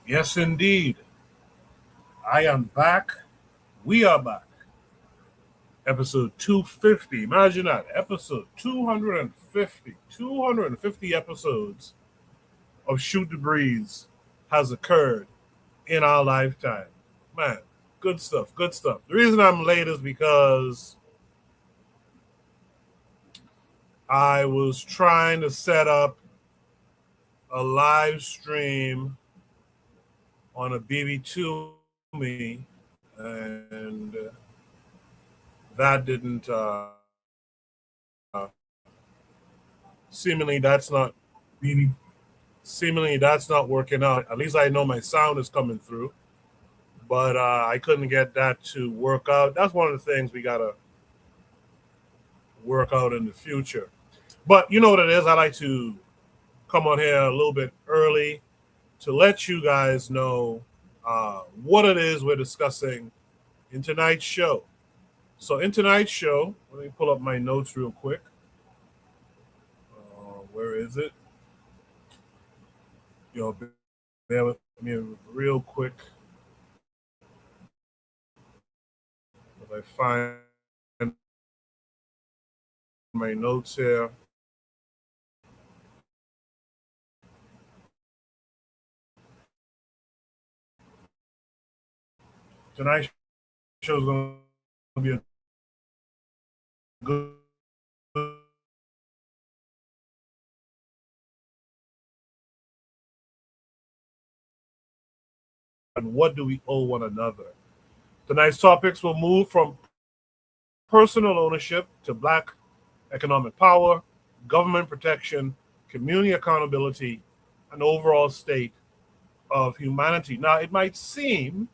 Yes, indeed. I am back. We are back. Episode 250. Imagine that. Episode 250. 250 episodes of Shoot the Breeze has occurred in our lifetime. Man, good stuff. Good stuff. The reason I'm late is because I was trying to set up a live stream on a BB2 me, and that didn't seemingly that's not BB seemingly that's not working out. At least I know my sound is coming through, but I couldn't get that to work out. That's one of the things we gotta work out in the future. But you know what it is. I like to come on here a little bit early to let you guys know what it is we're discussing in tonight's show. So in tonight's show, let me pull up my notes real quick. Where is it? Yo, bear with me real quick. If I find my notes here. Tonight's show is going to be a good. And what do we owe one another? Tonight's topics will move from personal ownership to Black economic power, government protection, community accountability, and overall state of humanity. Now, it might seem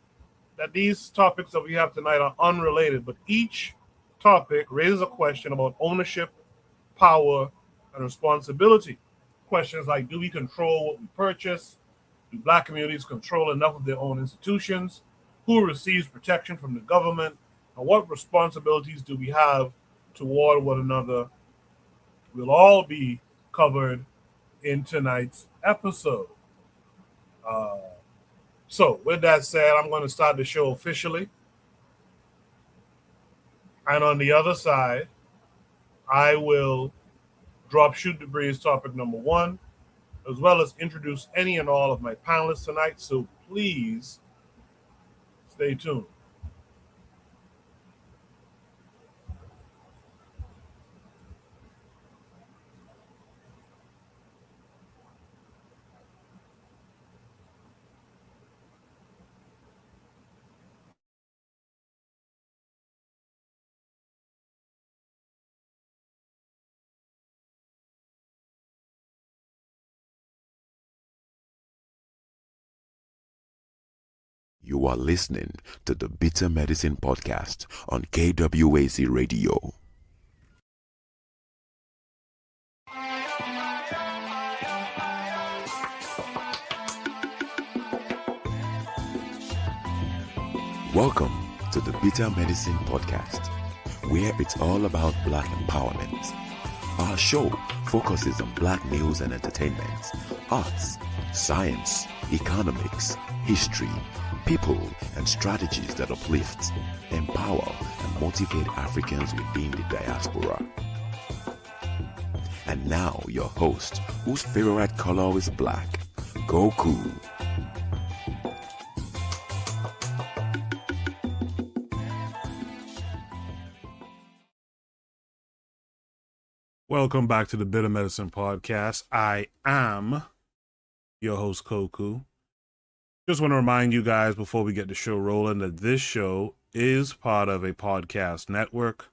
that these topics that we have tonight are unrelated, but each topic raises a question about ownership, power, and responsibility. Questions like, do we control what we purchase? Do Black communities control enough of their own institutions? Who receives protection from the government? And what responsibilities do we have toward one another? Will all be covered in tonight's episode. Uh, so, with that said, I'm going to start the show officially. And on the other side, I will drop Shoot the Breeze topic number one, as well as introduce any and all of my panelists tonight. So please stay tuned. You are listening to the Bitter Medicine Podcast on KWAC Radio. Welcome to the Bitter Medicine Podcast, where it's all about Black empowerment. Our show focuses on Black news and entertainment, arts, science, economics, history, people, and strategies that uplift, empower, and motivate Africans within the diaspora. And now, your host, whose favorite color is black, Goku. Welcome back to the Bitter Medicine Podcast. I am your host, Koku. Just want to remind you guys before we get the show rolling that this show is part of a podcast network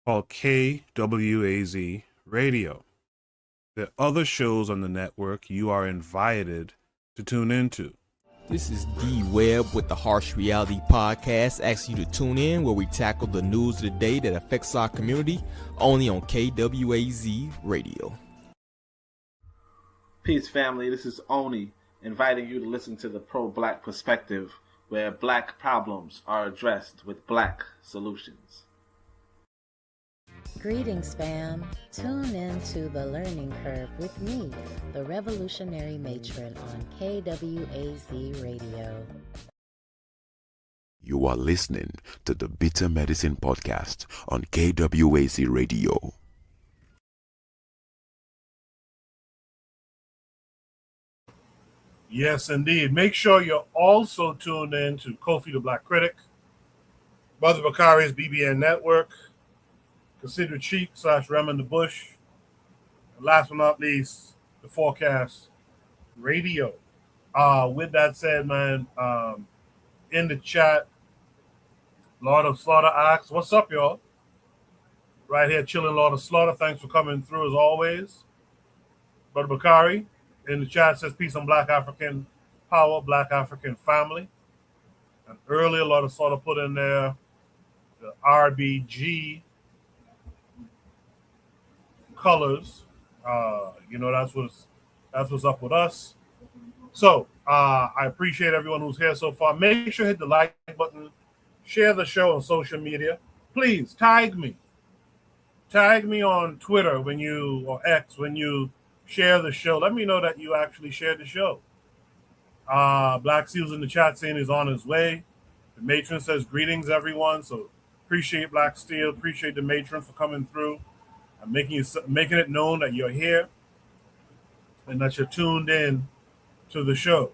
called KWAZ Radio. There are other shows on the network you are invited to tune into. This is D Webb with the Harsh Reality Podcast, asking you to tune in where we tackle the news of the day that affects our community, only on KWAZ Radio. Peace, family. This is Oni, inviting you to listen to the Pro-Black Perspective, where Black problems are addressed with Black solutions. Greetings, fam. Tune in to The Learning Curve with me, the revolutionary matron on KWAZ Radio. You are listening to the Bitter Medicine Podcast on KWAC Radio. Yes, indeed. Make sure you're also tuned in to Kofi the Black Critic, Brother Bakari's BBN Network, Consider Cheek / Raymond the Bush, and last but not least, the Forecast Radio. With that said, man, in the chat, Lord of Slaughter asks, what's up, y'all? Right here, chilling, Lord of Slaughter. Thanks for coming through as always. Brother Bakari in the chat says, peace on Black African power, Black African family. And earlier, Lord of Slaughter put in there the RBG colors. That's what's up with us. So I appreciate everyone who's here so far. Make sure to hit the like button, share the show on social media. Please tag me. Tag me on Twitter or X when you share the show. Let me know that you actually shared the show. Black Seals in the chat saying he's on his way. The matron says greetings, everyone. So appreciate Black Steel. Appreciate the matron for coming through and making it known that you're here and that you're tuned in to the show.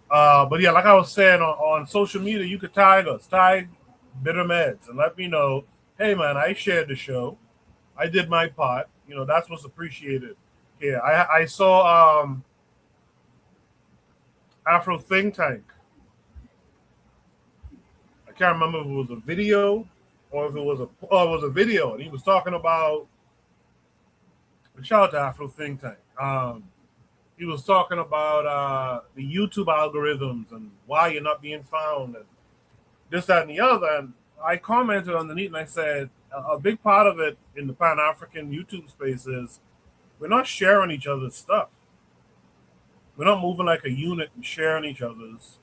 But yeah, like I was saying on social media, you could tag us, tag Bitter Meds, and let me know, hey man, I shared the show. I did my part. You know, that's what's appreciated here. I saw Afro Think Tank. I can't remember if it was a video or if it was a video, and he was talking about, shout out to Afro Think Tank. He was talking about the YouTube algorithms and why you're not being found and this, that, and the other. And I commented underneath and I said, a big part of it in the Pan-African YouTube space is we're not sharing each other's stuff. We're not moving like a unit and sharing each other's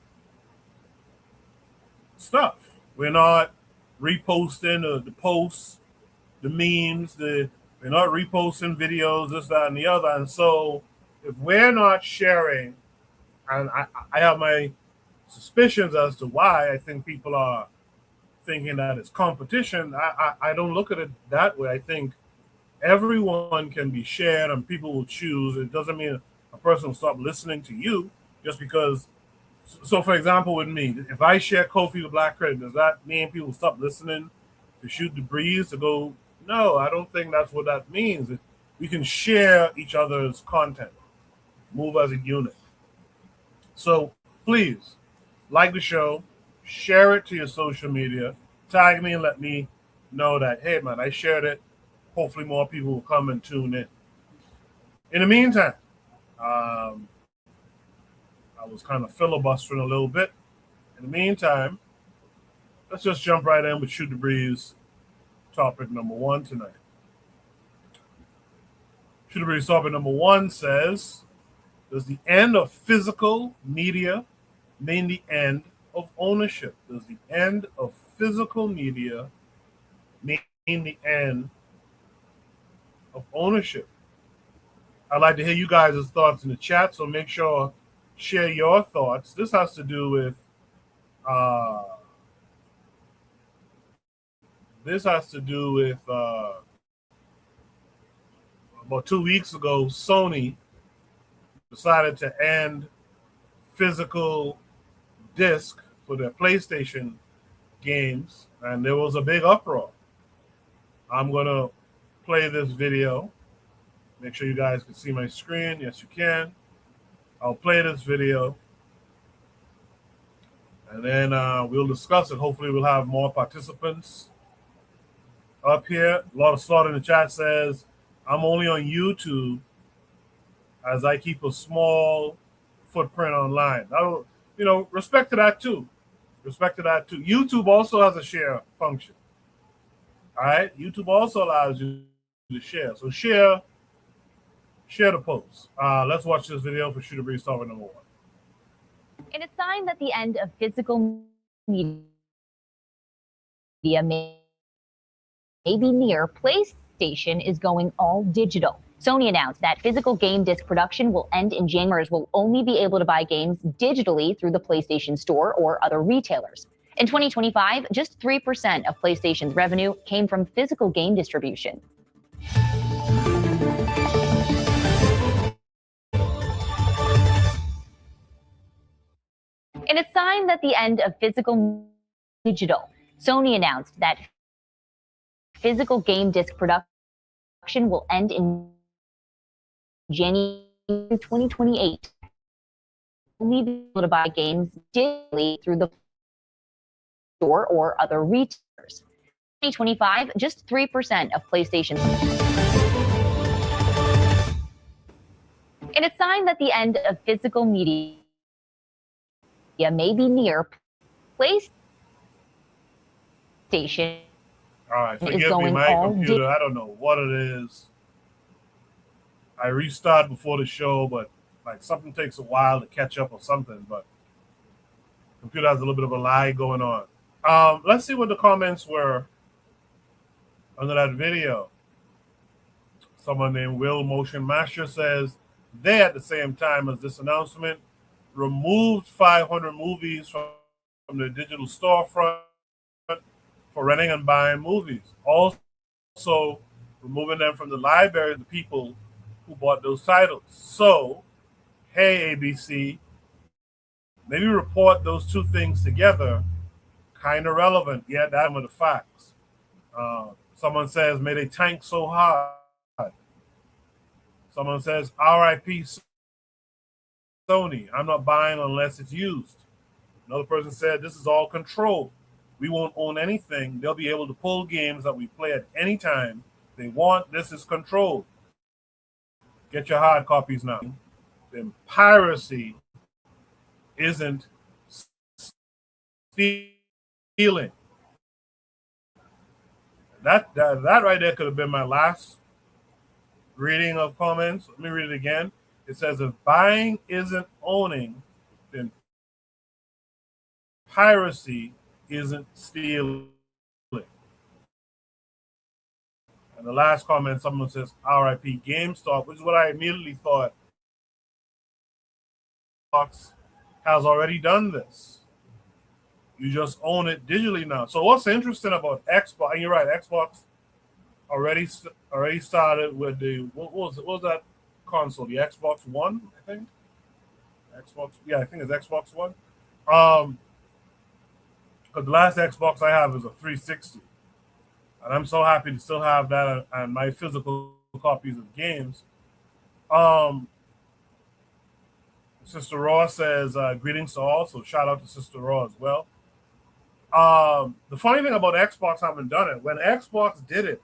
stuff. We're not reposting the posts, the memes, we're not reposting videos, this, that, and the other. And so if we're not sharing, and I have my suspicions as to why I think people are thinking that it's competition, I don't look at it that way. I think everyone can be shared and people will choose. It doesn't mean a person will stop listening to you just because. So, for example, with me, if I share Kofi the Black Critic, does that mean people stop listening to Shoot the Breeze to go? No, I don't think that's what that means. We can share each other's content, move as a unit. So please like the show, share it to your social media, tag me and let me know that, hey man, I shared it. Hopefully more people will come and tune in. In the meantime, I was kind of filibustering a little bit. In the meantime, let's just jump right in with Shoot the Breeze topic number 1 tonight. Shoot the Breeze topic number 1 says, does the end of physical media mean the end of ownership? Does the end of physical media mean the end of ownership? I'd like to hear you guys' thoughts in the chat, so make sure share your thoughts. This has to do with about 2 weeks ago, Sony decided to end physical disc for their PlayStation games, and there was a big uproar. I'm going to play this video. Make sure you guys can see my screen. Yes, you can. I'll play this video, and then we'll discuss it. Hopefully, we'll have more participants up here. A lot of Slaughter in the chat says, I'm only on YouTube as I keep a small footprint online. Respect to that too. YouTube also has a share function. All right? YouTube also allows you to share. So share the post. Let's watch this video for Shoot the Breeze topic number 1. In a sign that the end of physical media may maybe near, PlayStation is going all digital. Sony announced that physical game disc production will end in January. Will only be able to buy games digitally through the PlayStation Store or other retailers. In 2025, just 3% of PlayStation's revenue came from physical game distribution. In a sign that the end of physical digital, Sony announced that physical game disc production will end in January 2028. Only be able to buy games digitally through the store or other retailers. 2025, just 3% of PlayStation. In a sign that the end of physical media may be near, PlayStation All right, is forgive me, going my all computer. I don't know what it is. I restart before the show, but like something takes a while to catch up or something. But computer has a little bit of a lag going on. Let's see what the comments were under that video. Someone named Will Motion Master says they, at the same time as this announcement, removed 500 movies from the digital storefront for renting and buying movies. Also, removing them from the library of the people who bought those titles. So, hey, ABC, maybe report those two things together. Kind of relevant. Yeah, that were the facts. Someone says, may they tank so hard. Someone says, RIP Sony. I'm not buying unless it's used. Another person said, this is all control. We won't own anything. They'll be able to pull games that we play at any time they want. This is control. Get your hard copies now. Then piracy isn't stealing. That right there could have been my last reading of comments. Let me read it again. It says, if buying isn't owning, then piracy isn't stealing. And the last comment, someone says, RIP GameStop, which is what I immediately thought. Xbox has already done this. You just own it digitally now. So what's interesting about Xbox, and you're right, Xbox already started with the, what was that console? The Xbox One, I think? I think it's Xbox One. Because the last Xbox I have is a 360. And I'm so happy to still have that and my physical copies of games. Sister Raw says, greetings to all. So shout out to Sister Raw as well. The funny thing about Xbox, haven't done it. When Xbox did it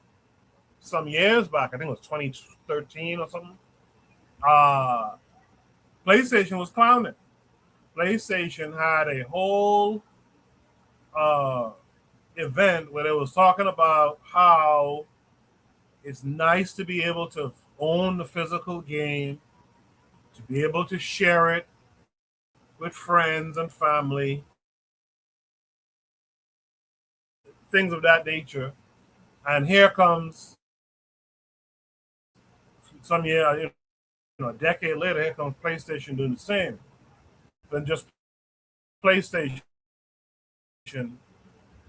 some years back, I think it was 2013 or something, PlayStation was clowning. PlayStation had a whole event where they was talking about how it's nice to be able to own the physical game, to be able to share it with friends and family, things of that nature. And here comes some year, a decade later, here comes PlayStation doing the same. Then just PlayStation,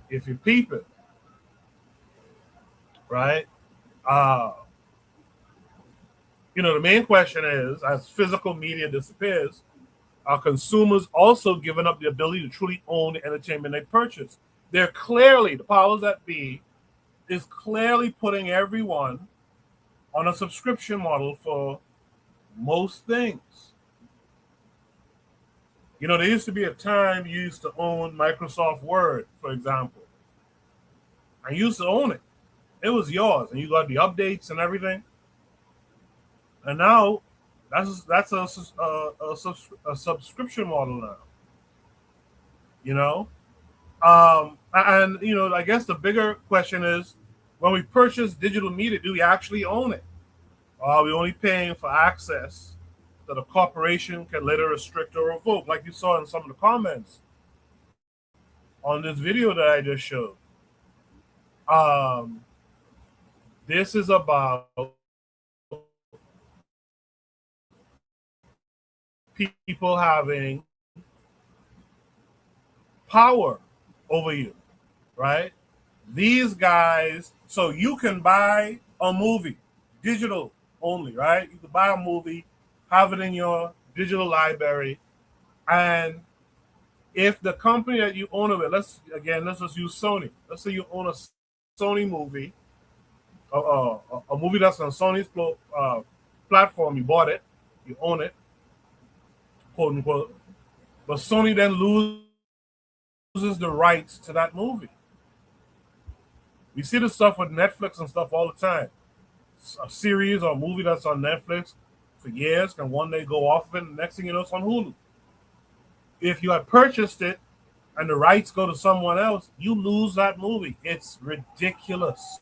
if you peep it, right? The main question is, as physical media disappears, are consumers also giving up the ability to truly own the entertainment they purchase? They're clearly, the powers that be, is clearly putting everyone on a subscription model for most things. There used to be a time you used to own Microsoft Word, for example. I used to own it. It was yours, and you got the updates and everything. And now, that's a subscription model now. I guess the bigger question is, when we purchase digital media, do we actually own it? Or are we only paying for access that a corporation can later restrict or revoke, like you saw in some of the comments on this video that I just showed? This is about people having power over you, right? These guys, so you can buy a movie, digital only, right? You can buy a movie, have it in your digital library, and if the company that you own of it, let's just use Sony. Let's say you own a Sony movie, a movie that's on Sony's platform. You bought it, you own it, quote unquote. But Sony then loses the rights to that movie. We see the stuff with Netflix and stuff all the time. A series or a movie that's on Netflix for years can one day go off of it, and the next thing you know, it's on Hulu. If you had purchased it and the rights go to someone else, you lose that movie. It's ridiculous.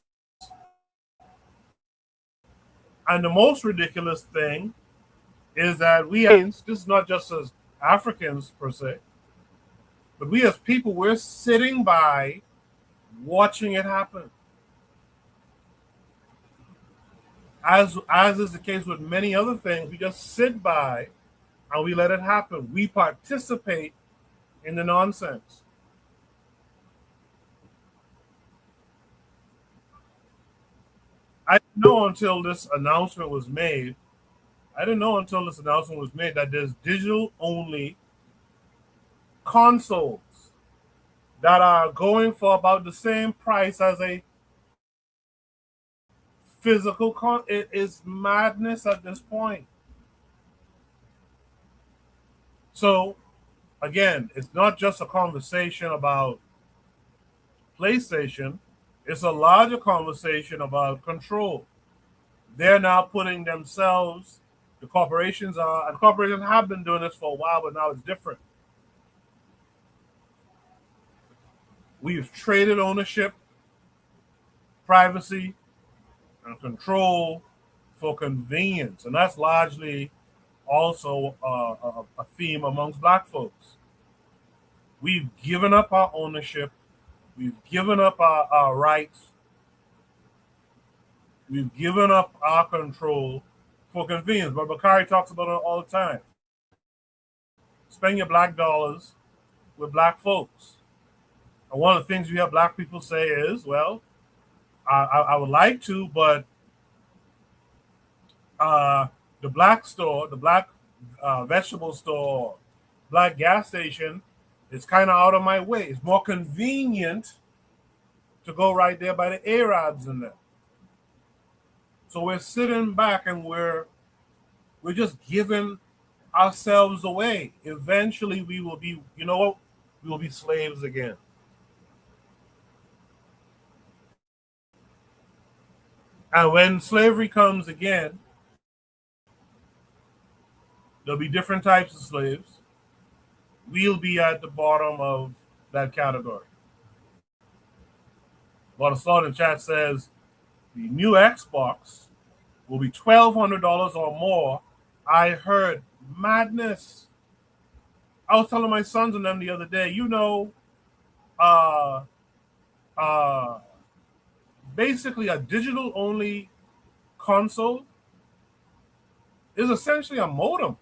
And the most ridiculous thing is that this is not just as Africans per se, but we as people, we're sitting by watching it happen. As is the case with many other things, we just sit by and we let it happen. We participate in the nonsense. I didn't know until this announcement was made. That there's digital only consoles that are going for about the same price as a physical It is madness at this point. So again, it's not just a conversation about PlayStation, it's a larger conversation about control. They're now putting themselves, the corporations have been doing this for a while, but now it's different. We've traded ownership, privacy, and control for convenience. And that's largely also a theme amongst Black folks. We've given up our ownership. We've given up our rights. We've given up our control for convenience. But Bakari talks about it all the time. Spend your Black dollars with Black folks. And one of the things we have Black people say is, well, I would like to, but the Black store, the Black vegetable store, Black gas station is kind of out of my way. It's more convenient to go right there by the Arabs in there. So we're sitting back and we're just giving ourselves away. Eventually we will be, we will be slaves again. And when slavery comes again, there'll be different types of slaves. We'll be at the bottom of that category. But in chat says the new Xbox will be $1,200 or more. I heard madness. I was telling my sons and them the other day, basically a digital only console is essentially a modem.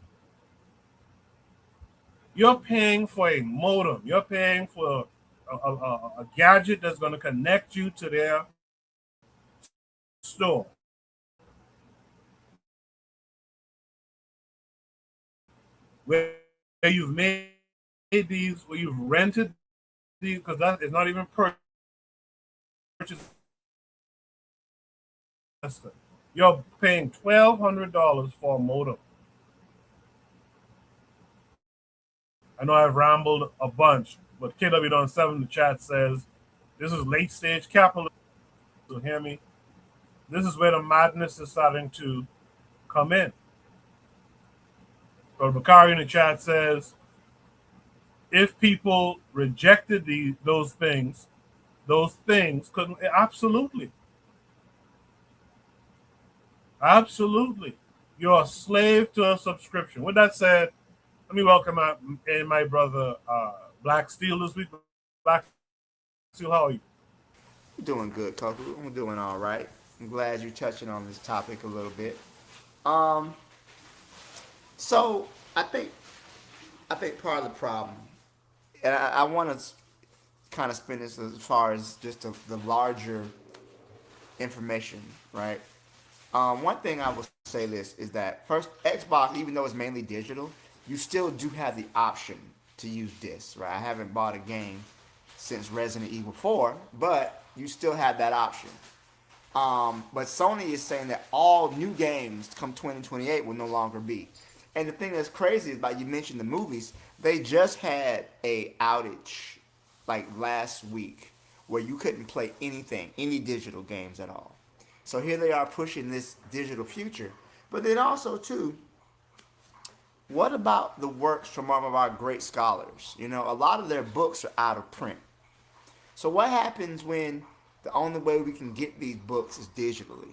You're paying for a modem. You're paying for a gadget that's going to connect you to their store. Where you've made these, where you've rented these, because that is not even purchased. You're paying $1,200 for a modem. I know I've rambled a bunch, but KW7 in the chat says this is late stage capitalism. So hear me. This is where the madness is starting to come in. But Bakari in the chat says if people rejected those things couldn't. Absolutely. You're a slave to a subscription. With that said, let me welcome my brother Black Steel this week. Black Steel, how are you? Doing good, Coach. I'm doing all right. I'm glad you're touching on this topic a little bit. Um, so I think part of the problem, and I want to kind of spin this as far as just the larger information, right? One thing I will say this is that first, Xbox, even though it's mainly digital, you still do have the option to use discs, right? I haven't bought a game since Resident Evil 4, but you still have that option. But Sony is saying that all new games come 2028 will no longer be. And the thing that's crazy is, like you mentioned, the movies. They just had a outage like last week where you couldn't play anything, any digital games at all. So here they are pushing this digital future. But then also too, what about the works from some of our great scholars? You know, a lot of their books are out of print. So what happens when the only way we can get these books is digitally,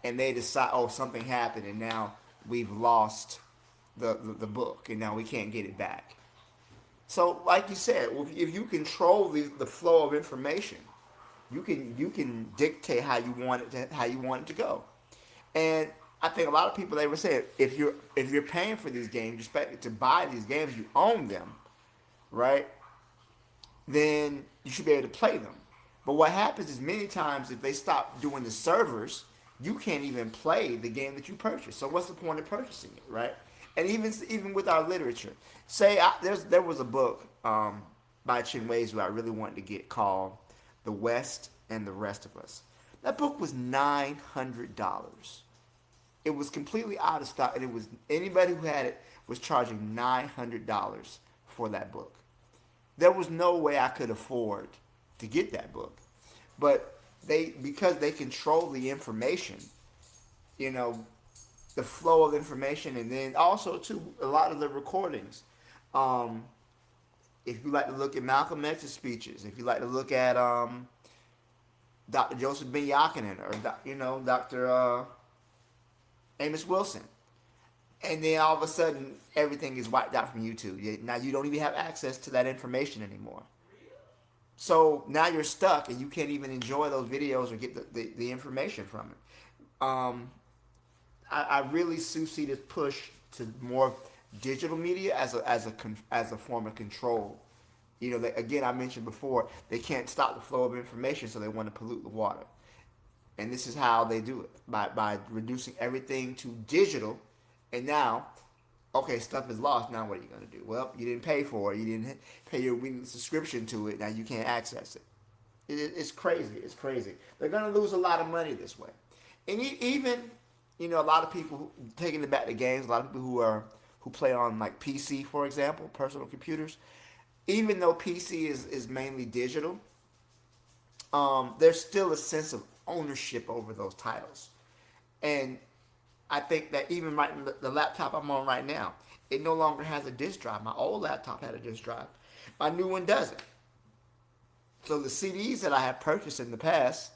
and they decide, oh, something happened, and now we've lost the book, and now we can't get it back. So, like you said, if you control the flow of information, you can dictate how you want it to go. And I think a lot of people, they were saying, if you're paying for these games, you're expected to buy these games, you own them, right? Then you should be able to play them. But what happens is many times if they stop doing the servers, you can't even play the game that you purchased. So what's the point of purchasing it, right? And even with our literature, there was a book by Chinweiz who I really wanted to get called "The West and the Rest of Us." That book was $900. It was completely out of stock, and it was anybody who had it was charging $900 for that book. There was no way I could afford to get that book, but because they control the information, you know, the flow of information, and then also too a lot of the recordings. If you like to look at Malcolm X's speeches, if you like to look at Dr. Joseph Ben Yakinen or Dr. Amos Wilson, and then all of a sudden everything is wiped out from YouTube. Now you don't even have access to that information anymore. So now you're stuck and you can't even enjoy those videos or get the information from it. I really see this push to more digital media as a form of control. You know, again, I mentioned before, they can't stop the flow of information, so they want to pollute the water. And this is how they do it, by reducing everything to digital. And now, okay, stuff is lost. Now what are you going to do? Well, you didn't pay for it. You didn't pay your weekly subscription to it. Now you can't access it. It's crazy. It's crazy. They're going to lose a lot of money this way. And even, you know, a lot of people taking it back to games, a lot of people who play on like PC, for example, personal computers, even though PC is mainly digital, there's still a sense of ownership over those titles. And I think that even right in the laptop I'm on right now, it no longer has a disk drive. My old laptop had a disk drive. My new one doesn't. So the CDs that I have purchased in the past,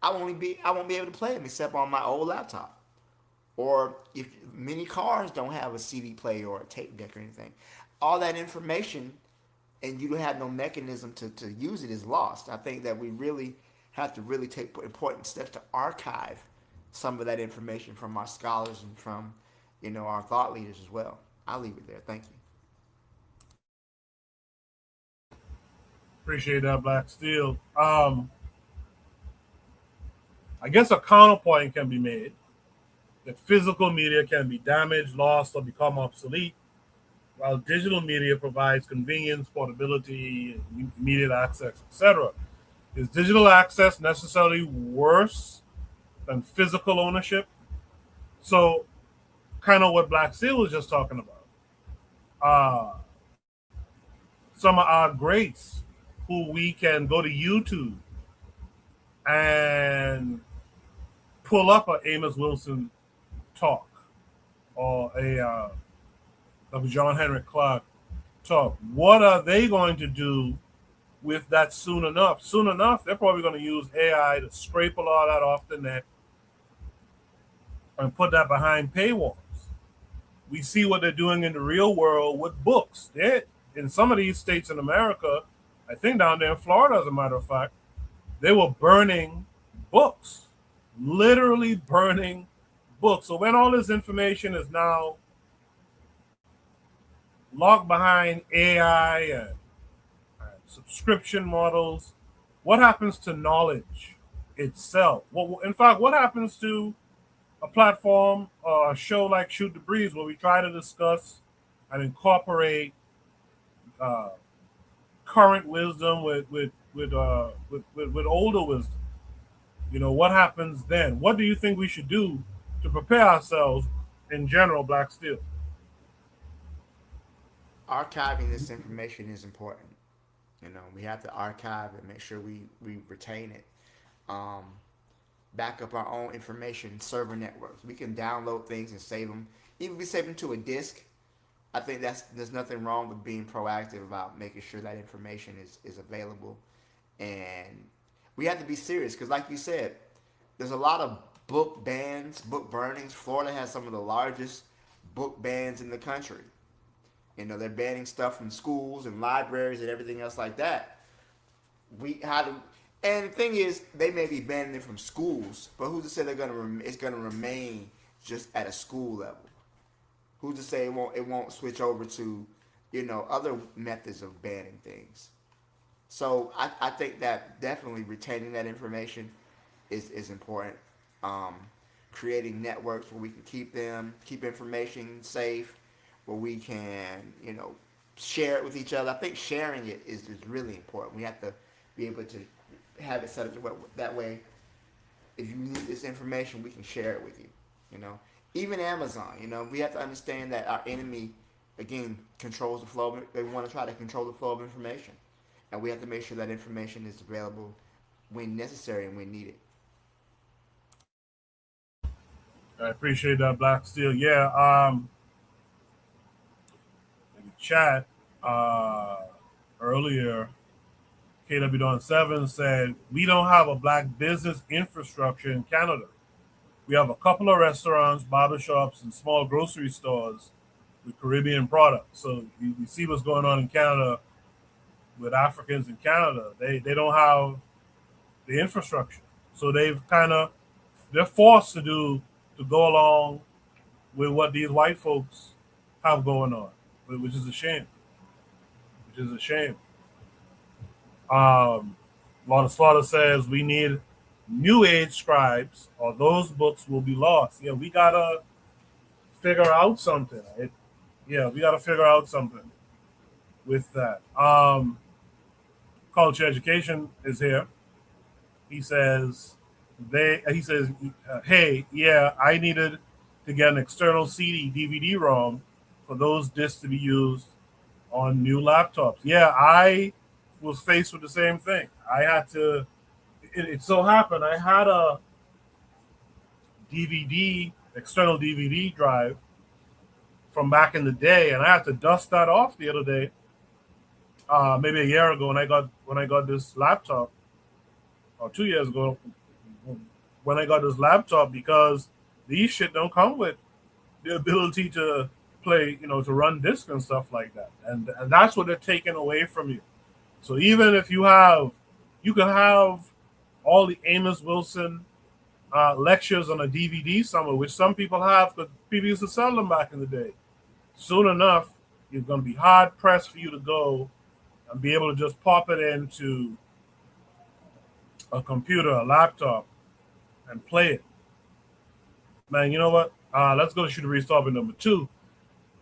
I won't be able to play them except on my old laptop. Or if many cars don't have a CD player or a tape deck or anything, all that information, and you don't have no mechanism to use it, is lost. I think that we really have to really take important steps to archive some of that information from our scholars and from, you know, our thought leaders as well. I'll leave it there. Thank you. Appreciate that, Black Steel. I guess a counterpoint can be made that physical media can be damaged, lost, or become obsolete, while digital media provides convenience, portability, immediate access, etc. Is digital access necessarily worse than physical ownership? So, kind of what Black Steel was just talking about. Some of our greats who we can go to YouTube and pull up an Amos Wilson talk or a Dr. John Henrik Clark talk. What are they going to do with that soon enough? Soon enough, they're probably going to use AI to scrape a lot of that off the net and put that behind paywalls. We see what they're doing in the real world with books. In some of these states in America, I think down there in Florida, as a matter of fact, they were burning books, literally burning books. So when all this information is now locked behind AI and subscription models, what happens to knowledge itself? In fact, what happens to a platform or a show like Shoot the Breeze where we try to discuss and incorporate uh, current wisdom with older wisdom? What happens then? What do you think we should do to prepare ourselves in general, Black Steel? Archiving this information is important. We have to archive and make sure we retain it. Um, Back up our own information server networks. We can download things and save them. Even if we save them to a disk, I think there's nothing wrong with being proactive about making sure that information is available. And we have to be serious because, like you said, there's a lot of book bans, book burnings. Florida has some of the largest book bans in the country. They're banning stuff from schools and libraries and everything else like that. We had to, and the thing is, they may be banning it from schools, but who's to say it's gonna remain just at a school level? Who's to say it won't switch over to, other methods of banning things? So I think that definitely retaining that information is important. Um, Creating networks where we can keep information safe, where we can, share it with each other. I think sharing it is really important. We have to be able to have it set up that way. If you need this information, we can share it with you. Even Amazon. We have to understand that our enemy, again, controls the flow. They want to try to control the flow of information, and we have to make sure that information is available when necessary and when needed. I appreciate that, Black Steel. Yeah, in the chat earlier, KW Don 7 said, we don't have a black business infrastructure in Canada. We have a couple of restaurants, barbershops, and small grocery stores with Caribbean products. So you see what's going on in Canada with Africans in Canada. They don't have the infrastructure. So they're forced to go along with what these white folks have going on, which is a shame. Which is a shame. Lord Slaughter says we need new age scribes or those books will be lost. Yeah, we gotta figure out something. We gotta figure out something with that. Culture Education is here. He says hey, yeah, I needed to get an external CD DVD ROM for those discs to be used on new laptops. Yeah, I was faced with the same thing. I had to. It so happened I had a external DVD drive from back in the day, and I had to dust that off the other day, maybe a year ago when I got this laptop, or 2 years ago when I got this laptop, because these shit don't come with the ability to play, to run disc and stuff like that, and that's what they're taking away from you. So even if you can have all the Amos Wilson lectures on a DVD somewhere, which some people have because people used to sell them back in the day. Soon enough, you're going to be hard pressed for you to go and be able to just pop it into a computer, a laptop, and play it. Man, you know what? Let's go to Shoot the Breeze topic number 2.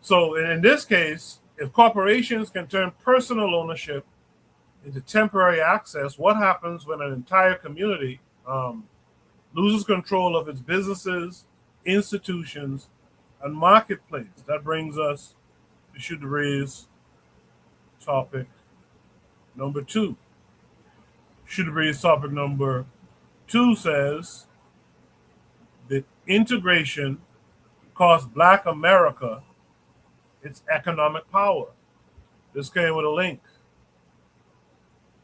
So in this case, if corporations can turn personal ownership into temporary access, what happens when an entire community loses control of its businesses, institutions, and marketplace? That brings us to Shoot the Breeze topic number 2. Shoot the Breeze topic number 2 says that integration cost Black America its economic power. This came with a link.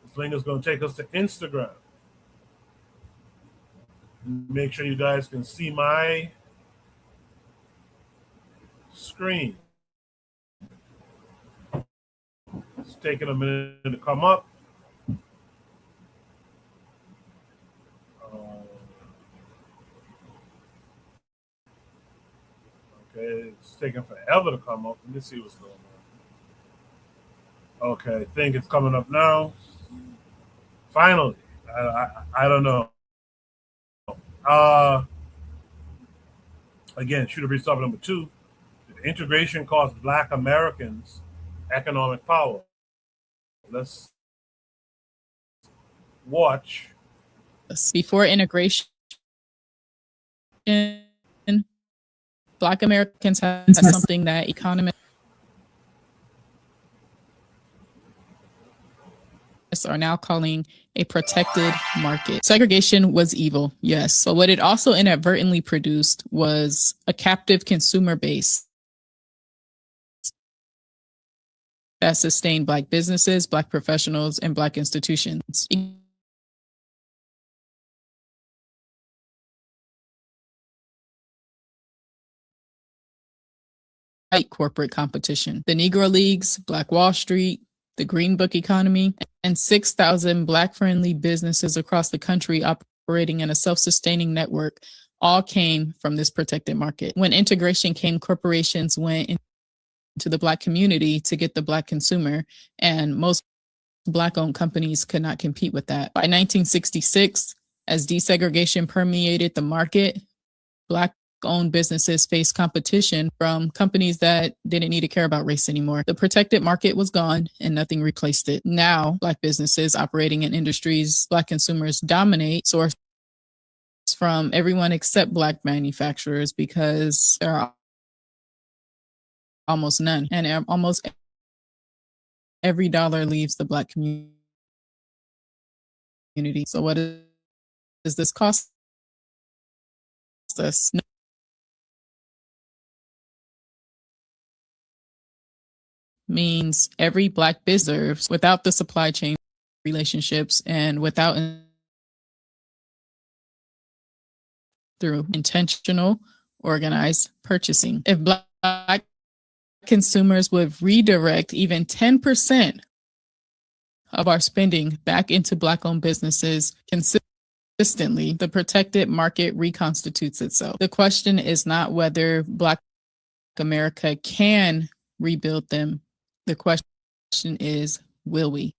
This link is going to take us to Instagram. Make sure you guys can see my screen. It's taking a minute to come up. It's taking forever to come up. Let me see what's going on. Okay, I think it's coming up now. Finally, I don't know. Uh, Again, shooter brief topic number 2. Did integration cost Black Americans economic power? Let's watch. Before integration, Black Americans had something that economists are now calling a protected market. Segregation was evil, yes, but what it also inadvertently produced was a captive consumer base that sustained Black businesses, Black professionals, and Black institutions. Corporate competition. The Negro Leagues, Black Wall Street, the Green Book economy, and 6,000 Black-friendly businesses across the country operating in a self-sustaining network all came from this protected market. When integration came, corporations went into the Black community to get the Black consumer, and most Black-owned companies could not compete with that. By 1966, as desegregation permeated the market, Black-owned businesses faced competition from companies that didn't need to care about race anymore. The protected market was gone and nothing replaced it. Now, Black businesses operating in industries Black consumers dominate source from everyone except Black manufacturers because there are almost none, and almost every dollar leaves the Black community. So what does this cost us? Means every Black business without the supply chain relationships and without through intentional organized purchasing. If Black consumers would redirect even 10% of our spending back into Black-owned businesses consistently, the protected market reconstitutes itself. The question is not whether Black America can rebuild them. The question is, will we?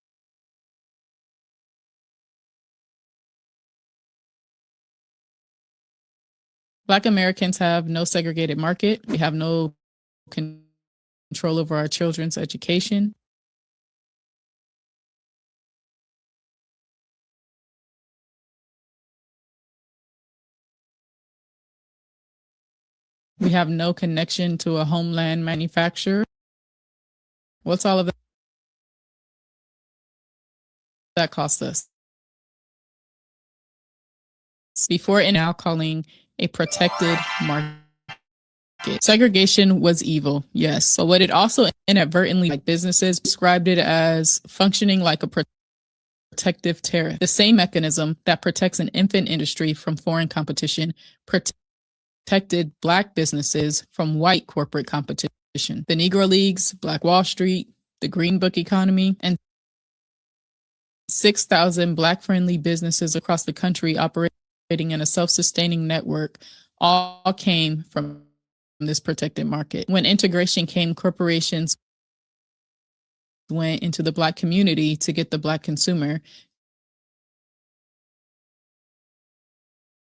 Black Americans have no segregated market. We have no control over our children's education. We have no connection to a homeland manufacturer. What's all of that cost us? Before and now calling a protected market. Segregation was evil, yes, but what it also inadvertently, like businesses, described it as functioning like a protective tariff. The same mechanism that protects an infant industry from foreign competition protected Black businesses from white corporate competition. The Negro Leagues, Black Wall Street, the Green Book economy, and 6,000 Black-friendly businesses across the country operating in a self-sustaining network all came from this protected market. When integration came, corporations went into the Black community to get the Black consumer,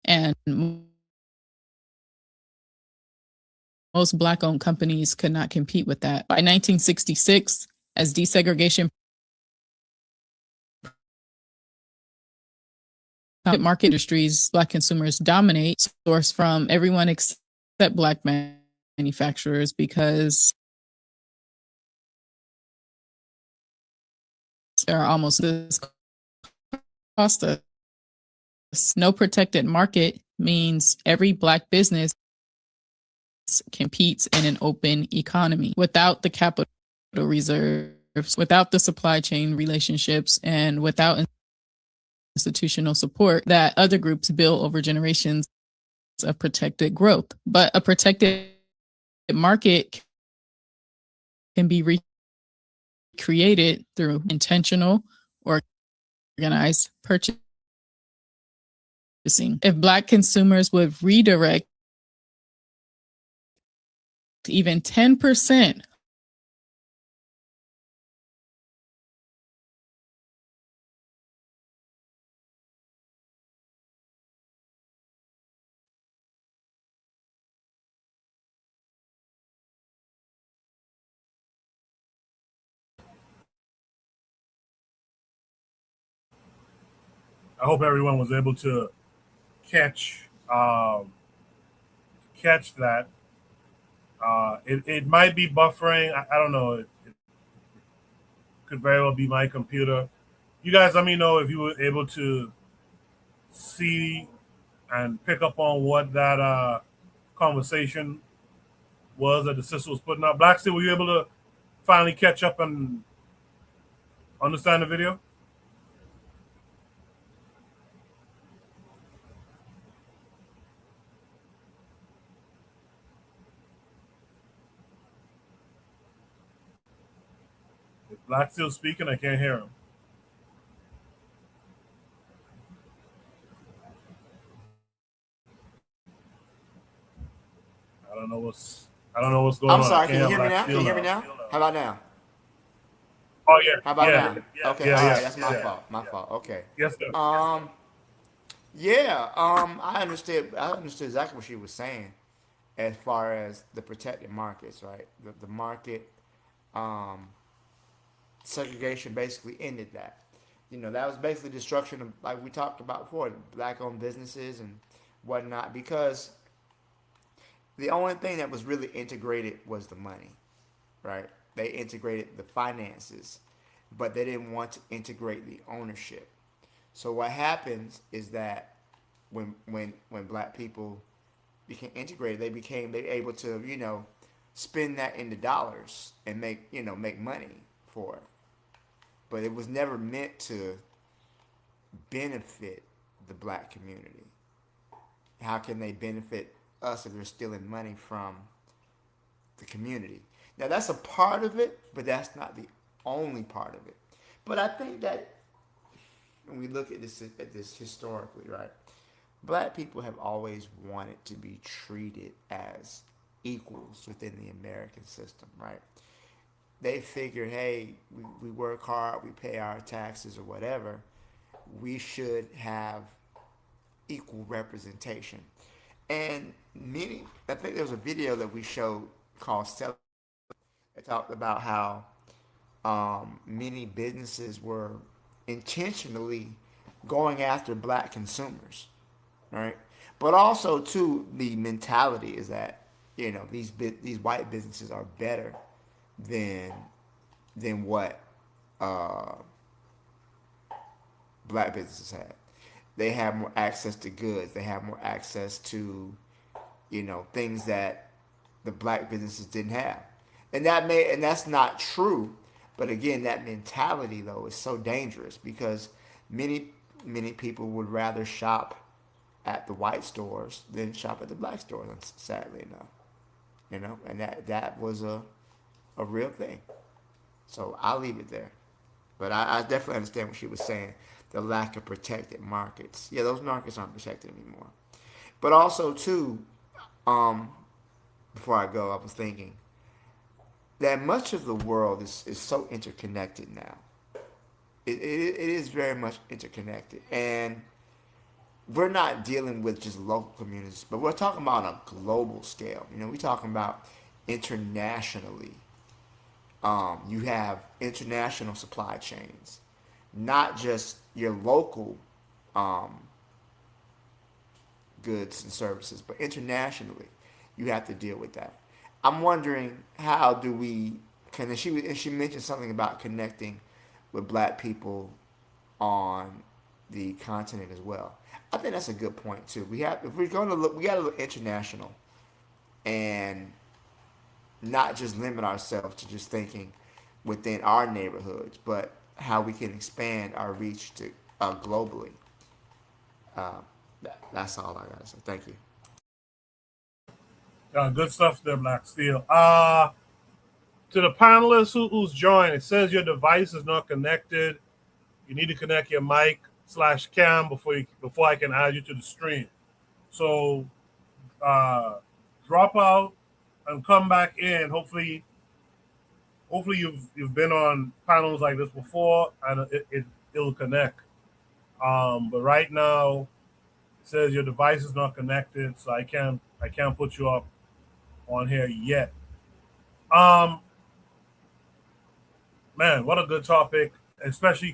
and most Black-owned companies could not compete with that. By 1966, as desegregation market industries, Black consumers dominate, source from everyone except Black manufacturers because there are almost this cost us. No protected market means every Black business competes in an open economy without the capital reserves, without the supply chain relationships, and without institutional support that other groups build over generations of protected growth. But a protected market can be recreated through intentional or organized purchasing. If Black consumers would redirect even 10% I hope everyone was able to catch catch that. It might be buffering. I don't know. It could very well be my computer. You guys let me know if you were able to see and pick up on what that conversation was that the sister was putting up. Black Steel, were you able to finally catch up and understand the video? If Black Steel speaking, I can't hear him. I don't know what's going I'm on. I sorry. can't Can you hear hear me Black now? Can Steel you hear me now. now? How about now? Oh yeah, How about yeah, now? Okay. yeah, All yeah, right. That's my yeah. fault. My fault. Okay. Yes, sir. Yeah. I understood. I understood exactly what she was saying, as far as the protected markets, right? The market um, segregation basically ended that. You know, that was basically destruction of, like we talked about before, black-owned businesses and whatnot. Because the only thing that was really integrated was the money, right? They integrated the finances, but they didn't want to integrate the ownership. So what happens is that when black people became integrated, they able to spend that into dollars and make money for it. But it was never meant to benefit the black community. How can they benefit us if they're stealing money from the community? Now that's a part of it, but that's not the only part of it. But I think that when we look at this historically, right? Black people have always wanted to be treated as equals within the American system, right? They figured, hey, we work hard, we pay our taxes or whatever, we should have equal representation. And I think there was a video that we showed called Sell. It talked about how many businesses were intentionally going after black consumers, right? But also, too, the mentality is that these white businesses are better than what uh, black businesses had. They have more access to goods. They have more access to things that the black businesses didn't have, and that's not true. But again, that mentality though is so dangerous because many people would rather shop at the white stores than shop at the black stores. Sadly enough, and that was a real thing. So I'll leave it there. But I definitely understand what she was saying. The lack of protected markets. Yeah, those markets aren't protected anymore. But also too, before I go, I was thinking that much of the world is so interconnected now. It is very much interconnected. And we're not dealing with just local communities, but we're talking about on a global scale. We're talking about internationally. You have international supply chains, not just your local goods and services, but internationally, you have to deal with that. I'm wondering how do we can and she mentioned something about connecting with black people on the continent as well. I think that's a good point too. If we're going to look, we got to look international and not just limit ourselves to just thinking within our neighborhoods, but how we can expand our reach to globally. That's all I gotta say. Thank you. Good stuff there, Black Steel. To the panelists who's joined, it says your device is not connected. You need to connect your mic/cam before I can add you to the stream. So drop out, and come back in. Hopefully you've been on panels like this before, and it'll connect. But right now it says your device is not connected, so I can't put you up on here yet. Um, Man, what a good topic, especially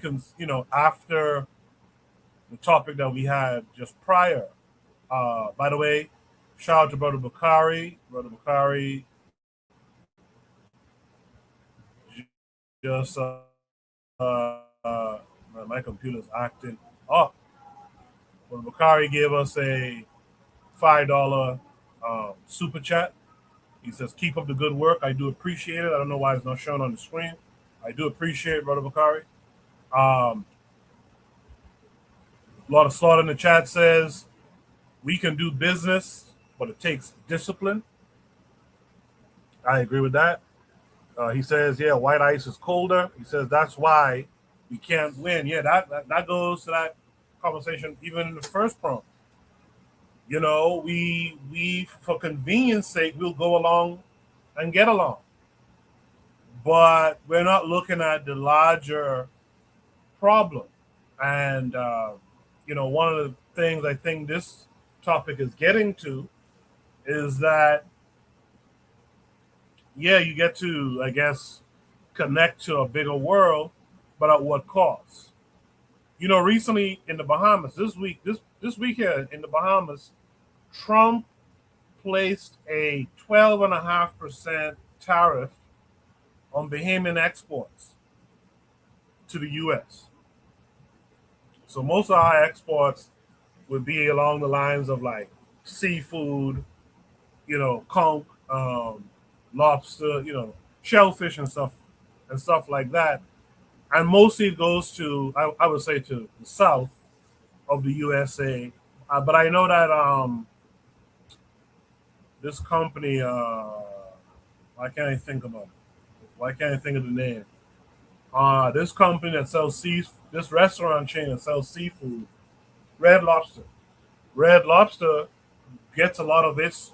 after the topic that we had just prior. By the way, shout out to Brother Bakari. Brother Bakari just my computer's acting up. Brother Bakari gave us a $5 super chat. He says, "Keep up the good work. I do appreciate it. I don't know why it's not shown on the screen. I do appreciate it, Brother Bakari." Um, a lot of slaughter in the chat says, "We can do business, but it takes discipline." I agree with that. He says, "Yeah, white ice is colder." He says that's why we can't win. Yeah, that goes to that conversation even in the first prompt. We for convenience sake we'll go along and get along, but we're not looking at the larger problem. And one of the things I think this topic is getting to is that you get to, I guess, connect to a bigger world, but at what cost? Recently in the Bahamas, this week here in the Bahamas, Trump placed a 12.5% tariff on Bahamian exports to the U.S. So most of our exports would be along the lines of like seafood, conch, lobster, shellfish and stuff like that. And mostly it goes to, I would say, to the south of the USA. But I know that this company, why can't I think about it? Why can't I think of the name? This company that sells this restaurant chain that sells seafood, Red Lobster. Red Lobster gets a lot of its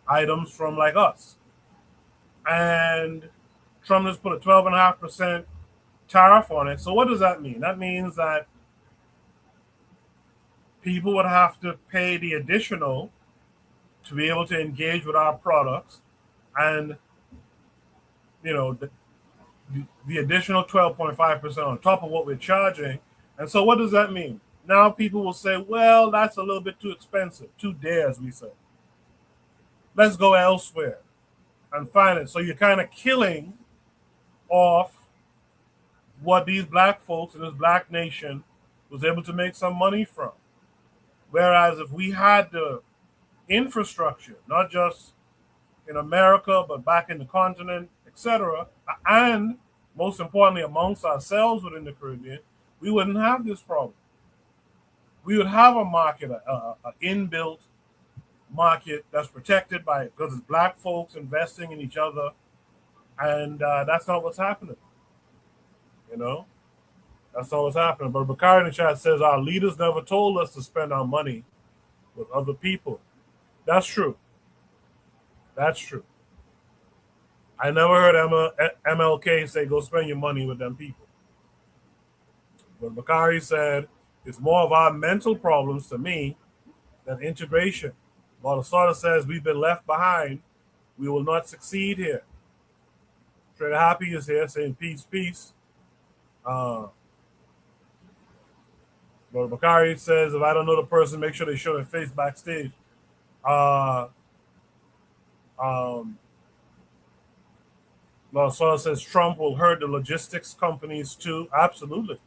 items from like us. And Trump has put a 12.5% tariff on it. So what does that mean? That means that people would have to pay the additional to be able to engage with our products, and the additional 12.5% on top of what we're charging. And so what does that mean? Now people will say, well, that's a little bit too expensive, too dear, as we say. Let's go elsewhere and find it. So you're kind of killing off what these black folks in this black nation was able to make some money from. Whereas if we had the infrastructure, not just in America, but back in the continent, etc., and most importantly amongst ourselves within the Caribbean, we wouldn't have this problem. We would have a market, an inbuilt market that's protected by because it's black folks investing in each other, and that's not what's happening. That's not what's happening. But Bakari in the chat says our leaders never told us to spend our money with other people. That's true. That's true. I never heard MLK say go spend your money with them people. But Bakari said it's more of our mental problems to me than integration. While the starter says we've been left behind, we will not succeed here. Trigger Happy is here saying peace, peace. But Bakari says if I don't know the person, make sure they show their face backstage. Starter says Trump will hurt the logistics companies too. Absolutely.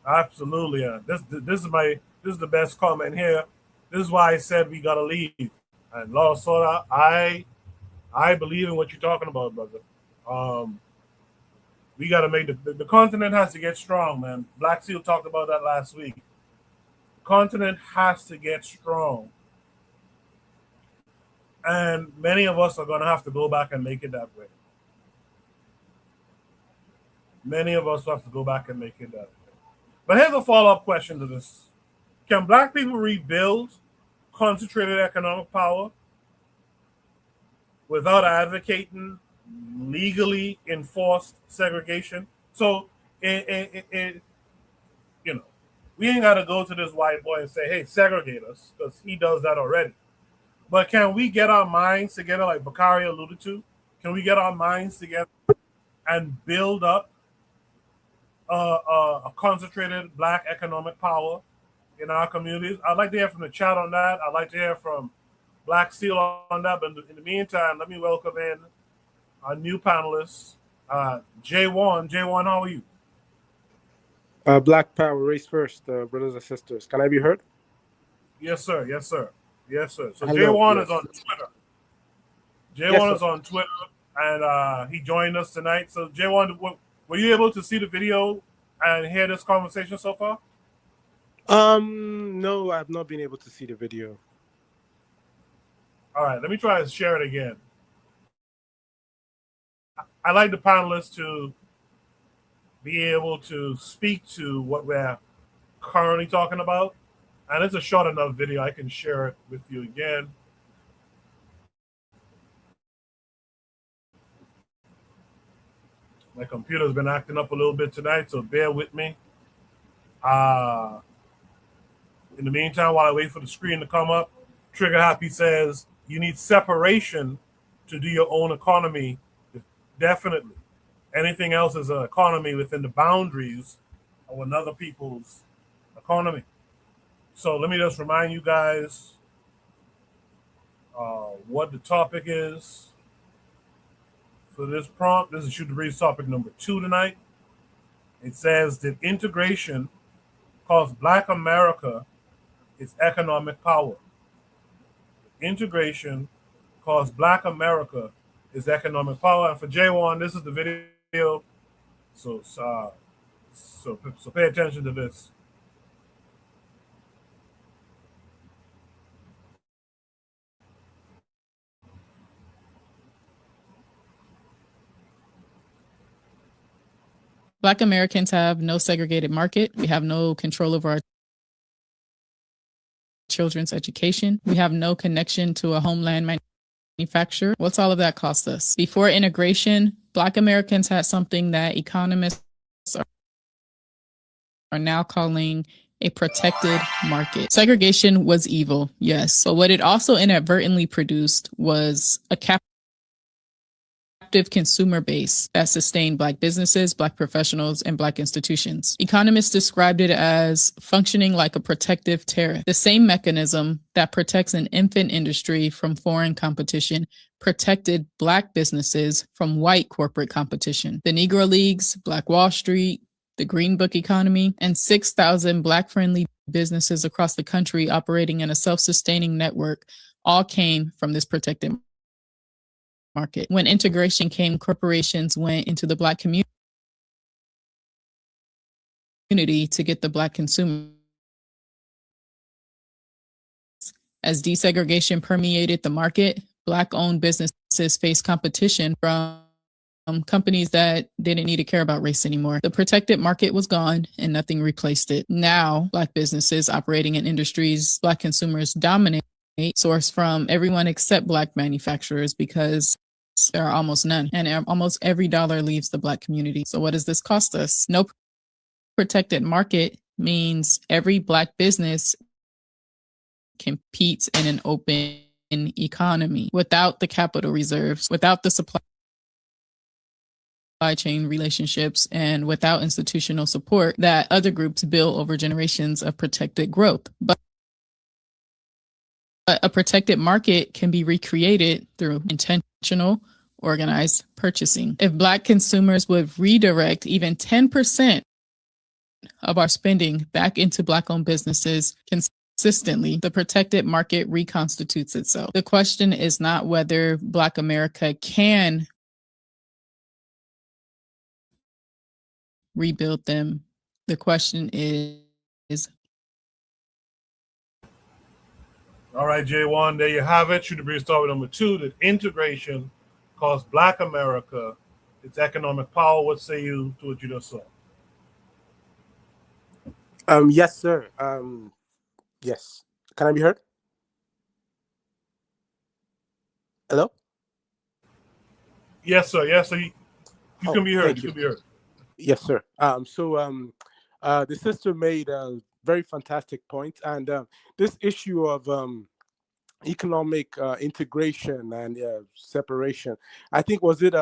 Absolutely. This is the best comment here. This is why I said we gotta leave. And Law Soda, I believe in what you're talking about, brother. We gotta make the continent has to get strong, man. Black Seal talked about that last week. The continent has to get strong. And many of us are gonna have to go back and make it that way. Many of us have to go back and make it that way. But here's a follow-up question to this. Can black people rebuild concentrated economic power? without advocating legally enforced segregation. So, you know, we ain't got to go to this white boy and say, hey, segregate us, because he does that already. But can we get our minds together, like Bakari alluded to? Can we get our minds together and build up a concentrated black economic power in our communities? I'd like to hear from the chat on that. I'd like to hear from Black Steel on that. But in the meantime, let me welcome in our new panelists, J1. J1, how are you? Black Power, race first, brothers and sisters. Can I be heard? Yes, sir. Yes, sir. Yes, sir. So Hello, J1 yes. is on Twitter. Yes, J1 sir. is on Twitter, and he joined us tonight. So J1, were you able to see the video and hear this conversation so far? No, I've not been able to see the video. All right, let me try to share it again. I like the panelists to be able to speak to what we're currently talking about. And it's a short enough video. I can share it with you again. My computer's been acting up a little bit tonight, so bear with me. In the meantime, while I wait for the screen to come up, Trigger Happy says you need separation to do your own economy. Definitely. Anything else is an economy within the boundaries of another people's economy. So let me just remind you guys what the topic is for this prompt. This is Shoot the Breeze topic number 2 tonight. It says, did integration cost Black America its economic power? Integration cost Black America its economic power. And for J1, this is the video. So pay attention to this. Black Americans have no segregated market. We have no control over our children's education. We have no connection to a homeland manufacturer. What's all of that cost us? Before integration, Black Americans had something that economists are now calling a protected market. Segregation was evil, yes. But what it also inadvertently produced was a captive consumer base that sustained Black businesses, Black professionals, and Black institutions. Economists described it as functioning like a protective tariff. The same mechanism that protects an infant industry from foreign competition protected Black businesses from white corporate competition. The Negro Leagues, Black Wall Street, the Green Book economy, and 6,000 Black-friendly businesses across the country operating in a self-sustaining network all came from this protected market. When integration came, corporations went into the Black community to get the Black consumer. As desegregation permeated the market, Black-owned businesses faced competition from companies that didn't need to care about race anymore. The protected market was gone and nothing replaced it. Now, Black businesses operating in industries Black consumers dominate source from everyone except Black manufacturers because there are almost none. And almost every dollar leaves the Black community. So what does this cost us? No protected market means every Black business competes in an open economy without the capital reserves, without the supply chain relationships, and without institutional support that other groups build over generations of protected growth. But a protected market can be recreated through intentional, organized purchasing. If Black consumers would redirect even 10% of our spending back into Black-owned businesses consistently, the protected market reconstitutes itself. The question is not whether Black America can rebuild them. The question is All right, J1, there you have it. Shoot the Breeze topic number 2, that integration cost Black America its economic power. What say you to what you just saw? Yes, sir. Yes. Can I be heard? Hello? Yes, sir. Yes, sir. You Oh, can be heard. thank You you. can be heard. Yes, sir. The sister made a very fantastic point, and this issue of economic integration and separation. I think was it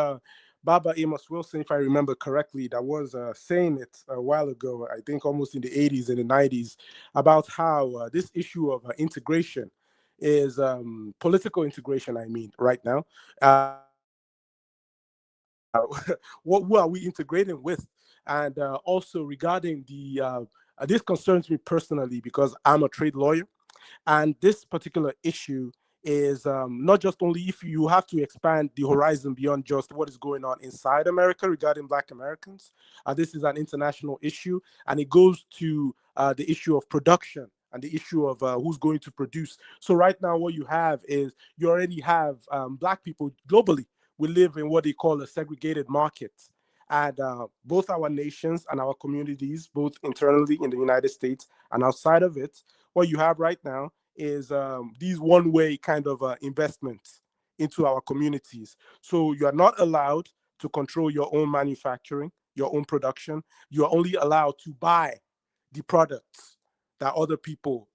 Baba Amos Wilson, if I remember correctly, that was saying it a while ago. I think almost in the 80s and the 90s about how this issue of integration is political integration. I mean, right now, what who are we integrating with? And also regarding this concerns me personally because I'm a trade lawyer, and this particular issue is not just only if you have to expand the horizon beyond just what is going on inside America regarding Black Americans. This is an international issue, and it goes to the issue of production and the issue of who's going to produce. So right now, what you have is you already have Black people globally. We live in what they call a segregated market. And both our nations and our communities, both internally in the United States and outside of it, what you have right now is these one-way kind of investments into our communities. So you are not allowed to control your own manufacturing, your own production. You are only allowed to buy the products that other people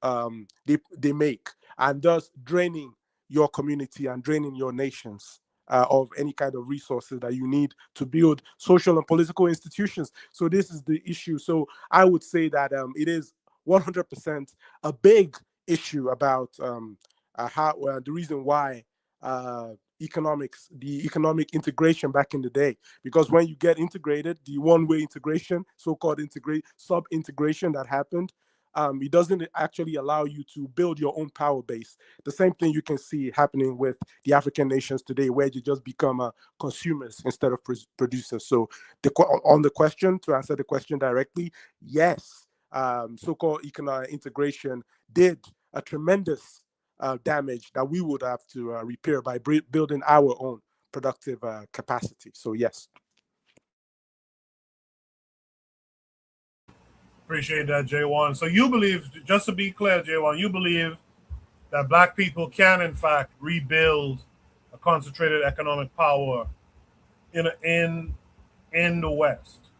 they make, and thus draining your community and draining your nations of any kind of resources that you need to build social and political institutions. So this is the issue. So I would say that it is 100% a big issue about how the reason why the economic integration back in the day. Because when you get integrated, the one-way integration, so-called integrate sub-integration that happened, it doesn't actually allow you to build your own power base. The same thing you can see happening with the African nations today, where you just become consumers instead of producers. So, on the question, to answer the question directly, yes, so-called economic integration did a tremendous damage that we would have to repair by building our own productive capacity. So, yes. Appreciate that, J1. So you believe, just to be clear, J1, you believe that Black people can, in fact, rebuild a concentrated economic power in the West.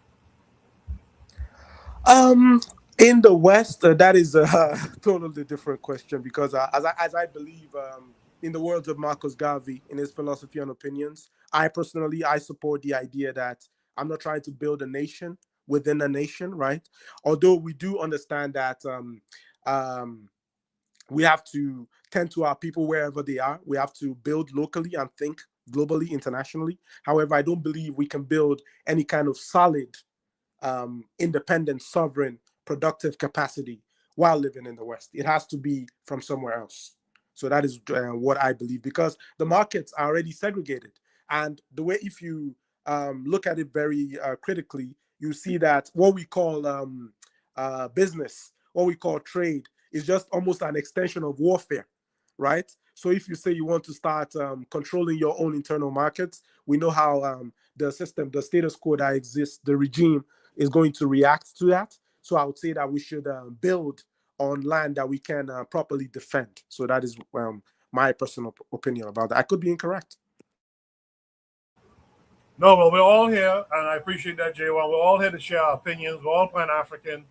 Um, in the West, that is a totally different question because as I believe in the words of Marcus Garvey in his philosophy and opinions, I personally I support the idea that I'm not trying to build a nation within a nation, right? Although we do understand that um, we have to tend to our people wherever they are. We have to build locally and think globally, internationally. However, I don't believe we can build any kind of solid independent, sovereign, productive capacity while living in the West. It has to be from somewhere else. So that is what I believe because the markets are already segregated. And the way, if you look at it very critically, you see that what we call business, what we call trade, is just almost an extension of warfare, right? So if you say you want to start controlling your own internal markets, we know how the system, the status quo that exists, the regime is going to react to that. So I would say that we should build on land that we can properly defend. So that is my personal opinion about that. I could be incorrect. No, but we're all here, and I appreciate that, J1. We're all here to share our opinions. We're all Pan African.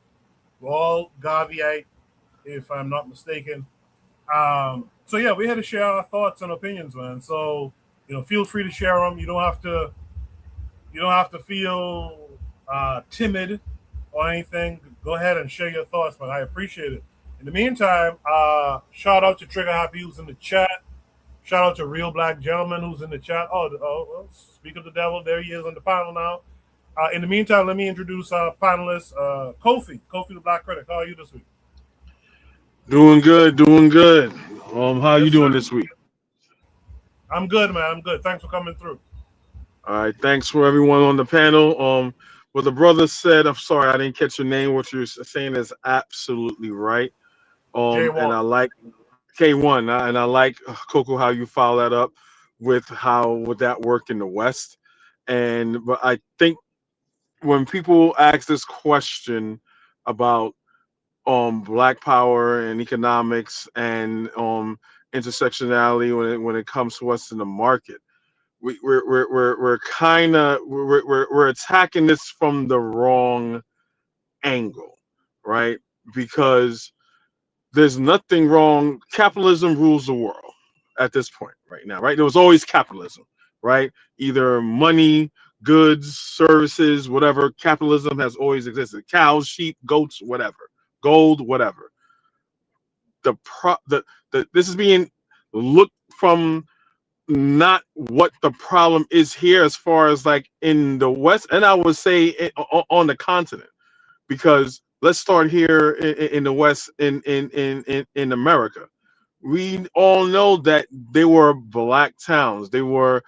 We're all Garveyite, if I'm not mistaken. So yeah, we're here to share our thoughts and opinions, man. So feel free to share them. You don't have to feel timid or anything. Go ahead and share your thoughts, man. I appreciate it. In the meantime, shout out to Trigger Happy who's in the chat. Shout out to Real Black Gentleman who's in the chat. Well, speak of the devil, there he is on the panel now. In the meantime, let me introduce our panelist, Kofi. Kofi the Black Critic. How are you this week? Doing good, doing good. How you Yes, sir. doing this week? I'm good, man. I'm good. Thanks for coming through. All right, thanks for everyone on the panel. What the brother said, I'm sorry I didn't catch your name. What you're saying is absolutely right. And J1. I like K1, and I like Coco how you follow that up with how would that work in the West. And but I think when people ask this question about black power and economics and intersectionality when it comes to what's in the market, we're kind of we're attacking this from the wrong angle, right? Because there's nothing wrong. Capitalism rules the world at this point right now, right? There was always capitalism, right? Either money, goods, services, whatever. Capitalism has always existed. Cows, sheep, goats, whatever. Gold, whatever. This is being looked from not what the problem is here as far as like in the West, and I would say on the continent, because let's start here in the West, in America. We all know that they were black towns. You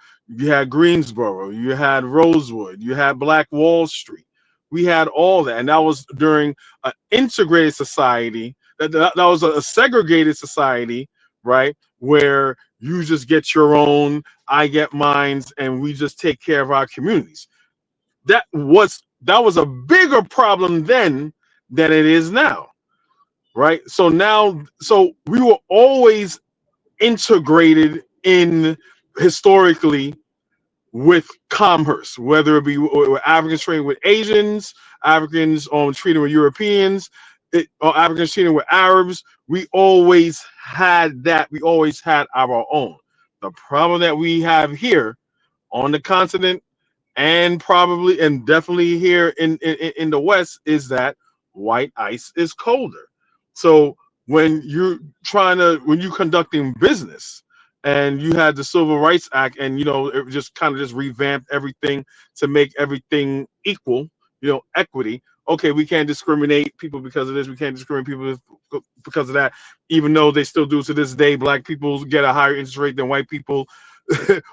had Greensboro, you had Rosewood, you had Black Wall Street. We had all that, and that was during an integrated society. That was a segregated society, right? Where you just get your own, I get mines, and we just take care of our communities. That was a bigger problem then than it is now, right? So we were always integrated in historically with commerce, whether it be Africans trading with Asians, Africans trading with Europeans, or Africans trading with Arabs. We always had that. We always had our own. The problem that we have here on the continent, and probably and definitely here in the West, is that white ice is colder. So when you're conducting business, and you had the Civil Rights Act, and it just kind of just revamped everything to make everything equal, equity. Okay, we can't discriminate people because of this. We can't discriminate people because of that, even though they still do to this day. Black people get a higher interest rate than white people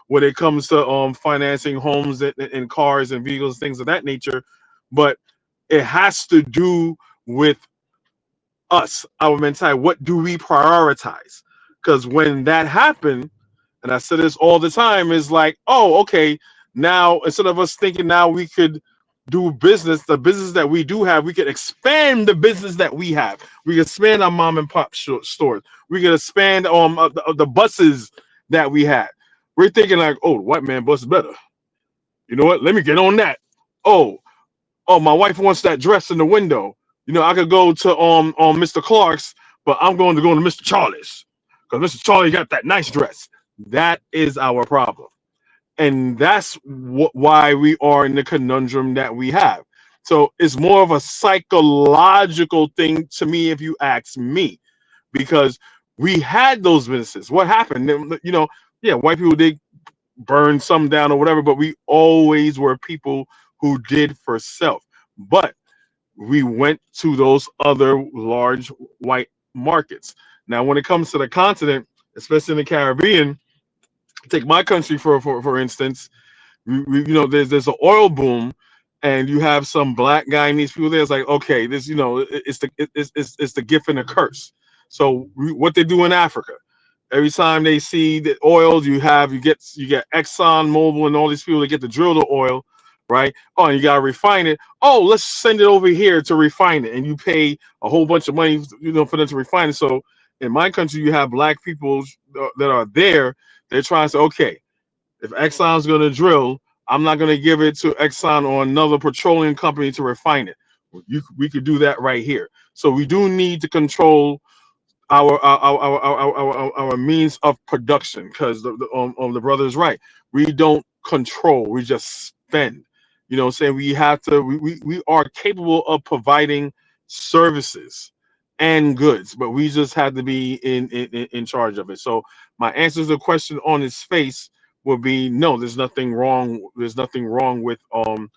when it comes to financing homes and cars and vehicles, things of that nature. But it has to do with us, our mentality. What do we prioritize? Because when that happened, and I said this all the time, is like, oh, okay, now instead of us thinking now we could do business, the business that we do have, we could expand the business that we have. We could expand our mom and pop stores. We could expand the buses that we had. We're thinking like, oh, the white man bus is better. You know what? Let me get on that. Oh, my wife wants that dress in the window. I could go to Mr. Clark's, but I'm going to Mr. Charlie's because Mr. Charlie got that nice dress. That is our problem. And that's why we are in the conundrum that we have. So it's more of a psychological thing to me, if you ask me, because we had those businesses. What happened? White people did burn some down or whatever, but we always were people who did for self. But we went to those other large white markets. Now, when it comes to the continent, especially in the Caribbean, take my country for instance. There's an oil boom, and you have some black guy and these people there. It's like, okay, this it's the gift and the curse. So what they do in Africa, every time they see the oil, you get Exxon Mobil and all these people that get to drill the oil, right? Oh, and you gotta refine it. Oh, let's send it over here to refine it, and you pay a whole bunch of money, for them to refine it. So in my country, you have black people that are there. They're trying to say, okay, if Exxon's going to drill, I'm not going to give it to Exxon or another petroleum company to refine it. We could do that right here. So we do need to control our means of production, because the brother is right. We don't control. We just spend. Saying we have to. We are capable of providing services and goods, but we just had to be in charge of it. So my answer to the question on its face would be no. There's nothing wrong. There's nothing wrong with the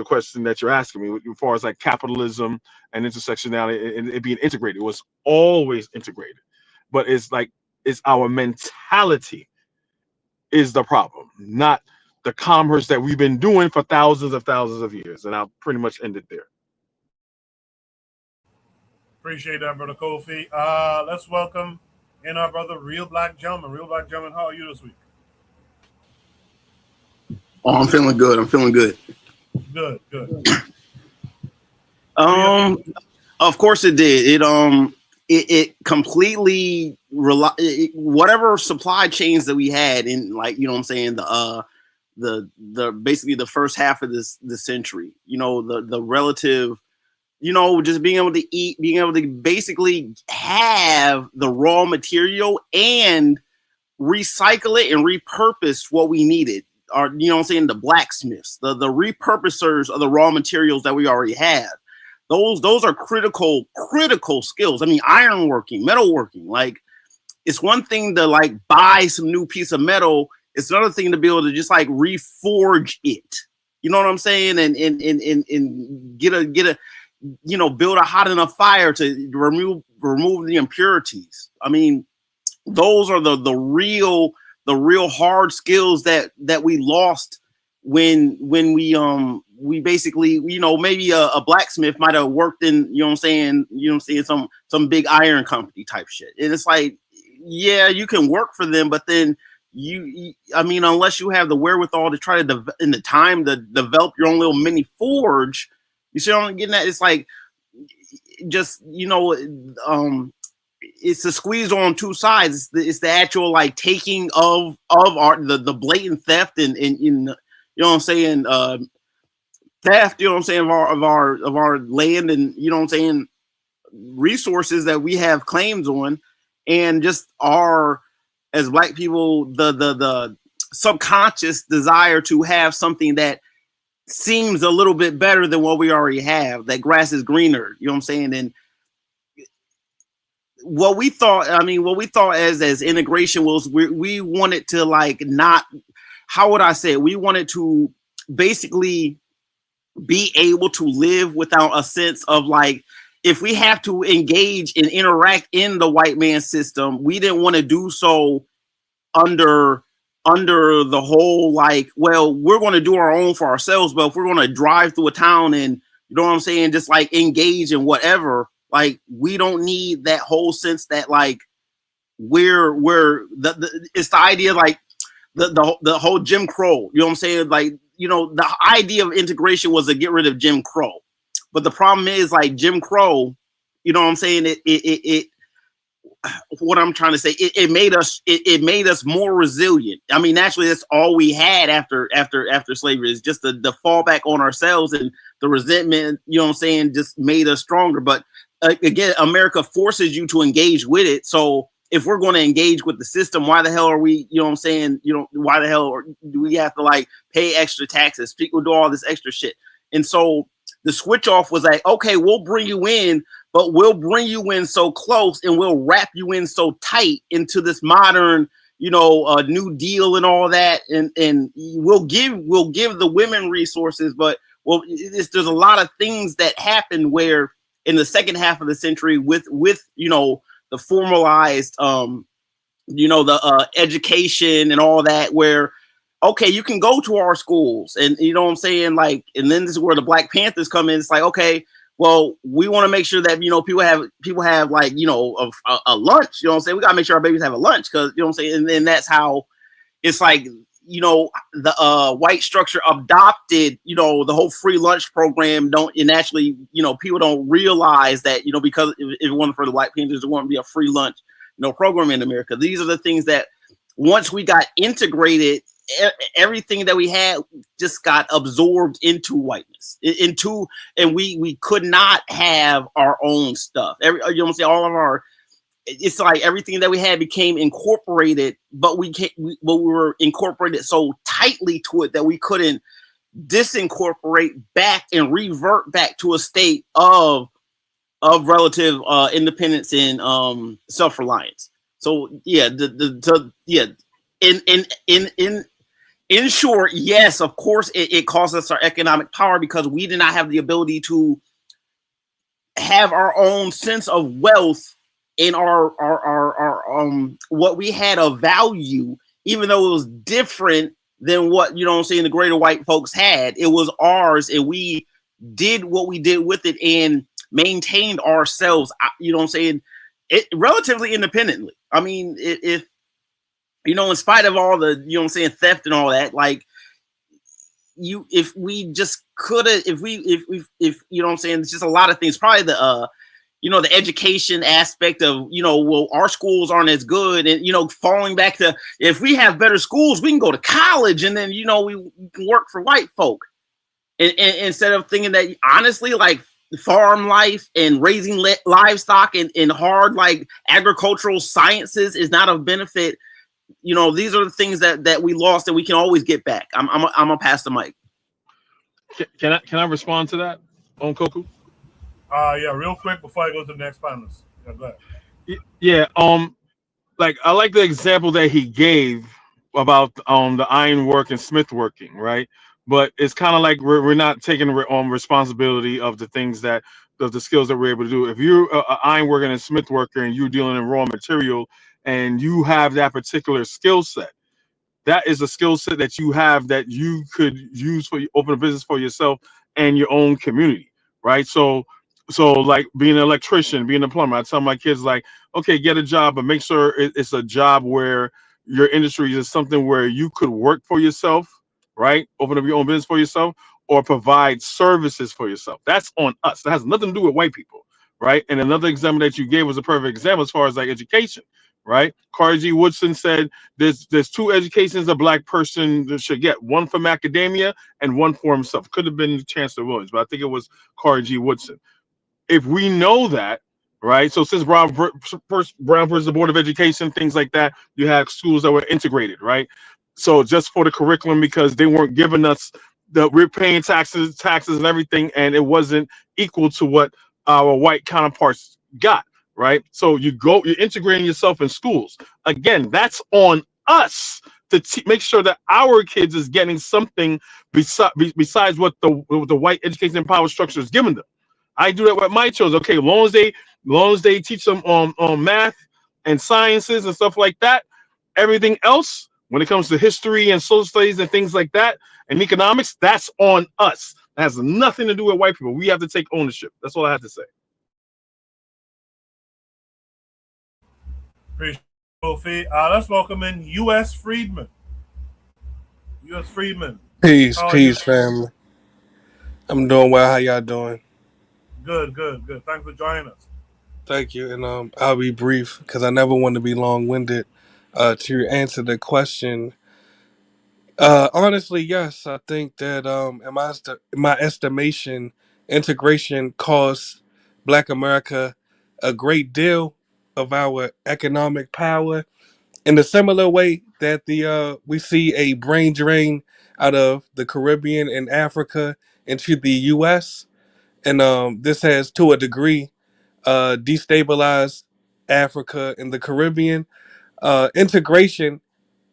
question that you're asking me, as far as like capitalism and intersectionality and it being integrated. It was always integrated, but it's our mentality is the problem, not the commerce that we've been doing for thousands of years. And I'll pretty much end it there. Appreciate that, brother Kofi. Let's welcome in our brother, Real Black Gentleman. Real Black Gentleman, how are you this week? Oh, I'm feeling good. Good. Of course it did. It completely whatever supply chains that we had in, like, you know what I'm saying, the basically the first half of the century, you know, the relative, you know, just being able to eat, being able to basically have the raw material and recycle it and repurpose what we needed. Or, you know what I'm saying, the blacksmiths, the repurposers of the raw materials that we already have. Those are critical skills. I mean, ironworking, metalworking, like, it's one thing to like buy some new piece of metal. It's another thing to be able to just like reforge it. You know what I'm saying? And get a you know, build a hot enough fire to remove the impurities. I mean, those are the real hard skills that we lost when we basically, you know, maybe a blacksmith might have worked in, you know what I'm saying, some big iron company type shit. And it's like, yeah, you can work for them, but then I mean, unless you have the wherewithal to try to in the time to develop your own little mini forge, you see what I'm getting at? It's like, just, you know, it's a squeeze on two sides. It's the actual like taking of the blatant theft and you know what I'm saying, theft, you know what I'm saying, of our land, and, you know what I'm saying, resources that we have claims on, and just our, as Black people, the subconscious desire to have something that seems a little bit better than what we already have. That grass is greener, you know what I'm saying? And what we thought as integration was, we wanted to like not, how would I say it? We wanted to basically be able to live without a sense of like, if we have to engage and interact in the white man system, we didn't want to do so under the whole like, well, we're going to do our own for ourselves, but if we're going to drive through a town and, you know what I'm saying, just like engage in whatever, like, we don't need that whole sense that like we're it's the idea like the whole Jim Crow, you know what I'm saying? Like, you know, the idea of integration was to get rid of Jim Crow. But the problem is, like, Jim Crow, you know what I'm saying? It what I'm trying to say, it made us more resilient. I mean, naturally, that's all we had after slavery, is just the fall back on ourselves, and the resentment, you know what I'm saying, just made us stronger. But again, America forces you to engage with it. So if we're going to engage with the system, why the hell are we, you know what I'm saying, you know, why the hell do we have to like pay extra taxes? People do all this extra shit. And so the switch off was like, okay, we'll bring you in, but we'll bring you in so close and we'll wrap you in so tight into this modern, you know, New Deal and all that. And we'll give the women resources, but well, there's a lot of things that happen where in the second half of the century with, you know, the formalized, you know, the education and all that, where, okay, you can go to our schools, and you know what I'm saying, like, and then this is where the Black Panthers come in. It's like, okay, well, we want to make sure that, you know, people have like, you know, a lunch, you know what I'm saying? We got to make sure our babies have a lunch, because, you know what I'm saying, and then that's how it's like, you know, the white structure adopted, you know, the whole free lunch program. And actually, you know, people don't realize that, you know, because if it wasn't for the Black Panthers, there wouldn't be a free lunch, you know, program in America. These are the things that once we got integrated, everything that we had just got absorbed into whiteness, and we could not have our own stuff. You know what I'm saying? All of our, it's like everything that we had became incorporated, but we were incorporated so tightly to it that we couldn't disincorporate back and revert back to a state of relative independence and self-reliance. So yeah, in short, yes, of course, it cost us our economic power, because we did not have the ability to have our own sense of wealth in our what we had of value, even though it was different than what, you know what I'm saying, the greater white folks had. It was ours, and we did what we did with it and maintained ourselves, you know what I'm saying, it relatively independently. I mean, if you know, in spite of all the, you know what I'm saying, theft and all that, like, if we just could have, if you know what I'm saying, it's just a lot of things. Probably the the education aspect of, well, our schools aren't as good, and, falling back to, if we have better schools, we can go to college, and then, we can work for white folk. And instead of thinking that, honestly, like farm life and raising livestock and hard, like agricultural sciences is not of benefit. These are the things that we lost and we can always get back. I'm gonna pass the mic. Can I respond to that on Koku? Yeah, real quick before I go to the next panelist. Yeah, go ahead. Yeah, like I like the example that he gave about the ironwork and smith working, right? But it's kind of like we're not taking responsibility of the things that of the skills that we're able to do. If you're an ironworker and a smith worker and you're dealing in raw material and you have that particular skill set, that is a skill set that you have that you could use for open a business for yourself and your own community, right? So like being an electrician, being a plumber, I tell my kids, like, okay, get a job, but make sure it's a job where your industry is something where you could work for yourself, right? Open up your own business for yourself, or provide services for yourself. That's on us. That has nothing to do with white people, right? And another example that you gave was a perfect example as far as like education, right? Carter G. Woodson said there's two educations a black person should get, one from academia and one for himself. Could have been Chancellor Williams, but I think it was Carter G. Woodson. If we know that, right? So since Brown versus the Board of Education, things like that, you have schools that were integrated, right? So just for the curriculum, because they weren't giving us we're paying taxes and everything, and it wasn't equal to what our white counterparts got, right? So you're integrating yourself in schools. Again, that's on us to make sure that our kids is getting something besides what the white education and power structure is giving them. I do that with my children. Okay, long as they teach them on math and sciences and stuff like that, everything else, when it comes to history and social studies and things like that and economics, that's on us. It has nothing to do with white people. We have to take ownership. That's all I have to say. Appreciate it, let's welcome in U.S. Friedman. U.S. Friedman. Peace, family. I'm doing well. How y'all doing? Good. Thanks for joining us. Thank you. And I'll be brief because I never want to be long-winded. To answer the question, honestly, yes, I think that in my estimation, integration costs Black America a great deal of our economic power. In a similar way that we see a brain drain out of the Caribbean and Africa into the U.S., and this has, to a degree, destabilized Africa and the Caribbean. Integration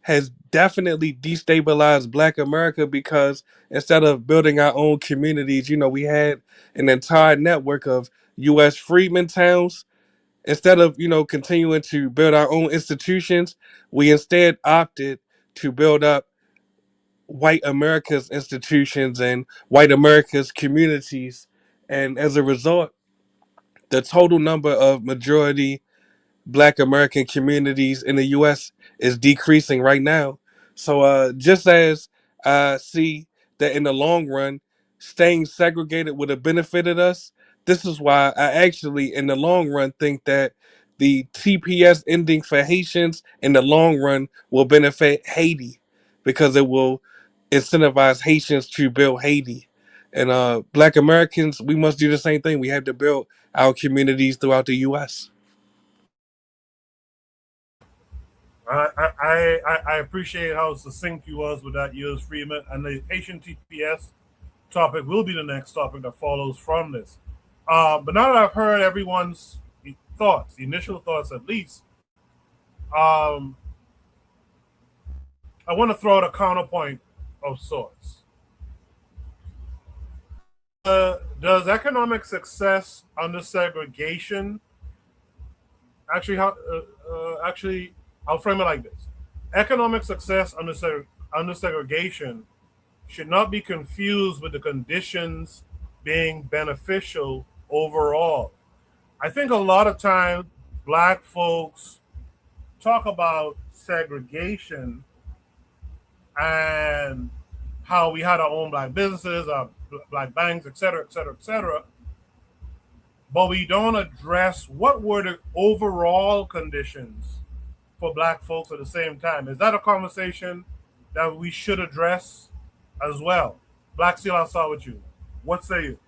has definitely destabilized Black America because instead of building our own communities, we had an entire network of U.S. freedmen towns. Instead of continuing to build our own institutions, we instead opted to build up white America's institutions and white America's communities, and as a result, the total number of majority Black American communities in the U.S. is decreasing right now. So just as I see that in the long run, staying segregated would have benefited us, this is why I actually, in the long run, think that the TPS ending for Haitians in the long run will benefit Haiti because it will incentivize Haitians to build Haiti. And Black Americans, we must do the same thing. We have to build our communities throughout the U.S. I appreciate how succinct you was with that, U.S. Freeman, and the Haitian TPS topic will be the next topic that follows from this. But now that I've heard everyone's thoughts, the initial thoughts at least, I want to throw out a counterpoint of sorts. Does economic success under segregation actually I'll frame it like this: economic success under segregation should not be confused with the conditions being beneficial overall. I think a lot of times Black folks talk about segregation and how we had our own Black businesses, our Black banks, et cetera, et cetera, et cetera. but we don't address what were the overall conditions for black folks at the same time. Is that a conversation that we should address as well? Black Seal, I'll start with you. What say you?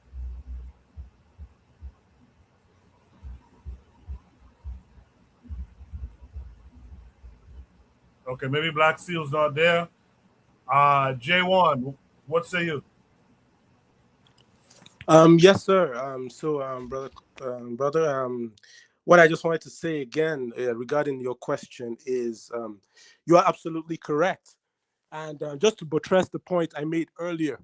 Okay, maybe Black Seal's not there. J1, what say you? Yes, sir. Brother, what I just wanted to say again regarding your question is, you are absolutely correct. And just to buttress the point I made earlier,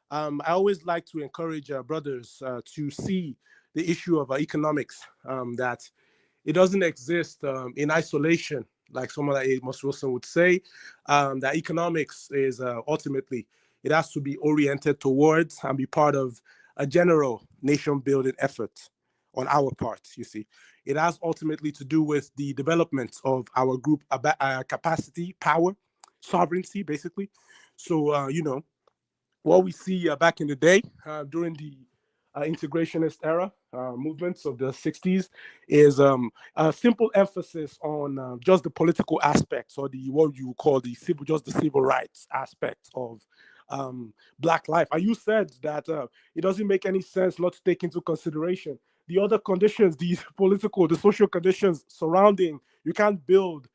I always like to encourage brothers to see the issue of economics, that it doesn't exist in isolation, like someone like Amos Wilson would say. That economics is ultimately, it has to be oriented towards and be part of a general nation building effort on our part. You see, it has ultimately to do with the development of our group capacity, power, sovereignty, basically. So, what we see back in the day during the integrationist era movements of the 60s is a simple emphasis on just the political aspects, or the what you call the civil rights aspect of black life. And you said that it doesn't make any sense not to take into consideration the other conditions, the political, the social conditions surrounding. You can't build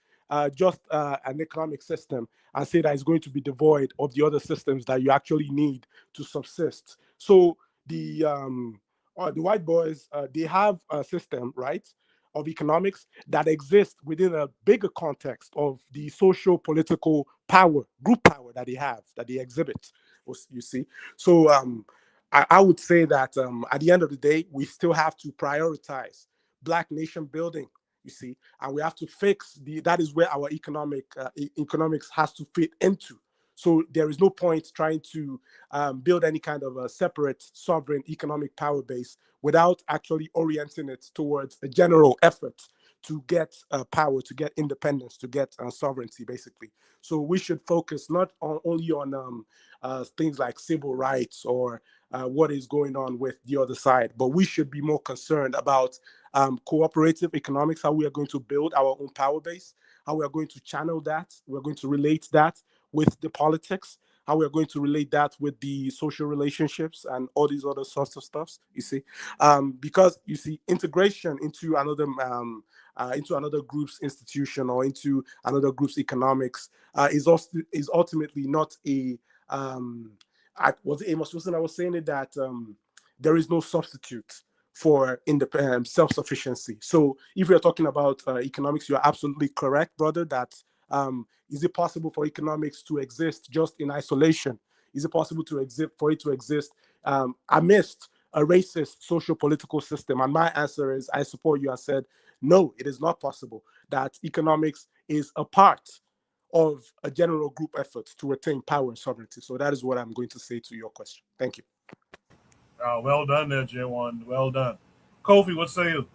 just an economic system and say that it's going to be devoid of the other systems that you actually need to subsist. So the white boys, they have a system, right, of economics that exists within a bigger context of the social political power, group power that they have, that they exhibit. You see, so I would say that at the end of the day, we still have to prioritize black nation building. You see, and we have to fix that is where our economics has to fit into. So there is no point trying to build any kind of a separate sovereign economic power base without actually orienting it towards a general effort to get power, to get independence, to get sovereignty, basically. So we should focus not only on things like civil rights or what is going on with the other side, but we should be more concerned about cooperative economics, how we are going to build our own power base, how we are going to channel that, we're going to relate that with the politics, how we're going to relate that with the social relationships and all these other sorts of stuffs. You see, because you see, integration into another group's institution or into another group's economics is ultimately not a was it Amos Wilson? I was saying it that there is no substitute for self-sufficiency. So if we're talking about economics, you're absolutely correct, brother, that is it possible for economics to exist just in isolation? Is it possible for it to exist amidst a racist social political system? And my answer is, I support you. I said, no, it is not possible. That economics is a part of a general group effort to attain power and sovereignty. So that is what I'm going to say to your question. Thank you. Well done there, J1. Well done. Kofi, what say you?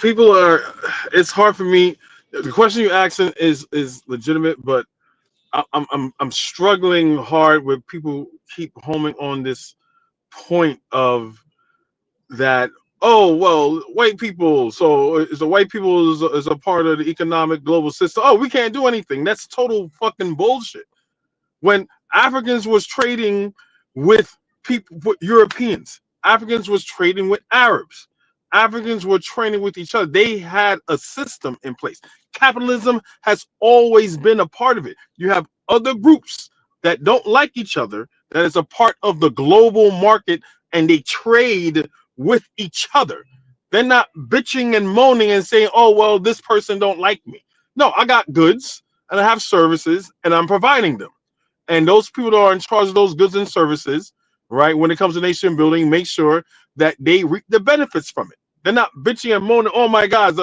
People are. It's hard for me. The question you asking is legitimate, but I'm struggling hard with people keep homing on this point of that. Oh well, white people. So is the white people is a part of the economic global system? Oh, we can't do anything. That's total fucking bullshit. When Africans was trading with people, with Europeans, Africans was trading with Arabs, Africans were trading with each other. They had a system in place. Capitalism has always been a part of it. You have other groups that don't like each other, that is a part of the global market, and they trade with each other. They're not bitching and moaning and saying, oh well, this person don't like me. No, I got goods and I have services and I'm providing them, and those people that are in charge of those goods and services, right, when it comes to nation building, make sure that they reap the benefits from it. They're not bitching and moaning, oh my God,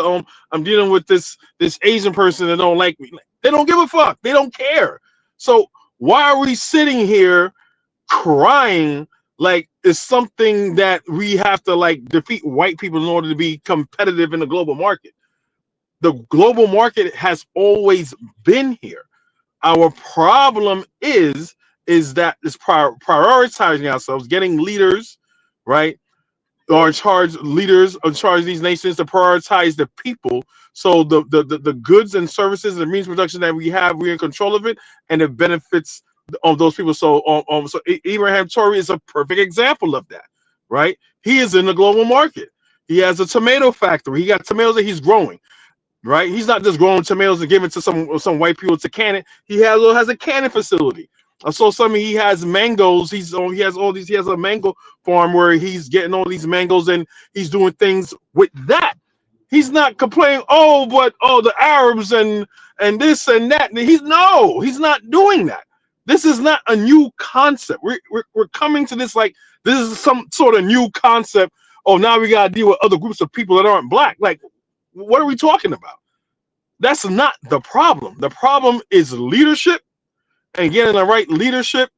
I'm dealing with this Asian person that don't like me. They don't give a fuck. They don't care. So why are we sitting here crying like it's something that we have to like defeat white people in order to be competitive in the global market? The global market has always been here. Our problem is that it's prioritizing ourselves, getting leaders, right, are in charge, leaders in charge of these nations, to prioritize the people. So the goods and services and means of production that we have, we're in control of it, and it benefits of those people. So Abraham Tory is a perfect example of that, right? He is in the global market. He has a tomato factory. He got tomatoes that he's growing, right? He's not just growing tomatoes and giving to some white people to can it. He has a canning facility. I saw something. He has mangoes. He has all these. He has a mango farm where he's getting all these mangoes and he's doing things with that. He's not complaining. Oh, but the Arabs and this and that. And he's not doing that. This is not a new concept. We're coming to this like this is some sort of new concept. Oh, now we gotta deal with other groups of people that aren't black. Like, what are we talking about? That's not the problem. The problem is leadership and getting the right leadership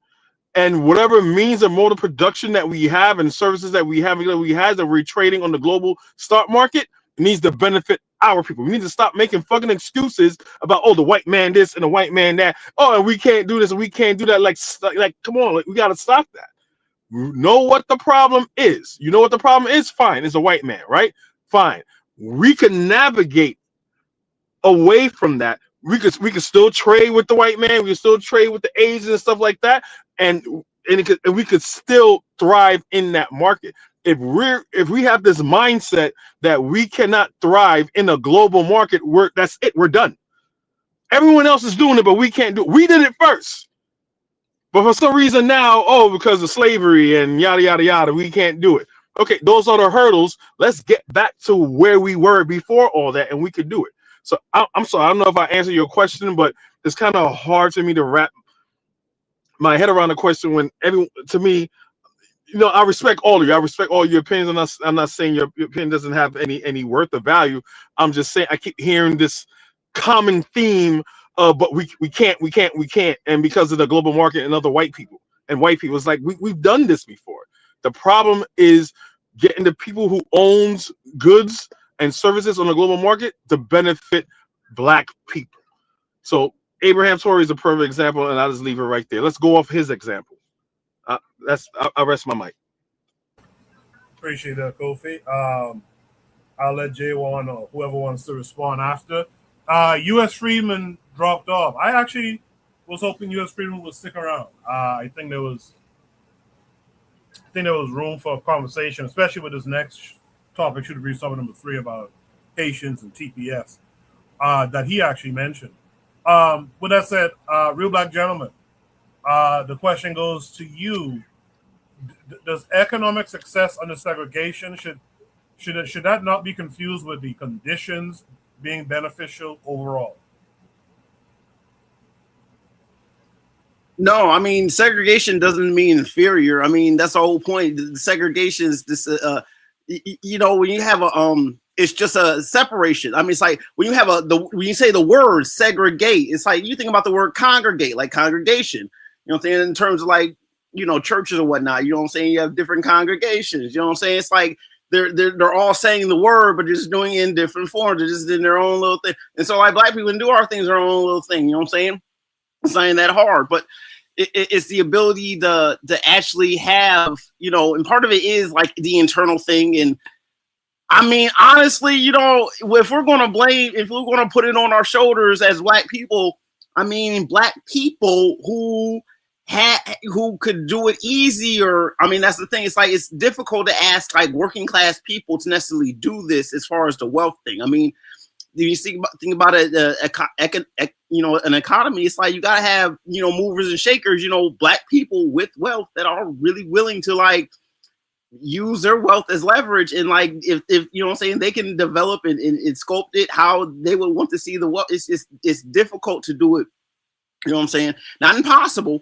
and whatever means of mode of production that we have and services that we have that we're trading on the global stock market needs to benefit our people. We need to stop making fucking excuses about the white man this and the white man that. Oh, and we can't do this and we can't do that. Like come on, we gotta stop that. You know what the problem is. You know what the problem is? Fine, it's a white man, right? Fine. We can navigate away from that. We could still trade with the white man. We could still trade with the Asians and stuff like that, and we could still thrive in that market. If we have this mindset that we cannot thrive in a global market, that's it. We're done. Everyone else is doing it, but we can't do it. We did it first, but for some reason now, because of slavery and yada yada yada, we can't do it. Okay, those are the hurdles. Let's get back to where we were before all that, and we could do it. So I'm sorry, I don't know if I answered your question, but it's kind of hard for me to wrap my head around the question when to me, I respect all of you. I respect all your opinions. I'm not saying your opinion doesn't have any worth or value. I'm just saying I keep hearing this common theme but we can't. And because of the global market and other white people, it's like we've done this before. The problem is getting the people who owns goods and services on the global market to benefit black people. So Abraham Tory is a perfect example, and I'll just leave it right there. Let's go off his example. I'll rest my mic. Appreciate that, Kofi. I'll let J1 or whoever wants to respond after. U.S. Freedman dropped off. I actually was hoping U.S. Freedman would stick around. I think there was room for a conversation, especially with this next topic. Should be topic number 3 about Haitians and TPS that he actually mentioned. With that said, Real Black Gentleman, the question goes to you. Does economic success under segregation should that not be confused with the conditions being beneficial overall? No, I mean, segregation doesn't mean inferior. I mean, that's the whole point. The segregation is this, when you have it's just a separation. I mean, it's like when you have when you say the word segregate, it's like you think about the word congregate, like congregation. You know what I'm saying? In terms of like, churches or whatnot. You know what I'm saying? You have different congregations. You know what I'm saying? It's like they're all saying the word, but they're just doing it in different forms. They're just in their own little thing. And so like black people can do our things, our own little thing. You know what I'm saying? It's not that hard, but it's the ability to actually have, and part of it is like the internal thing. And I mean, honestly, if we're going to put it on our shoulders as black people, I mean, black people who could do it easier. I mean, that's the thing. It's like, it's difficult to ask like working class people to necessarily do this as far as the wealth thing. I mean, you think about it, an economy, it's like you gotta have, movers and shakers, black people with wealth that are really willing to like use their wealth as leverage. And like, if you know what I'm saying, they can develop and sculpt it how they would want to see the wealth. It's difficult to do it. You know what I'm saying? Not impossible.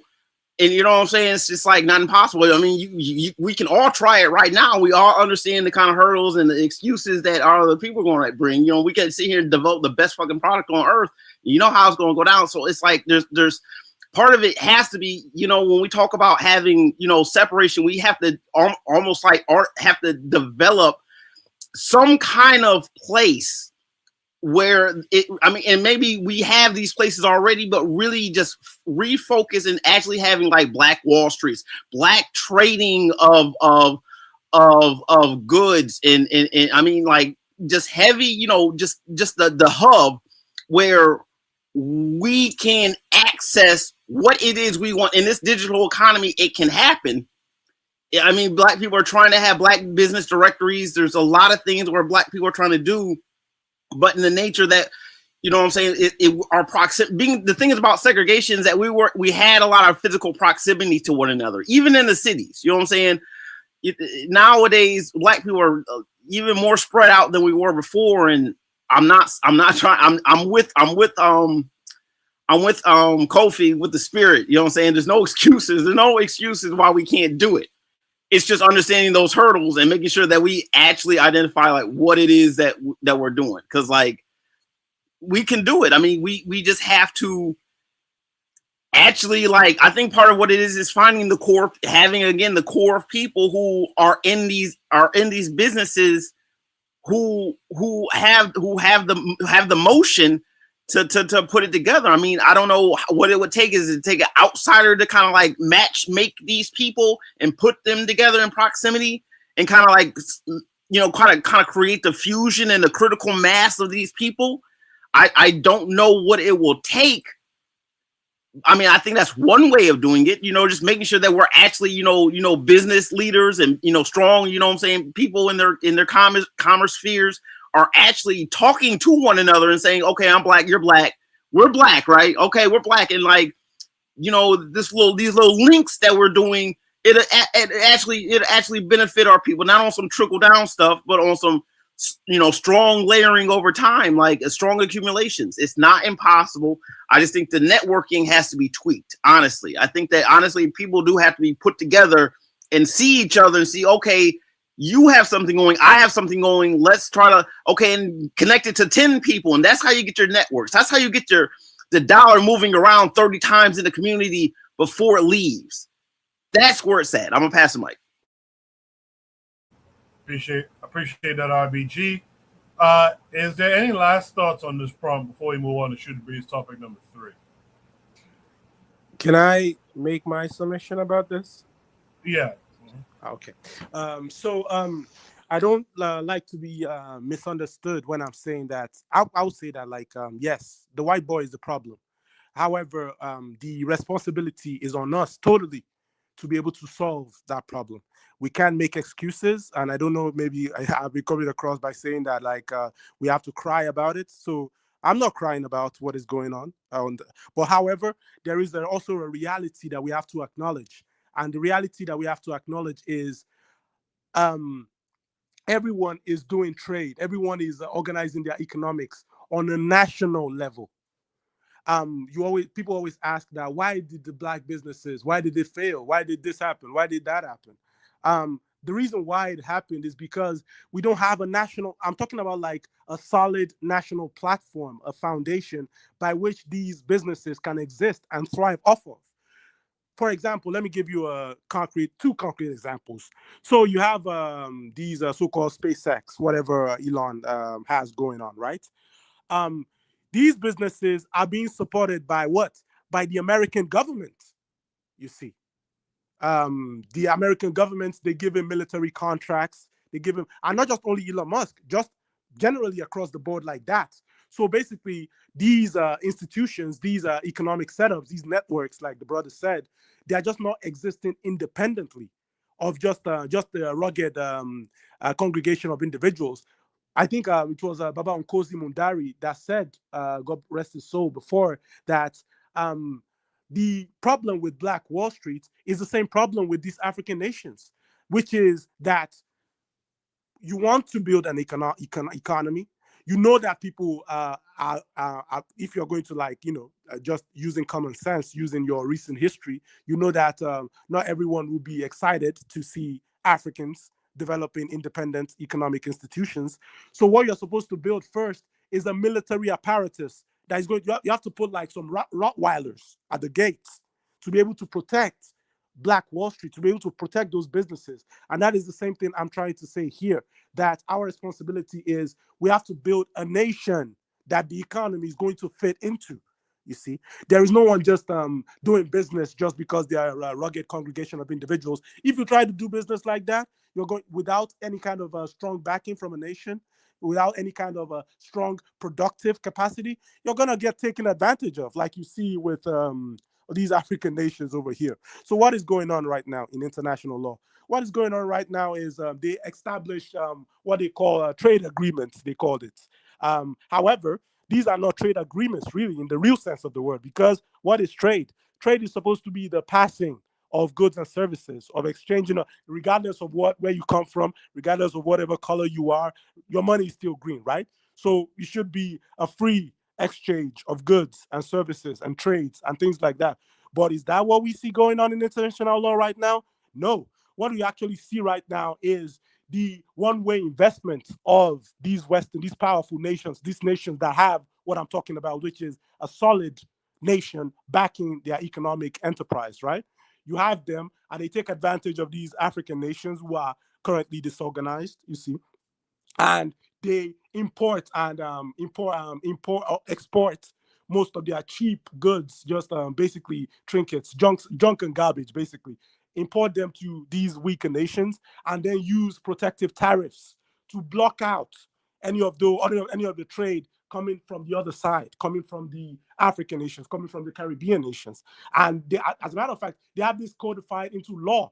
And you know what I'm saying? It's just like not impossible. I mean, we can all try it right now. We all understand the kind of hurdles and the excuses that other people are going to bring. We can sit here and develop the best fucking product on earth. You know how it's going to go down. So it's like there's part of it has to be, when we talk about having, separation, we have to almost like have to develop some kind of place where and maybe we have these places already, but really just refocus and actually having like black Wall Streets, black trading of of goods and I mean like just heavy, you know, just the hub where we can access what it is we want in this digital economy. It can happen. I mean, Black people are trying to have Black business directories. There's a lot of things where Black people are trying to do, but in the nature that, you know what I'm saying, our proximity, being the thing is about segregation is that we had a lot of physical proximity to one another, even in the cities. You know what I'm saying? Nowadays, Black people are even more spread out than we were before, and I'm not trying. I'm with Kofi with the spirit. You know what I'm saying? There's no excuses. There's no excuses why we can't do it. It's just understanding those hurdles and making sure that we actually identify like what it is that we're doing. Because like we can do it. I mean, we just have to actually, like, I think part of what it is finding the core, having again the core of people who are in these businesses who have the motion to put it together. I mean, I don't know what it would take. Is it take an outsider to kind of like make these people and put them together in proximity and kind of like, you know, kind of create the fusion and the critical mass of these people? I don't know what it will take. I mean, I think that's one way of doing it, you know, just making sure that we're actually, you know, business leaders and, you know, strong, you know what I'm saying, people in their commerce spheres are actually talking to one another and saying, okay, I'm Black, you're Black, we're Black, right? Okay, we're Black. And like, you know, these little links that we're doing, it actually benefit our people, not on some trickle down stuff, but on some, you know, strong layering over time, like strong accumulations. It's not impossible. I just think the networking has to be tweaked. Honestly, I think that honestly, people do have to be put together and see each other and see, okay, you have something going, I have something going. Let's try to, okay, and connect it to 10 people. And that's how you get your networks. That's how you get the dollar moving around 30 times in the community before it leaves. That's where it's at. I'm gonna pass the mic. Appreciate that, RBG. Is there any last thoughts on this prompt before we move on to Shoot the Breeze topic number 3? Can I make my submission about this? Yeah. Okay. So I don't like to be misunderstood when I'm saying that. I would say that, like, yes, the white boy is the problem. However, the responsibility is on us totally to be able to solve that problem. We can't make excuses, and I don't know, maybe I'll be coming across by saying that, like, we have to cry about it. So I'm not crying about what is going on. But however, there is also a reality that we have to acknowledge. And the reality that we have to acknowledge is everyone is doing trade. Everyone is organizing their economics on a national level. People always ask that, why did the Black businesses, why did they fail? Why did this happen? Why did that happen? The reason why it happened is because we don't have a national, I'm talking about like a solid national platform, a foundation by which these businesses can exist and thrive off of. For example, let me give you two concrete examples. So you have these so-called SpaceX, whatever Elon has going on, right? These businesses are being supported by what? By the American government, you see. The American government, they give him military contracts. They give him, and not just only Elon Musk, just generally across the board like that. So basically, these institutions, these economic setups, these networks, like the brother said, they are just not existing independently of just a rugged congregation of individuals. I think it was Baba Nkosi Mundari that said, God rest his soul, before that the problem with Black Wall Street is the same problem with these African nations, which is that you want to build an economy. You know that people are, if you're going to, like, you know, just using common sense, using your recent history, you know that not everyone will be excited to see Africans developing independent economic institutions. So what you're supposed to build first is a military apparatus that is going. You have to put like some Rottweilers at the gates to be able to protect Black Wall Street, to be able to protect those businesses. And that is the same thing I'm trying to say here, that our responsibility is we have to build a nation that the economy is going to fit into. You see, there is no one just doing business just because they are a rugged congregation of individuals. If you try to do business like that, you're going without any kind of strong backing from a nation, without any kind of a strong productive capacity, you're going to get taken advantage of, like you see with these African nations over here. So what is going on right now in international law? What is going on right now is they established what they call trade agreements, they called it. However, these are not trade agreements really in the real sense of the word, because what is trade? Trade is supposed to be the passing of goods and services, of exchanging, regardless of where you come from, regardless of whatever color you are, your money is still green, right? So it should be a free exchange of goods and services and trades and things like that. But is that what we see going on in international law right now? No. What we actually see right now is the one-way investment of these powerful nations, these nations that have what I'm talking about, which is a solid nation backing their economic enterprise, right? You have them, and they take advantage of these African nations who are currently disorganized, you see, and they import and export most of their cheap goods, just basically trinkets, junk and garbage, basically. Import them to these weaker nations and then use protective tariffs to block out any of the trade coming from the other side, coming from the African nations, coming from the Caribbean nations. And they, as a matter of fact, they have this codified into law.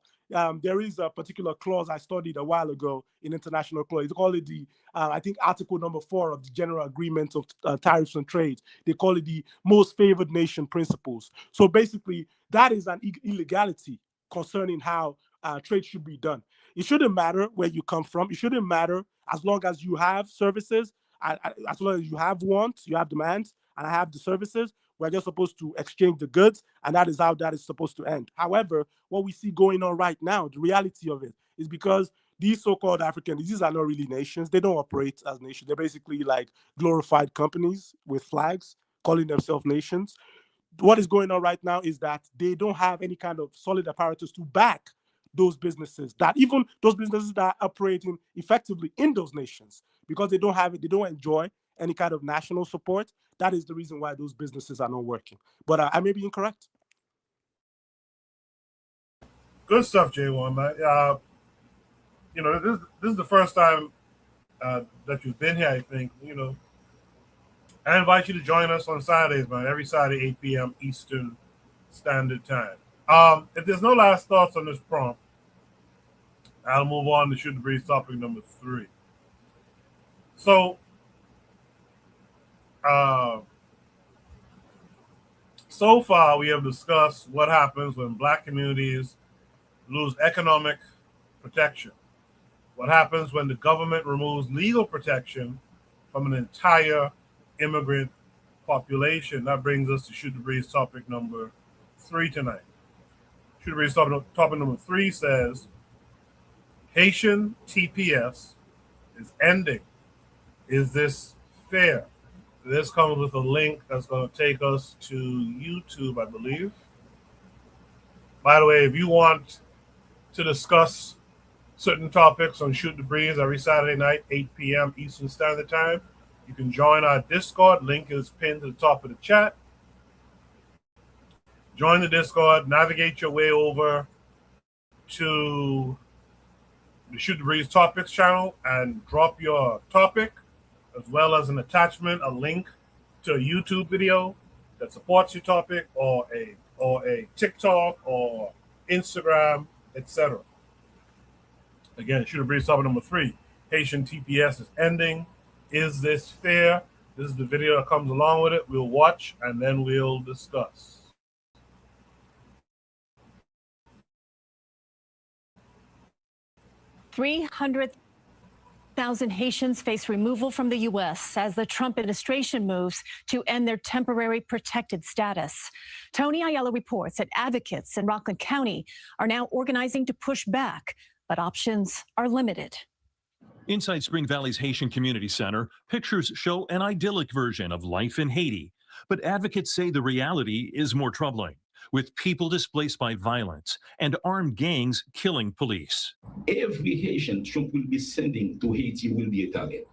There is a particular clause I studied a while ago in international law. They call it the, I think, Article number 4 of the General Agreement of Tariffs and Trade. They call it the Most Favored Nation Principles. So basically, that is an illegality concerning how trade should be done. It shouldn't matter where you come from. It shouldn't matter as long as you have services, as long as you have wants, you have demands, and I have the services. We're just supposed to exchange the goods, and that is how that is supposed to end. However, what we see going on right now, the reality of it, is because these so-called these are not really nations. They don't operate as nations. They're basically like glorified companies with flags calling themselves nations. What is going on right now is that they don't have any kind of solid apparatus to back those businesses, that even those businesses that are operating effectively in those nations, because they don't have it, they don't enjoy any kind of national support. That is the reason why those businesses are not working. But I may be incorrect. Good stuff, J1, man. This is the first time that you've been here, I think. I invite you to join us on Saturdays, man. Every Saturday, 8 p.m. Eastern Standard Time. If there's no last thoughts on this prompt, I'll move on to Shoot the Breeze topic number 3. So, so far we have discussed what happens when Black communities lose economic protection. What happens when the government removes legal protection from an entire immigrant population. That brings us to Shoot the Breeze topic number 3 tonight. Shoot the Breeze topic number 3 says, Haitian TPS is ending. Is this fair? This comes with a link that's going to take us to YouTube, I believe. By the way, if you want to discuss certain topics on Shoot the Breeze every Saturday night, 8 p.m. Eastern Standard Time, you can join our Discord. Link is pinned to the top of the chat. Join the Discord, navigate your way over to the Shoot the Breeze Topics channel and drop your topic, as well as an attachment, a link to a YouTube video that supports your topic, or a TikTok or Instagram, etc. Again, Shoot the Breeze topic number 3. Haitian TPS is ending. Is this fair? This is the video that comes along with it. We'll watch and then we'll discuss. $300,000 Haitians face removal from the U.S. as the Trump administration moves to end their temporary protected status. Tony Ayala reports that advocates in Rockland County are now organizing to push back, but options are limited. Inside Spring Valley's Haitian Community Center, pictures show an idyllic version of life in Haiti. But advocates say the reality is more troubling, with people displaced by violence and armed gangs killing police. Every Haitian Trump will be sending to Haiti will be a target.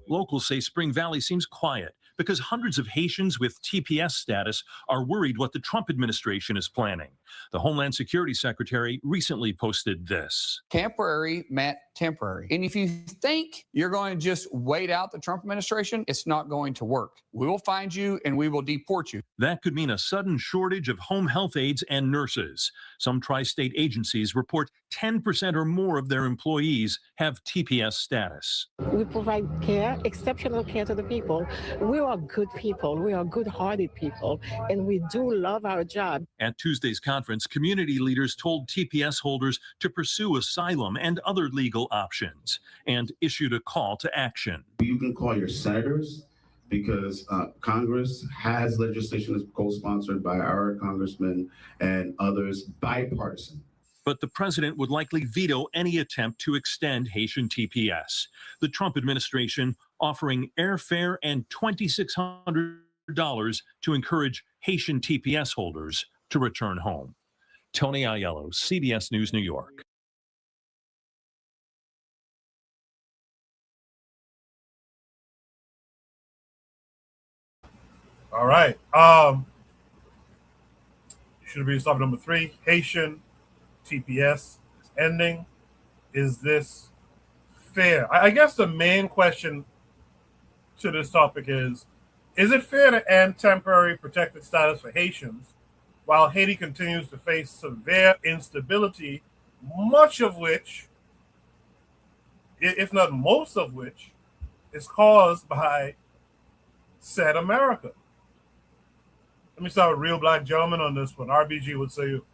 Locals say Spring Valley seems quiet, because hundreds of Haitians with TPS status are worried what the Trump administration is planning. The Homeland Security Secretary recently posted this. Temporary meant temporary. And if you think you're going to just wait out the Trump administration, it's not going to work. We will find you and we will deport you. That could mean a sudden shortage of home health aides and nurses. Some tri-state agencies report 10% or more of their employees have TPS status. We provide care, exceptional care to the people. We are good people. We are good-hearted people, and we do love our job. At Tuesday's conference, community leaders told TPS holders to pursue asylum and other legal options and issued a call to action. You can call your senators because Congress has legislation that's co-sponsored by our congressmen and others, bipartisan. But the president would likely veto any attempt to extend Haitian TPS. The Trump administration offering airfare and $2,600 to encourage Haitian TPS holders to return home. Tony Aiello, CBS News, New York. All right. Should be stop number 3. Haitian TPS is ending. Is this fair? I guess the main question to this topic is it fair to end temporary protected status for Haitians while Haiti continues to face severe instability, much of which, if not most of which, is caused by said America? Let me start with Real Black Gentleman on this one. RBG, what say you?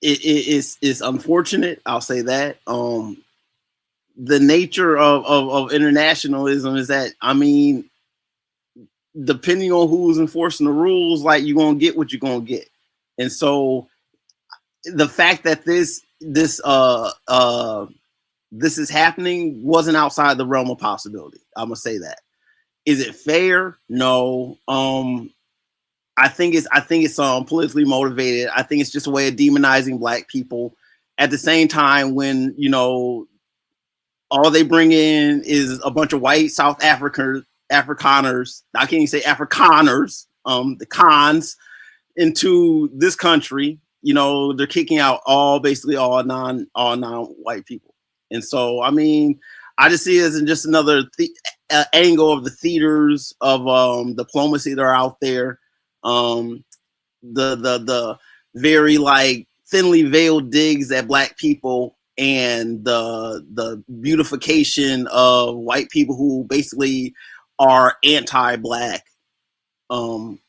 It's unfortunate. I'll say that. The nature of internationalism is that, I mean, depending on who's enforcing the rules, like, you're gonna get what you're gonna get. And so the fact that this is happening wasn't outside the realm of possibility. I'm gonna say that. Is it fair? No. I think it's politically motivated. I think it's just a way of demonizing Black people. At the same time, when, you know, all they bring in is a bunch of white South Africaners. I can't even say Afrikaners, the cons, into this country. You know, they're kicking out basically all non-white people. And so, I mean, I just see it as just another angle of the theaters of diplomacy that are out there. The very, like, thinly veiled digs at Black people and the beautification of white people who basically are anti-Black. The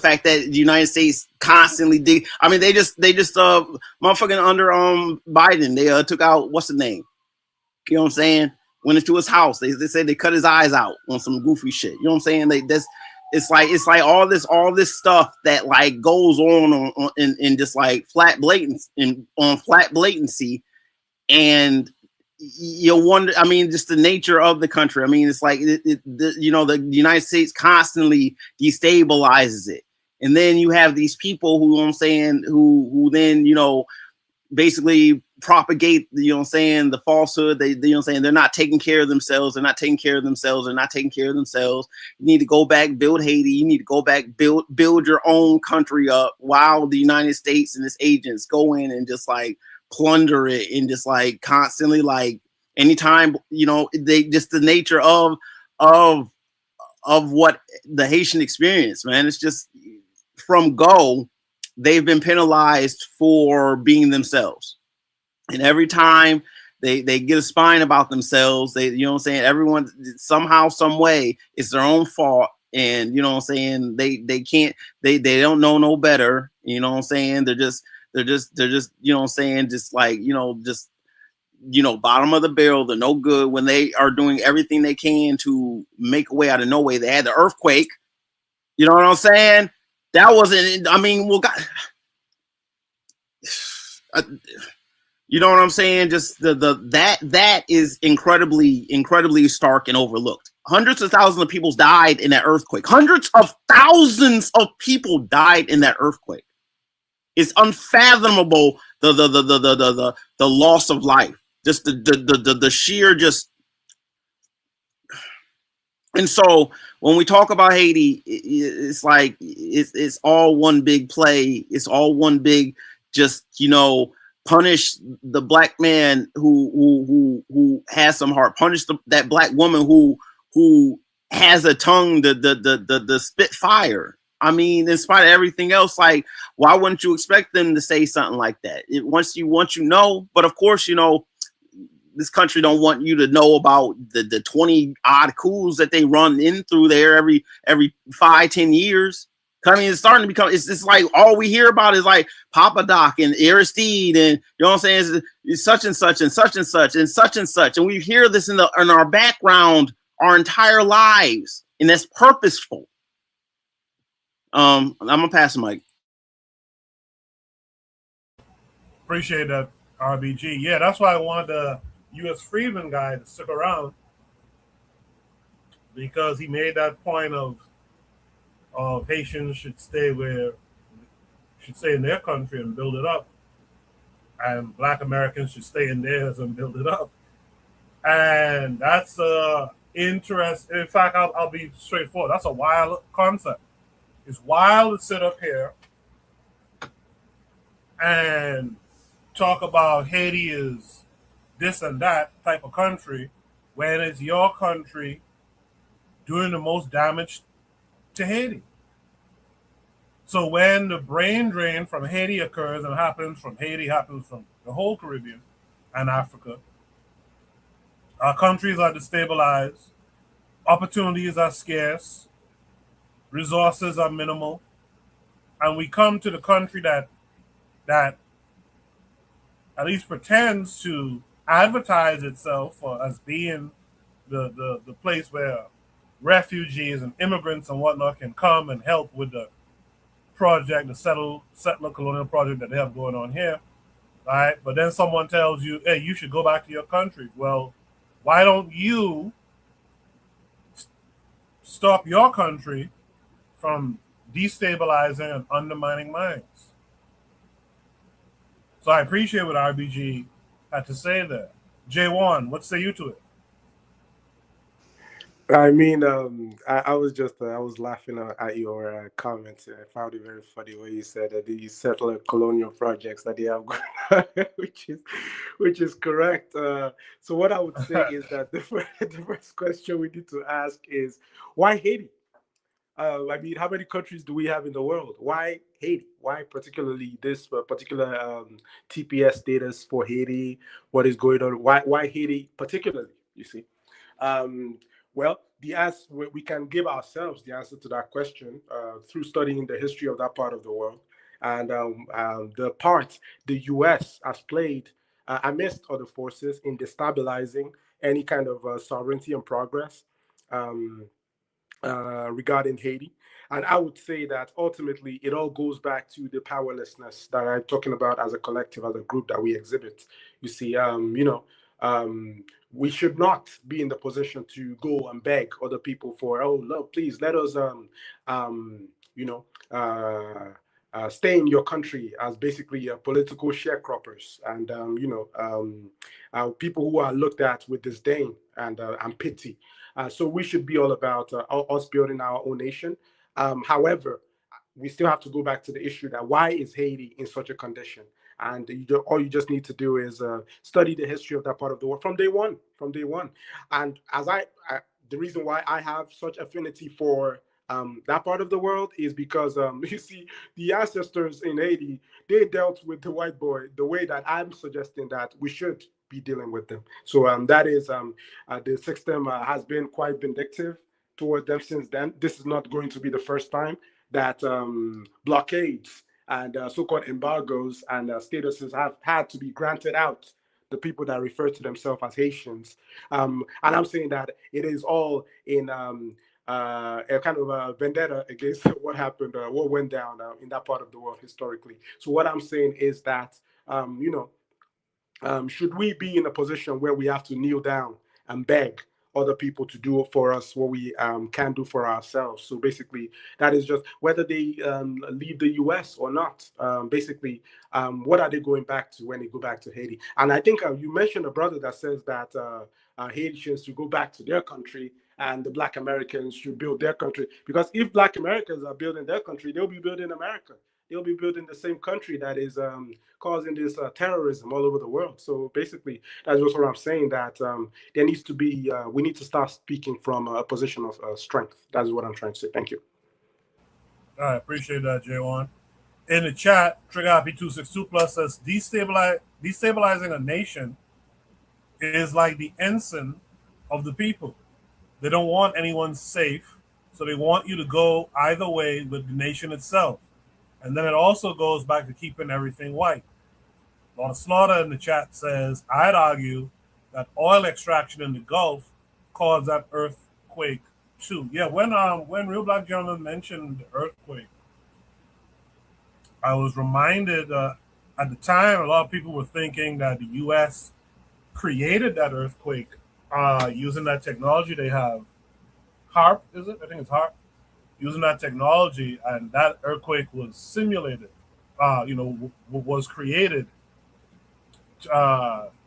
fact that the United States constantly dig. I mean, they just motherfucking under Biden, they took out, what's the name? You know what I'm saying? Went into his house. They said they cut his eyes out on some goofy shit. You know what I'm saying? It's like all this stuff that, like, goes on in just, like, flat blatancy, and you wonder. I mean, just the nature of the country. I mean, it's like you know, the United States constantly destabilizes it, and then you have these people who, you know what I'm saying, who then, you know, basically propagate, you know what I'm saying, the falsehood. They, you know what I'm saying, they're not taking care of themselves. They're not taking care of themselves. They're not taking care of themselves. You need to go back, build Haiti. You need to go back, build your own country up, while the United States and its agents go in and just, like, plunder it, and just, like, constantly, like, anytime, you know, they just the nature of what the Haitian experience, man. It's just from go, they've been penalized for being themselves. And every time they get a spine about themselves, they, you know what I'm saying, everyone somehow, some way, it's their own fault. And, you know what I'm saying, they don't know no better. You know what I'm saying? They're just, you know what I'm saying, just like, you know, just, you know, bottom of the barrel. They're no good when they are doing everything they can to make a way out of no way. They had the earthquake. You know what I'm saying? That wasn't, I mean, well, God, you know what I'm saying? Just that is incredibly stark and overlooked. Hundreds of thousands of people died in that earthquake. Hundreds of thousands of people died in that earthquake. It's unfathomable the loss of life, Just the sheer just. And so when we talk about Haiti, it's like it's all one big play. It's all one big just, punish the black man who has some heart. Punish that black woman who has a tongue the spit fire. I mean, in spite of everything else, like, why wouldn't you expect them to say something like that? Once you know, but of course, this country don't want you to know about the 20 odd coups that they run in through there every 5-10 years. I mean, it's starting to become, it's like all we hear about is like Papa Doc and Aristide, and you know what I'm saying? It's such and such and such and such and such and such. And we hear this in our background our entire lives, and that's purposeful. I'm gonna pass the mic. Appreciate that, RBG. Yeah, that's why I wanted the U.S. Freedman guy to stick around, because he made that point of Haitians should stay in their country and build it up, and Black Americans should stay in theirs and build it up. And that's interest. In fact, I'll be straightforward. That's a wild concept. It's wild to sit up here and talk about Haiti is this and that type of country when it's your country doing the most damage to Haiti. So when the brain drain from Haiti occurs, and happens from the whole Caribbean and Africa, our countries are destabilized, opportunities are scarce, resources are minimal, and we come to the country that at least pretends to advertise itself as being the place where refugees and immigrants and whatnot can come and help with the project, the settler colonial project that they have going on here, right? But then someone tells you, hey, you should go back to your country. Well, why don't you stop your country from destabilizing and undermining minds? So I appreciate what RBG had to say there. J1, what say you to it? I mean, I was just I was laughing at your comments. I found it very funny when you said that the settler colonial projects that they have going on, which is correct. So what I would say is that the first question we need to ask is, why Haiti? I mean, how many countries do we have in the world? Why Haiti? Why particularly this particular TPS status for Haiti? What is going on? Why Haiti particularly? You see. Well, the answer, we can give ourselves the answer to that question through studying the history of that part of the world, and the part the U.S. has played amidst other forces in destabilizing any kind of sovereignty and progress regarding Haiti. And I would say that ultimately it all goes back to the powerlessness that I'm talking about as a collective, as a group that we exhibit. You see, we should not be in the position to go and beg other people for, oh, look, please let us, stay in your country as basically political sharecroppers and, people who are looked at with disdain and pity. So we should be all about us building our own nation. However, we still have to go back to the issue that why is Haiti in such a condition? And all you just need to do is study the history of that part of the world from day one. And as the reason why I have such affinity for that part of the world is because you see, the ancestors in Haiti, they dealt with the white boy the way that I'm suggesting that we should be dealing with them. So that is the system has been quite vindictive toward them since then. This is not going to be the first time that blockades and so-called embargoes and statuses have had to be granted out the people that refer to themselves as Haitians. And I'm saying that it is all in a kind of a vendetta against what happened, what went down in that part of the world historically. So what I'm saying is that, should we be in a position where we have to kneel down and beg other people to do for us what we can do for ourselves. So basically, that is just whether they leave the U.S. or not. Basically, what are they going back to when they go back to Haiti? And I think you mentioned a brother that says that Haitians should go back to their country and the Black Americans should build their country. Because if Black Americans are building their country, they'll be building America. They'll be building the same country that is causing this terrorism all over the world. So basically, that's just what I'm saying, that there needs to be, we need to start speaking from a position of strength. That's what I'm trying to say. Thank you. All right, appreciate that, J1. In the chat, Trigger IP262 Plus says destabilizing a nation is like the ensign of the people. They don't want anyone safe, so they want you to go either way with the nation itself. And then it also goes back to keeping everything white. Lord Slaughter in the chat says, I'd argue that oil extraction in the Gulf caused that earthquake too. Yeah, when Real Black Gentleman mentioned the earthquake, I was reminded at the time a lot of people were thinking that the U.S. created that earthquake using that technology they have. HARP, is it? I think it's HARP. Using that technology, and that earthquake was simulated, was created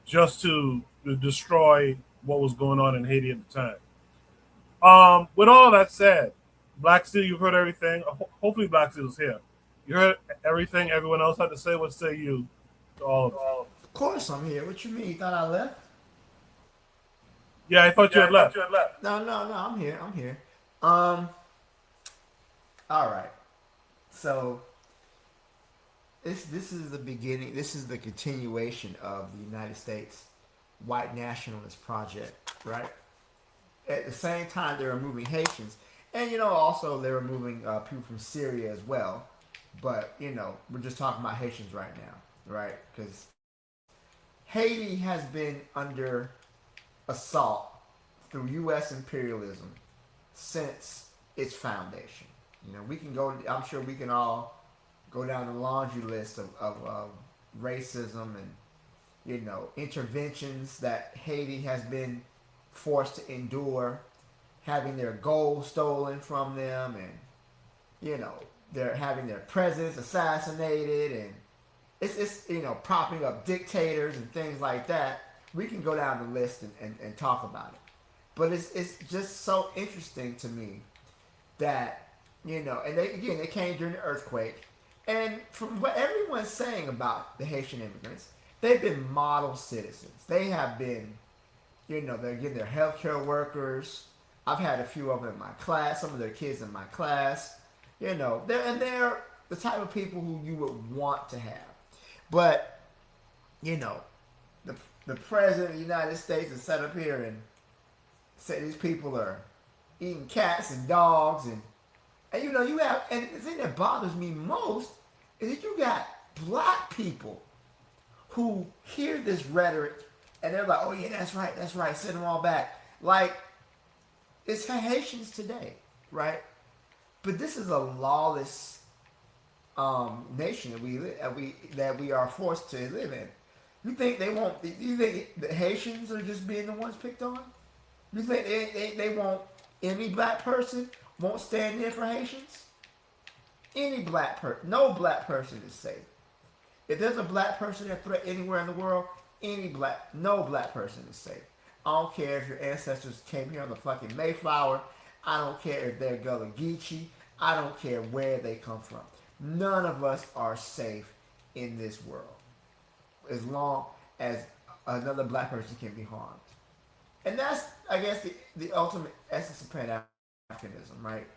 just to destroy what was going on in Haiti at the time. With all that said, Black Steel, you've heard everything. Hopefully Black Steel is here. You heard everything everyone else had to say. What say you to all of it? Of course I'm here. What you mean? You thought I left? Yeah, I thought you had left. No, I'm here. All right. So this is the beginning. This is the continuation of the United States white nationalist project, right? At the same time, they're removing Haitians, and also they're removing people from Syria as well. But we're just talking about Haitians right now, right? Because Haiti has been under assault through U.S. imperialism since its foundation. We can go. I'm sure we can all go down the laundry list of racism and interventions that Haiti has been forced to endure, having their gold stolen from them, and they're having their presidents assassinated, and it's propping up dictators and things like that. We can go down the list and talk about it, but it's just so interesting to me that and they came during the earthquake, and from what everyone's saying about the Haitian immigrants, they've been model citizens. They have been, they're getting their healthcare workers. I've had a few of them in my class, some of their kids in my class. They're the type of people who you would want to have. But, the president of the United States is set up here and say these people are eating cats and dogs, and you have, and the thing that bothers me most is that you got Black people who hear this rhetoric and they're like, oh yeah, that's right, send them all back. Like, it's Haitians today, right? But this is a lawless nation that we are forced to live in. You think they won't? You think the Haitians are just being the ones picked on? You think they won't? Any Black person won't stand in for Haitians? Any Black person, no Black person is safe. If there's a Black person at threat anywhere in the world, no Black person is safe. I don't care if your ancestors came here on the fucking Mayflower. I don't care if they're Gullah Geechee. I don't care where they come from. None of us are safe in this world as long as another Black person can be harmed. And that's, I guess, the ultimate essence of Pan-Africanism, right?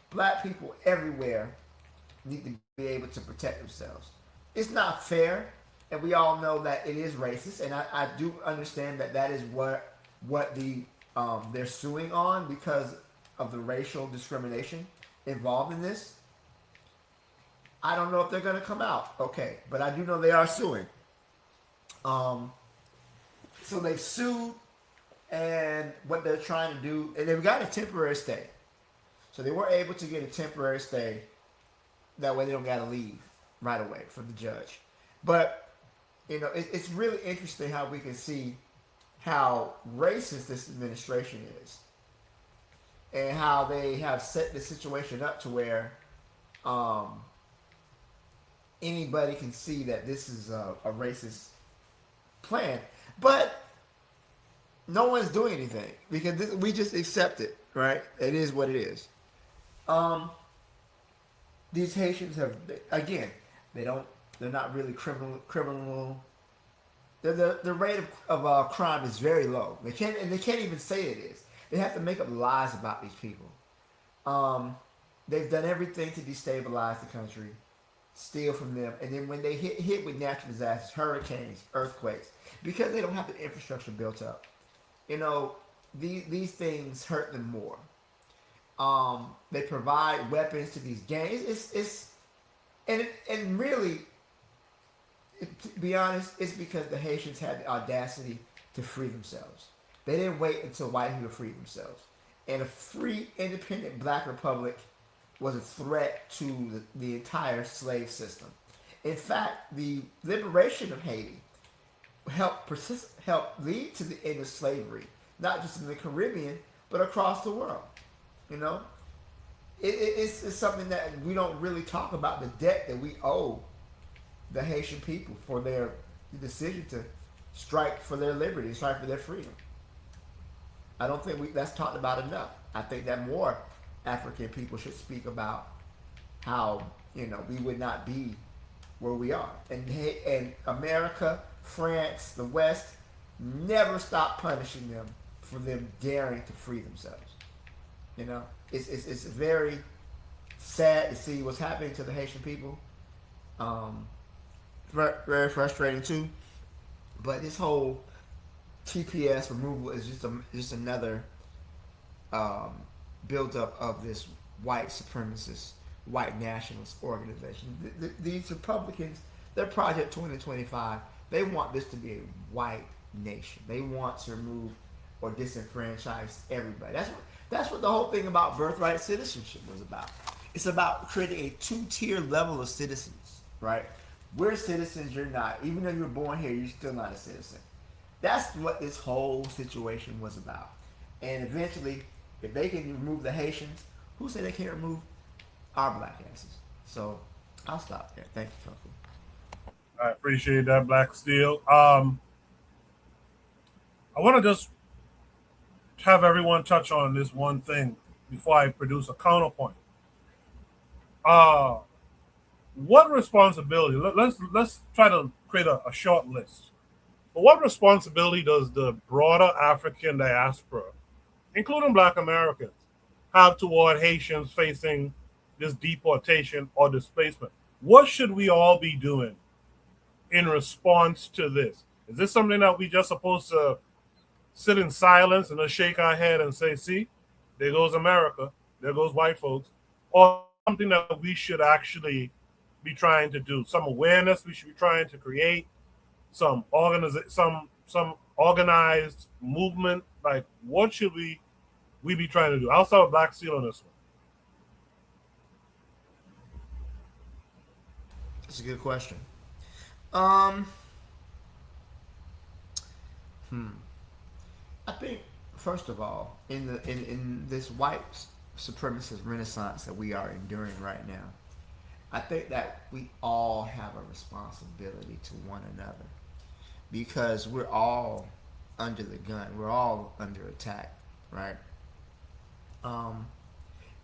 Black people everywhere need to be able to protect themselves. It's not fair, and we all know that it is racist, and I do understand that is what they're suing on because of the racial discrimination involved in this. I don't know if they're going to come out okay, but I do know they are suing. So they've sued, and what they're trying to do, and they've got a temporary stay. So they were able to get a temporary stay. That way they don't got to leave right away from the judge. But, it's really interesting how we can see how racist this administration is, and how they have set the situation up to where anybody can see that this is a racist plan, but no one's doing anything because we just accept it, right? It is what it is. These Haitians have, again, they're not really criminal. The rate of crime is very low. They can't even say it is. They have to make up lies about these people. They've done everything to destabilize the country, steal from them, and then when they hit with natural disasters, hurricanes, earthquakes, because they don't have the infrastructure built up, these things hurt them more. They provide weapons to these gangs. And really, to be honest, it's because the Haitians had the audacity to free themselves. They didn't wait until white people freed themselves. And a free, independent black republic was a threat to the entire slave system. In fact, the liberation of Haiti helped lead to the end of slavery, not just in the Caribbean, but across the world. It's something that we don't really talk about, the debt that we owe the Haitian people for their decision to strike for their liberty, strike for their freedom. I don't think that's talked about enough. I think that more African people should speak about how we would not be where we are, and America, France, the West never stopped punishing them for them daring to free themselves. It's very sad to see what's happening to the Haitian people. Very frustrating too. But this whole TPS removal is just another buildup of this white supremacist, white nationalist organization. These Republicans, their Project 2025, they want this to be a white nation. They want to remove or disenfranchise everybody. That's what the whole thing about birthright citizenship was about. It's about creating a two-tier level of citizens, right? We're citizens, you're not. Even though you were born here, you're still not a citizen. That's what this whole situation was about. And eventually, if they can remove the Haitians, who said they can't remove our black asses? So I'll stop there. Thank you, Funky. I appreciate that, Black Steel. I want to just have everyone touch on this one thing before I produce a counterpoint. What responsibility? Let's try to create a short list. But what responsibility does the broader African diaspora, including Black Americans, have toward Haitians facing this deportation or displacement? What should we all be doing in response to this? Is this something that we just supposed to sit in silence and just shake our head and say, see, there goes America, there goes white folks, or something that we should actually be trying to do? Some awareness we should be trying to create, some organized movement. Like, what should we be trying to do? I'll start with Black Steel on this one. That's a good question. I think, first of all, in this white supremacist renaissance that we are enduring right now, I think that we all have a responsibility to one another, because we're all under the gun. We're all under attack, right? And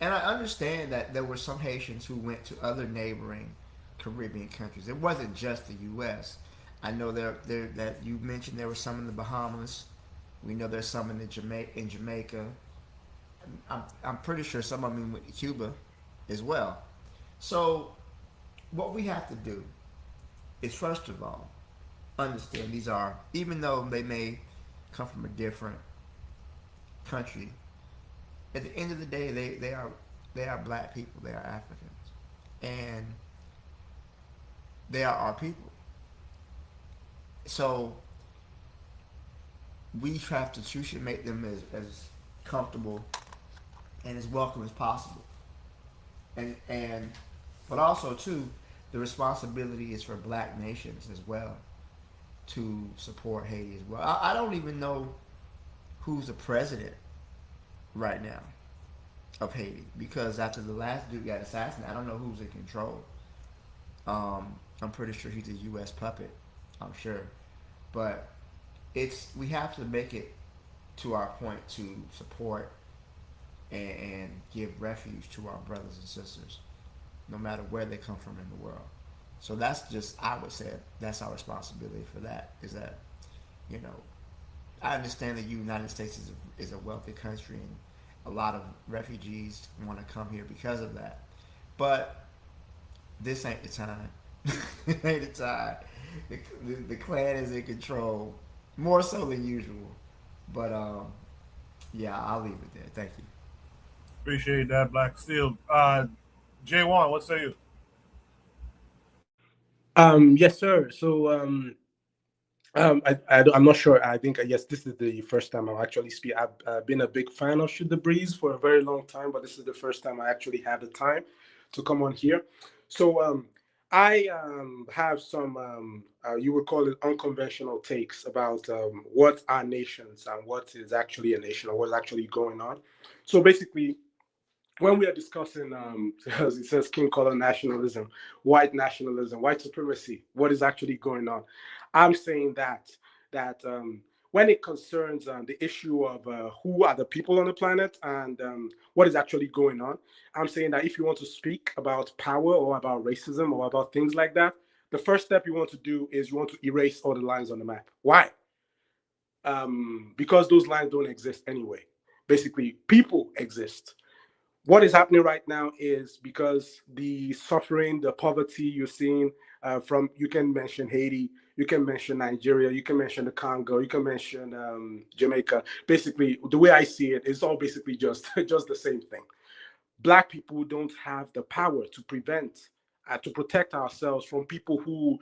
I understand that there were some Haitians who went to other neighboring Caribbean countries. It wasn't just the U.S. I know that you mentioned there were some in the Bahamas. We know there's some in Jamaica. I'm pretty sure some of them went to Cuba as well. So what we have to do is, first of all, understand these are, even though they may come from a different country, at the end of the day, they are black people. They are Africans, and they are our people. So we should make them as comfortable and as welcome as possible. But also too, the responsibility is for black nations as well to support Haiti as well. I don't even know who's the president right now of Haiti, because after the last dude got assassinated, I don't know who's in control. I'm pretty sure he's a U.S. puppet. I'm sure, but we have to make it to our point to support and give refuge to our brothers and sisters, no matter where they come from in the world. So that's just, I would say, that's our responsibility for that. Is that, you know, I understand that the United States is a wealthy country and a lot of refugees want to come here because of that. But this ain't the time. It ain't the time. The Klan is in control more so than usual. But yeah, I'll leave it there. Thank you. Appreciate that, Black Steel. J1, what say you? Yes, sir. So I'm not sure. I think yes, this is the first time I'm actually speak. I've been a big fan of Shoot the Breeze for a very long time, but this is the first time I actually had the time to come on here. So I have some you would call it unconventional takes about what are nations and what is actually a nation or what's actually going on. So basically, when we are discussing, as it says, king color nationalism, white supremacy, what is actually going on, I'm saying that when it concerns the issue of who are the people on the planet and what is actually going on, I'm saying that if you want to speak about power or about racism or about things like that, the first step you want to do is you want to erase all the lines on the map. Why? Because those lines don't exist anyway. Basically, people exist. What is happening right now is because the suffering, the poverty you're seeing from, you can mention Haiti, you can mention Nigeria, you can mention the Congo, you can mention Jamaica. Basically, the way I see it, it's all basically just the same thing. Black people don't have the power to to protect ourselves from people who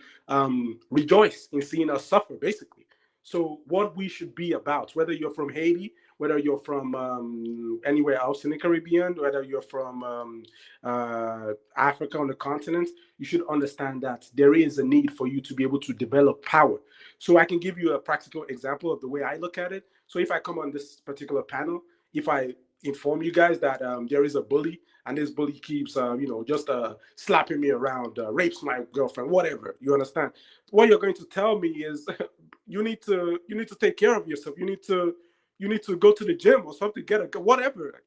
rejoice in seeing us suffer, basically. So what we should be about, whether you're from Haiti, whether you're from anywhere else in the Caribbean, whether you're from Africa on the continent, you should understand that there is a need for you to be able to develop power. So I can give you a practical example of the way I look at it. So if I come on this particular panel, if I inform you guys that there is a bully and this bully keeps just slapping me around, rapes my girlfriend, whatever, you understand, what you're going to tell me is you need to take care of yourself, you need to go to the gym or something, get a whatever.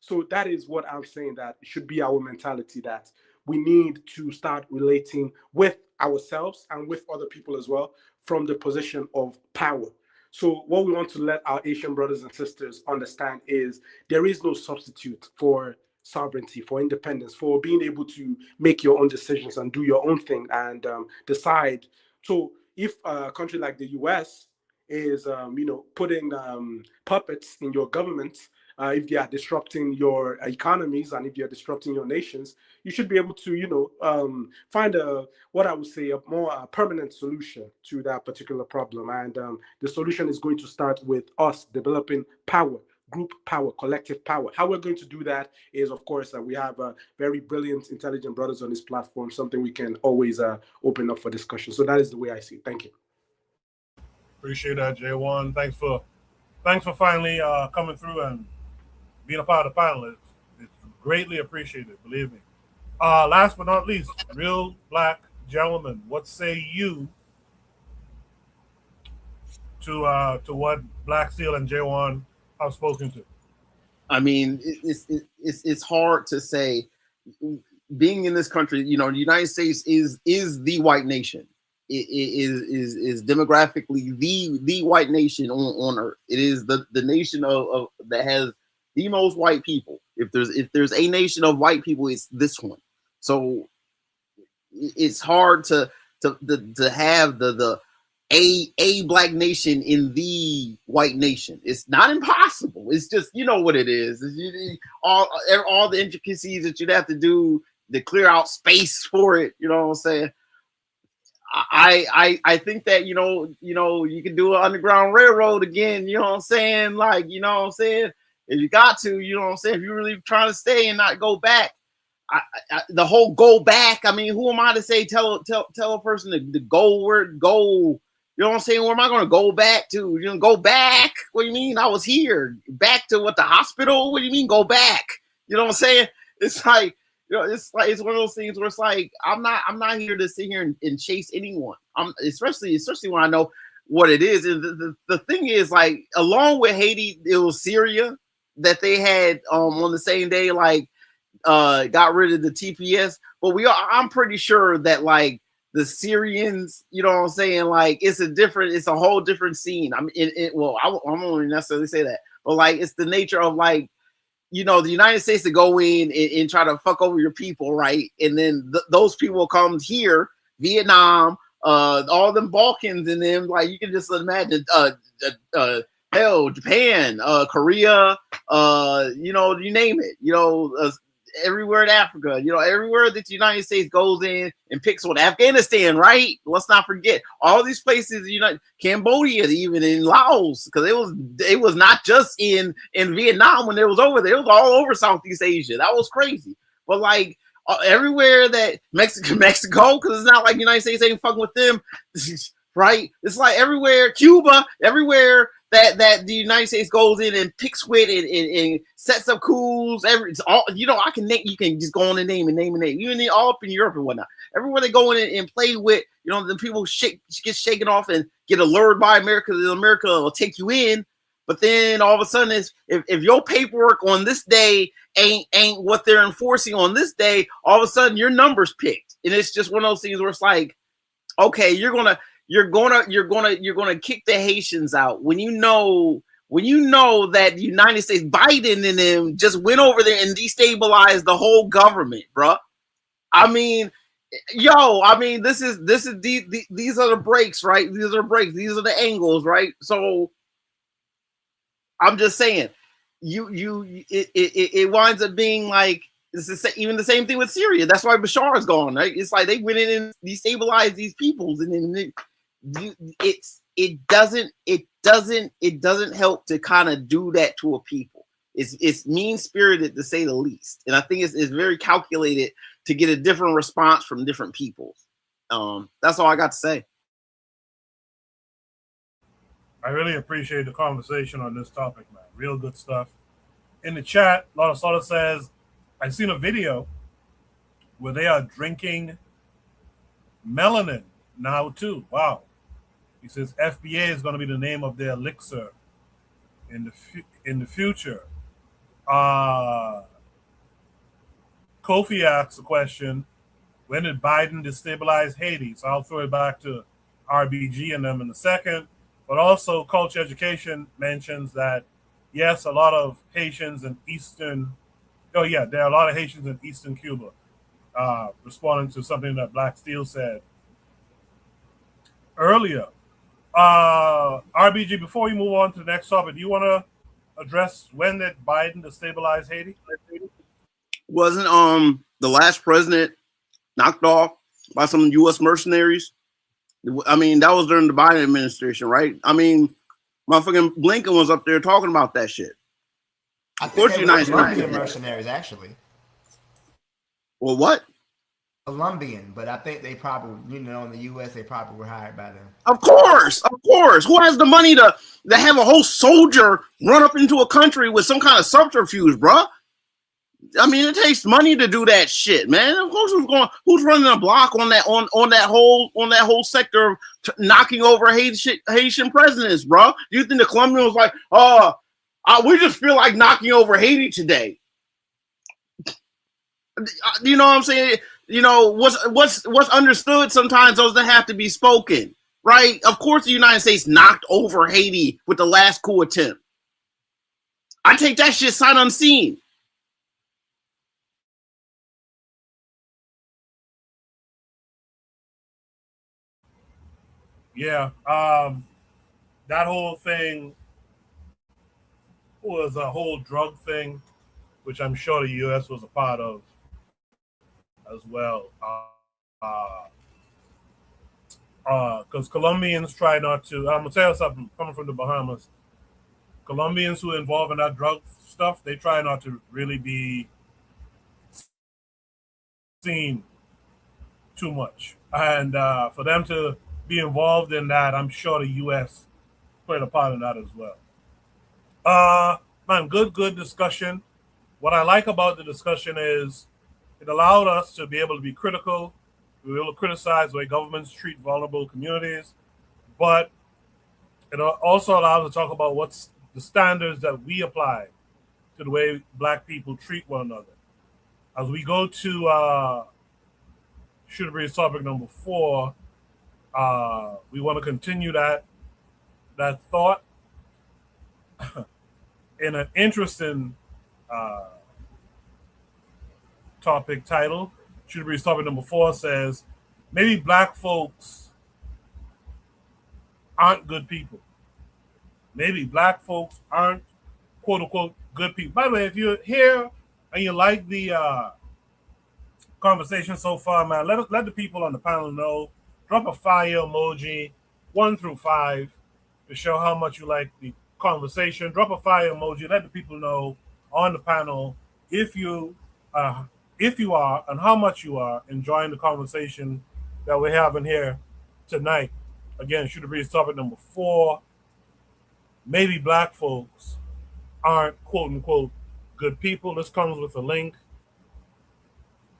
So that is what I'm saying, that it should be our mentality, that we need to start relating with ourselves and with other people as well from the position of power. So what we want to let our Asian brothers and sisters understand is there is no substitute for sovereignty, for independence, for being able to make your own decisions and do your own thing and decide. So if a country like the US is, putting puppets in your government, if they are disrupting your economies and if they are disrupting your nations, you should be able to, find what I would say a more permanent solution to that particular problem. And the solution is going to start with us developing power, group power, collective power. How we're going to do that is, of course, we have very brilliant, intelligent brothers on this platform, something we can always open up for discussion. So that is the way I see it. Thank you. Appreciate that, J1. Thanks for finally coming through and being a part of the panel. It's greatly appreciated, believe me. Last but not least, real black gentlemen, what say you to what Black Steel and J1 have spoken to? I mean, it's hard to say. Being in this country, the United States is the white nation. It is demographically the white nation on earth. It is the nation of that has the most white people. If there's a nation of white people, it's this one. So it's hard to have the a black nation in the white nation. It's not impossible. It's just, what it is. All the intricacies that you'd have to do to clear out space for it. You know what I'm saying? I think that you can do an underground railroad again. You know what I'm saying? Like, you know what I'm saying? If you got to, you know what I'm saying? If you're really trying to stay and not go back, the whole go back. I mean, who am I to say tell a person to go where go You know what I'm saying? Where am I going to go back to? You know, go back? What do you mean? I was here. Back to what, the hospital? What do you mean go back? You know what I'm saying? It's like, you know, it's one of those things where it's like, I'm not here to sit here and chase anyone. Especially when I know what it is. And the thing is, like, along with Haiti, it was Syria that they had on the same day, like, got rid of the TPS. But I'm pretty sure that, like, the Syrians, you know what I'm saying? Like, it's a whole different scene. I mean, I won't necessarily say that, but like, it's the nature of, like, you know, the United States to go in and try to fuck over your people, right? And then those people come here, Vietnam, all them Balkans, and then, like, you can just imagine, hell, Japan, Korea, you know, you name it, you know, everywhere in Africa, you know, everywhere that the United States goes in and picks on. Afghanistan, right? Let's not forget all these places, you know, Cambodia, even in Laos, because it was not just in Vietnam when it was over there. It was all over Southeast Asia. That was crazy. But like everywhere that Mexico, because it's not like the United States ain't fucking with them, right? It's like everywhere, Cuba, everywhere that the United States goes in and picks with and sets up coups. It's all, you know, you can just go on and name. Even all up in Europe and whatnot. Everywhere they go in and play with, you know, the people get shaken off and get allured by America. America will take you in. But then all of a sudden, if your paperwork on this day ain't what they're enforcing on this day, all of a sudden your number's picked. And it's just one of those things where it's like, okay, you're gonna kick the Haitians out when you know that the United States, Biden and them just went over there and destabilized the whole government, bro. I mean, these are the breaks, right? These are the breaks. These are the angles, right? So I'm just saying, it winds up being like, even the same thing with Syria. That's why Bashar is gone, right? It's like they went in and destabilized these peoples, and then it doesn't help to kind of do that to a people. It's mean spirited, to say the least, and I think it's very calculated to get a different response from different peoples. That's all I got to say. I really appreciate the conversation on this topic, man. Real good stuff. In the chat, Lotta says, I seen a video where they are drinking melanin now too. Wow. He says FBA is going to be the name of their elixir in the future. Kofi asks a question, when did Biden destabilize Haiti? So I'll throw it back to RBG and them in a second. But also Culture Education mentions that, yes, a lot of Haitians in there are a lot of Haitians in Eastern Cuba, responding to something that Black Steel said earlier. RBG, before we move on to the next topic, do you want to address when did Biden destabilize Haiti? Wasn't the last president knocked off by some U.S. mercenaries? I mean, that was during the Biden administration, right? I mean, motherfucking Blinken was up there talking about that shit. I think they were Colombian mercenaries, actually. Well, what? Colombian, but I think they probably, in the U.S., they probably were hired by them. Of course. Who has the money to have a whole soldier run up into a country with some kind of subterfuge, bruh? I mean, it takes money to do that shit, man. Of course, who's running a block on that whole sector of knocking over Haitian presidents, bro? Do you think the Colombian was like, we just feel like knocking over Haiti today? You know what I'm saying? You know, what's understood sometimes doesn't have to be spoken, right? Of course, the United States knocked over Haiti with the last coup attempt. I take that shit sight unseen. Yeah, that whole thing was a whole drug thing, which I'm sure the U.S. was a part of as well. Because Colombians try not to. I'm gonna tell you something. Coming from the Bahamas, Colombians who are involved in that drug stuff, they try not to really be seen too much, and for them to be involved in that, I'm sure the U.S. played a part in that as well. Man, good discussion. What I like about the discussion is it allowed us to be able to be critical. We were able to criticize the way governments treat vulnerable communities, but it also allows us to talk about what's the standards that we apply to the way Black people treat one another. As we go to Shooter Breeze topic number 4, we want to continue that thought in an interesting topic title. Shooter Breeze topic number 4 says, maybe Black folks aren't good people. Maybe Black folks aren't quote unquote good people. By the way, if you're here and you like the conversation so far, man, let the people on the panel know. Drop a fire emoji, 1 through 5, to show how much you like the conversation. Drop a fire emoji. Let the people know on the panel if you are and how much you are enjoying the conversation that we're having here tonight. Again, Shooter Breeze topic number 4. Maybe Black folks aren't quote unquote good people. This comes with a link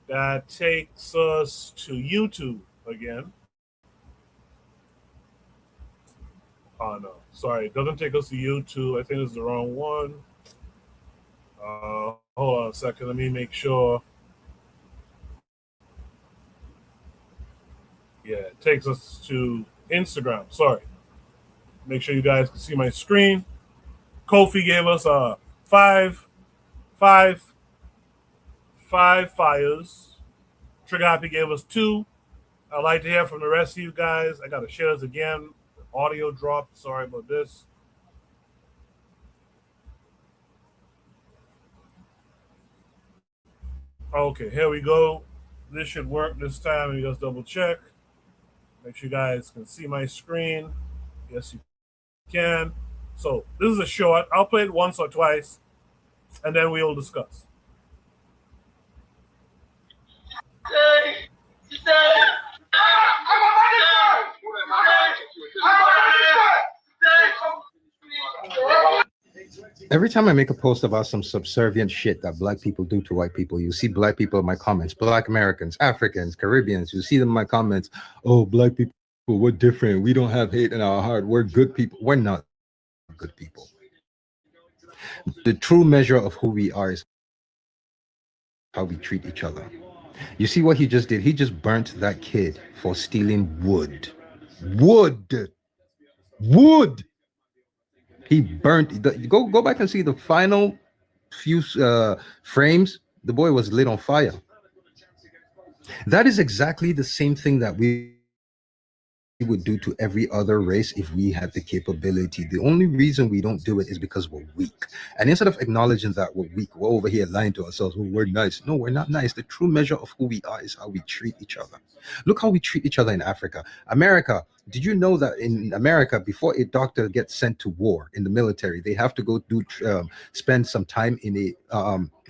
that takes us to YouTube again. Oh no, sorry, it doesn't take us to YouTube. I think it's the wrong one. Hold on a second, let me make sure. Yeah, it takes us to Instagram. Sorry. Make sure you guys can see my screen. Kofi gave us 5 fires. Trigger Happy gave us 2. I'd like to hear from the rest of you guys. I got to share this again. Audio dropped. Sorry about this. Okay, here we go. This should work this time. Let me just double check. Make sure you guys can see my screen. Yes, you can. So this is a short. I'll play it once or twice, and then we'll discuss. Every time I make a post about some subservient shit that Black people do to white people, you see Black people in my comments, Black Americans, Africans, Caribbeans, you see them in my comments. Oh, Black people, we're different. We don't have hate in our heart. We're good people. We're not good people. The true measure of who we are is how we treat each other. You see what he just did? He just burnt that kid for stealing wood. Wood. He burnt. Go back and see the final few frames. The boy was lit on fire. That is exactly the same thing that we would do to every other race if we had the capability. The only reason we don't do it is because we're weak. And instead of acknowledging that we're weak, we're over here lying to ourselves. Well, we're nice. No, we're not nice. The true measure of who we are is how we treat each other. Look how we treat each other in Africa. America, did you know that in America, before a doctor gets sent to war in the military, they have to go spend some time in a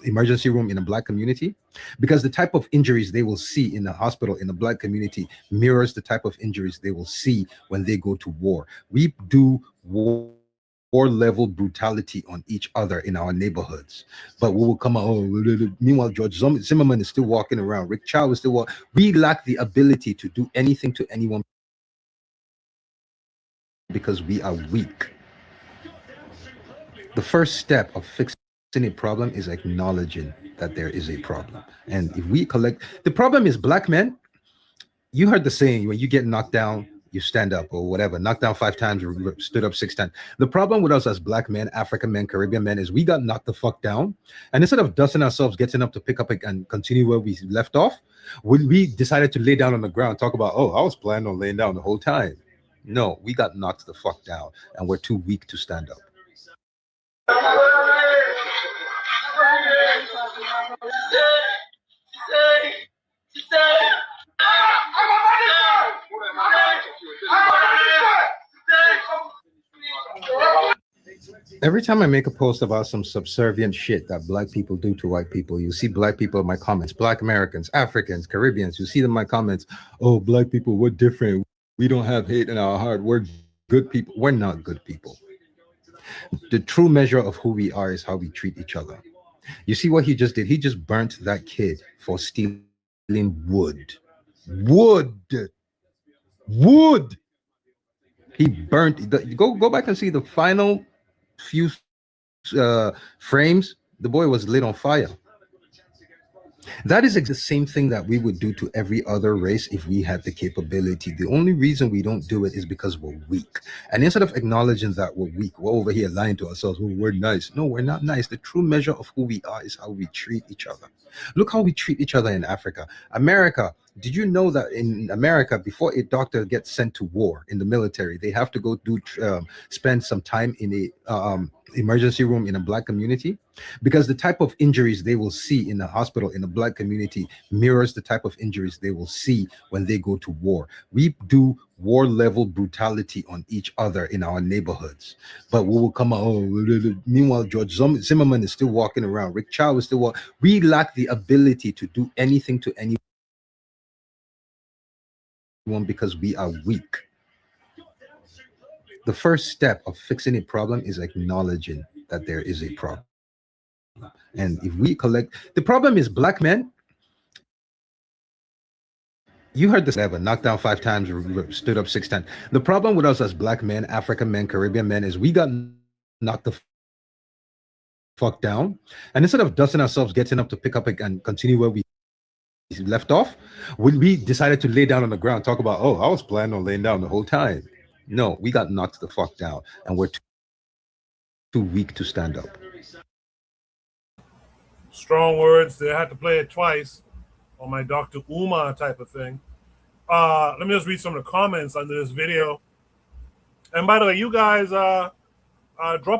emergency room in a Black community? Because the type of injuries they will see in the hospital in the Black community mirrors the type of injuries they will see when they go to war. We do war level brutality on each other in our neighborhoods, but we will come out. Meanwhile, George Zimmerman is still walking around. Rick Chow is still walking. We lack the ability to do anything to anyone because we are weak. The first step of fixing a problem is acknowledging that there is a problem. And if we collect, the problem is Black men. You heard the saying, when you get knocked down, you stand up, or whatever. Knocked down 5 times, stood up 6 times. The problem with us as Black men, African men, Caribbean men is we got knocked the fuck down. And instead of dusting ourselves, getting up to pick up and continue where we left off, we decided to lay down on the ground, talk about, oh, I was planning on laying down the whole time. No, we got knocked the fuck down, and we're too weak to stand up. Every time I make a post about some subservient shit that Black people do to white people, you see Black people in my comments, Black Americans, Africans, Caribbeans, you see them in my comments. Oh, Black people, we're different. We don't have hate in our heart. We're good people. We're not good people. The true measure of who we are is how we treat each other. You see what he just did? He just burnt that kid for stealing wood. Wood. Wood. He burnt. Go back and see the final few frames. The boy was lit on fire. That is the same thing that we would do to every other race if we had the capability. The only reason we don't do it is because we're weak. And instead of acknowledging that we're weak, we're over here lying to ourselves. Oh, we're nice. No, we're not nice. The true measure of who we are is how we treat each other. Look how we treat each other in Africa. America, did you know that in America, before a doctor gets sent to war in the military, they have to go spend some time in a emergency room in a black community? Because the type of injuries they will see in the hospital in the black community mirrors the type of injuries they will see when they go to war. We do war level brutality on each other in our neighborhoods, but we will come out. Oh, meanwhile, George Zimmerman is still walking around. Rick Chow is still walking. We lack the ability to do anything to anyone because we are weak. The first step of fixing a problem is acknowledging that there is a problem. And if we collect, the problem is black men. You heard this ever, knocked down 5 times, stood up 6 times. The problem with us as black men, African men, Caribbean men is we got knocked the fuck down. And instead of dusting ourselves, getting up to pick up and continue where we left off, we decided to lay down on the ground, talk about, oh, I was planning on laying down the whole time. No, we got knocked the fuck down and we're too weak to stand up. Strong words. They had to play it twice on my Dr. Umar type of thing. Let me just read some of the comments under this video. And by the way, you guys drop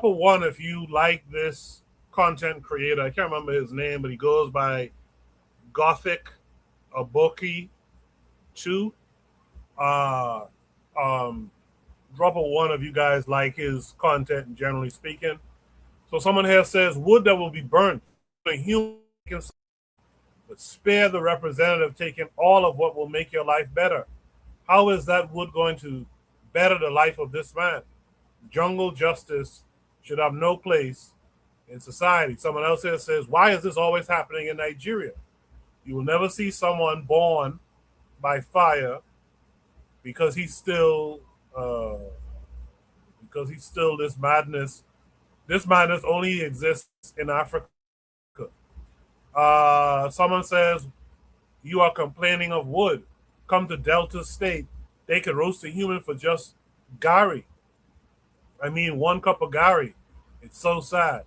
a 1 if you like this content creator. I can't remember his name, but he goes by Gothic Aboki 2. Drop a 1 if you guys like his content, generally speaking. So someone here says, wood that will be burnt. A human can, but spare the representative taking all of what will make your life better. How is that wood going to better the life of this man? Jungle justice should have no place in society. Someone else here says, why is this always happening in Nigeria? You will never see someone born by fire because he's still this madness. This madness only exists in Africa. Someone says, you are complaining of wood. Come to Delta State. They could roast a human for just Gary. I mean, 1 cup of Gary. It's so sad.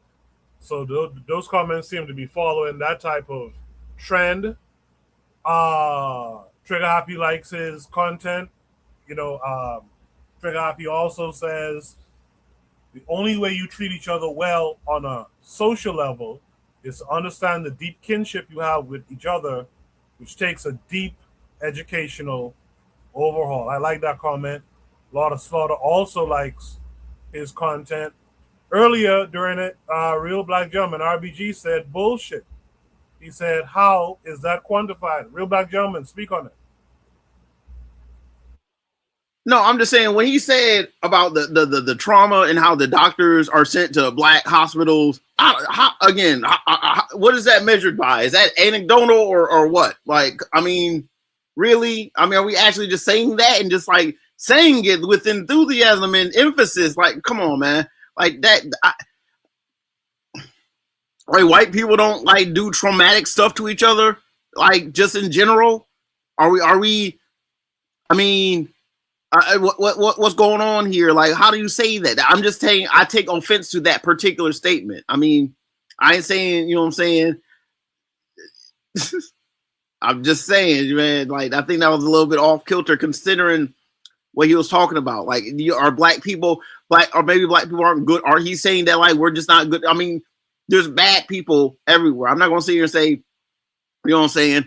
So those comments seem to be following that type of trend. Trigger Happy likes his content. Trigger Happy also says, the only way you treat each other well on a social level is to understand the deep kinship you have with each other, which takes a deep educational overhaul. I like that comment. Lord of Slaughter also likes his content. Earlier during it, Real Black Gentleman, RBG, said bullshit. He said, how is that quantified? Real Black Gentleman, speak on it. No, I'm just saying when he said about the trauma and how the doctors are sent to black hospitals, what is that measured by? Is that anecdotal or what? Like, I mean, really? I mean, are we actually just saying that and just like saying it with enthusiasm and emphasis? Like, come on, man. Like that. Like white people don't like do traumatic stuff to each other. Like just in general, are we? I mean. What's going on here? Like, how do you say that? I'm just saying I take offense to that particular statement. I mean, I ain't saying, you know what I'm saying? I'm just saying, man, like, I think that was a little bit off kilter considering what he was talking about. Like, are black people, or maybe black people aren't good? Are he saying that, like, we're just not good? I mean, there's bad people everywhere. I'm not going to sit here and say, you know what I'm saying?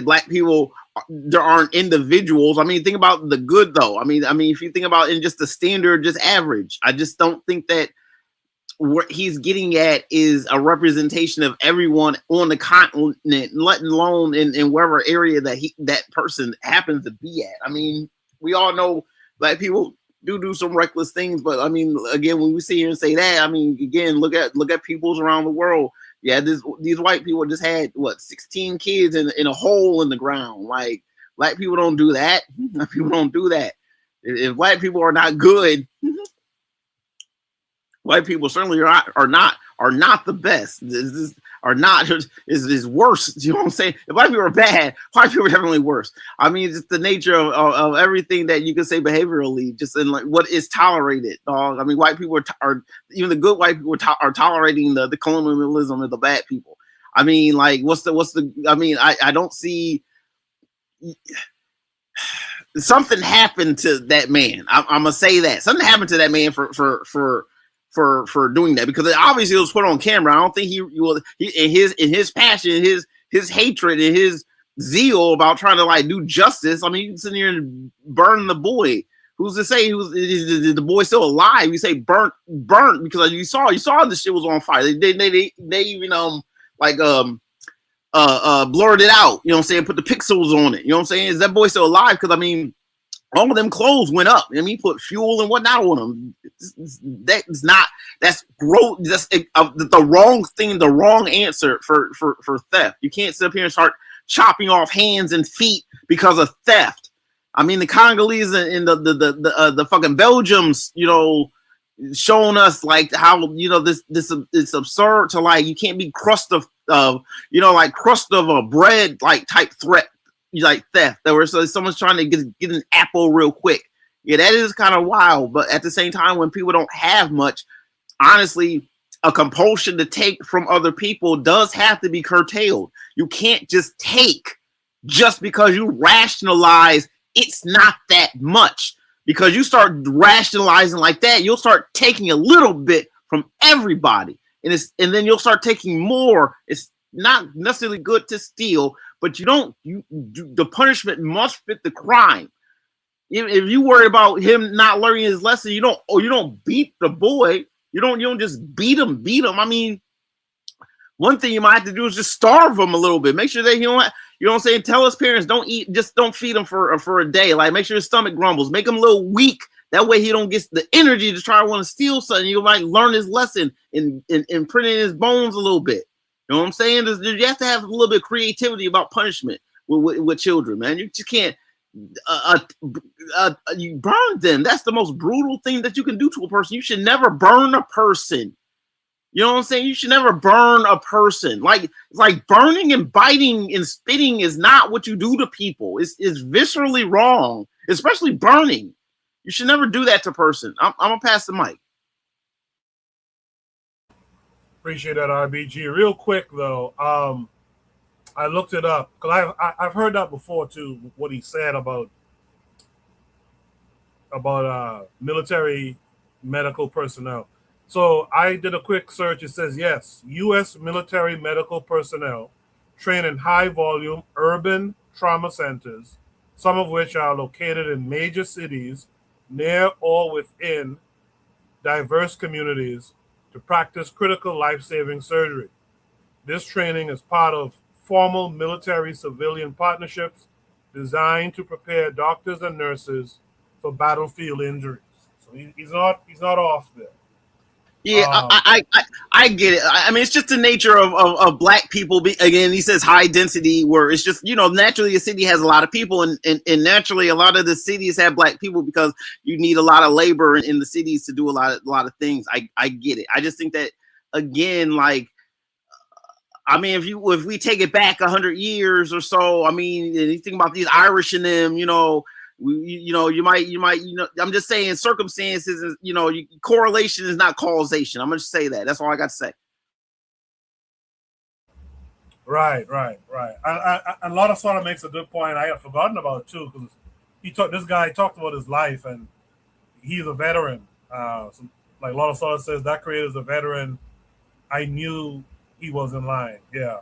Black people, there aren't individuals. I mean, think about the good though. I mean, if you think about in just the standard, just average, I just don't think that what he's getting at is a representation of everyone on the continent, let alone in wherever area that that person happens to be at. I mean, we all know black people do some reckless things, but I mean, again, when we sit here and say that, I mean, again, look at peoples around the world. Yeah, these white people just had 16 kids in a hole in the ground. Like, black people don't do that. Black people don't do that. If white people are not good, white people certainly are not the best. Is worse. You know what I'm saying? If white people are bad, white people are definitely worse. I mean, it's the nature of everything that you can say behaviorally, just in like what is tolerated. I mean, white people are even the good white people are tolerating the colonialism of the bad people. I mean, like, what's the? I mean, I don't see. Something happened to that man. I'm gonna say that something happened to that man for doing that, because obviously it was put on camera. I don't think he in his passion, his hatred, and his zeal about trying to like do justice. I mean, you can sit here and burn the boy. Who's to say is the boy still alive? You say burnt because you saw the shit was on fire. They even blurred it out. You know what I'm saying? Put the pixels on it. You know what I'm saying? Is that boy still alive? Because I mean, all of them clothes went up. I mean, he put fuel and whatnot on them. That's gross. That's the wrong thing, the wrong answer for theft. You can't sit up here and start chopping off hands and feet because of theft. I mean, the Congolese and the fucking Belgians, you know, showing us like how, you know, this it's absurd to like, you can't be crust of a bread like type threat, like theft. There was someone's trying to get an apple real quick. Yeah, that is kind of wild. But at the same time, when people don't have much, honestly, a compulsion to take from other people does have to be curtailed. You can't just take just because you rationalize it's not that much. Because you start rationalizing like that, you'll start taking a little bit from everybody, and then you'll start taking more. It's not necessarily good to steal, but the punishment must fit the crime. If you worry about him not learning his lesson, you don't beat the boy. You don't just beat him. I mean, one thing you might have to do is just starve him a little bit. Make sure that you know what I'm saying? Tell his parents don't feed him for a day. Like, make sure his stomach grumbles. Make him a little weak. That way he don't get the energy to try to want to steal something. You might learn his lesson and print in his bones a little bit. You know what I'm saying? You have to have a little bit of creativity about punishment with children, man. You just can't you burn them. That's the most brutal thing that you can do to a person. You should never burn a person. You know what I'm saying? You should never burn a person. Like burning and biting and spitting is not what you do to people. It's viscerally wrong, especially burning. You should never do that to a person. I'm gonna pass the mic. Appreciate that, RBG. Real quick though, I looked it up because I've heard that before too. What he said about military medical personnel. So I did a quick search. It says, yes, U.S. military medical personnel train in high-volume urban trauma centers, some of which are located in major cities near or within diverse communities to practice critical life-saving surgery. This training is part of formal military-civilian partnerships designed to prepare doctors and nurses for battlefield injuries. So he's not off there. Yeah, I get it. I mean, it's just the nature of black people. Again, he says high density, where it's just, you know, naturally a city has a lot of people, and naturally a lot of the cities have black people because you need a lot of labor in the cities to do a lot of things. I get it. I just think that, again, like, I mean, if we take it back 100 years or so, I mean, you think about these Irish in them, you know. You might, I'm just saying circumstances, correlation is not causation. I'm going to say that. That's all I got to say. Right. And Lord of Sodom makes a good point. I had forgotten about it too, because this guy talked about his life, and he's a veteran. Like Lord of Sodom says, that creator's a veteran. I knew he was in line. Yeah.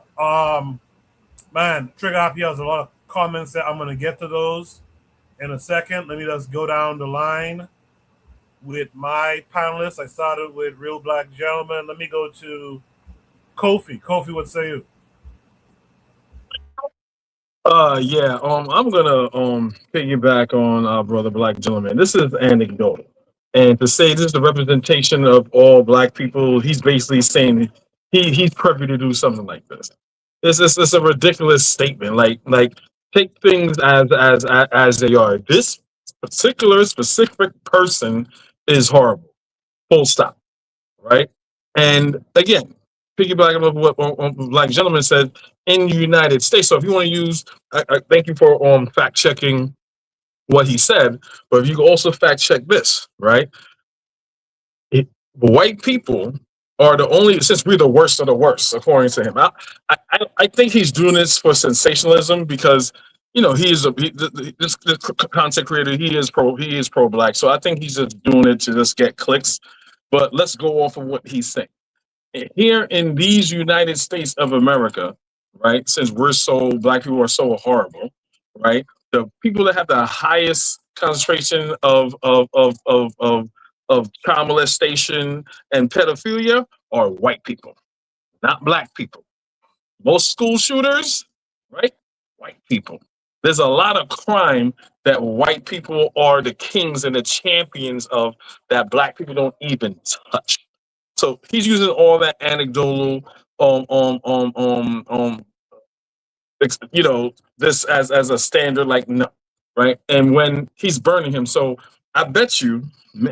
Man, Trigger Happy has a lot of comments that I'm going to get to those in a second. Let me just go down the line with my panelists. I started with Real Black Gentleman. Let me go to Kofi. Kofi, what say you? Yeah. I'm gonna piggyback on our brother Black Gentleman. This is anecdotal, and to say this is the representation of all Black people, he's basically saying he's privy to do something like this. It's a ridiculous statement. Like take things as they are. This particular specific person is horrible. Full stop. Right? And again, piggybacking off what Black Gentleman said in the United States. So if you want to use, I thank you for fact checking what he said, but if you can also fact check this, right? White people are the only, since we're the worst of the worst, according to him. I think he's doing this for sensationalism because he is this content creator. He is pro black, so I think he's just doing it to just get clicks. But let's go off of what he's saying here in these United States of America, right? Since Black people are so horrible, right? The people that have the highest concentration of child molestation and pedophilia are white people, not Black people. Most school shooters, right? White people. There's a lot of crime that white people are the kings and the champions of that Black people don't even touch. So he's using all that anecdotal, um, um, um, um, um, this as a standard, like no, right? And when he's burning him, so I bet you,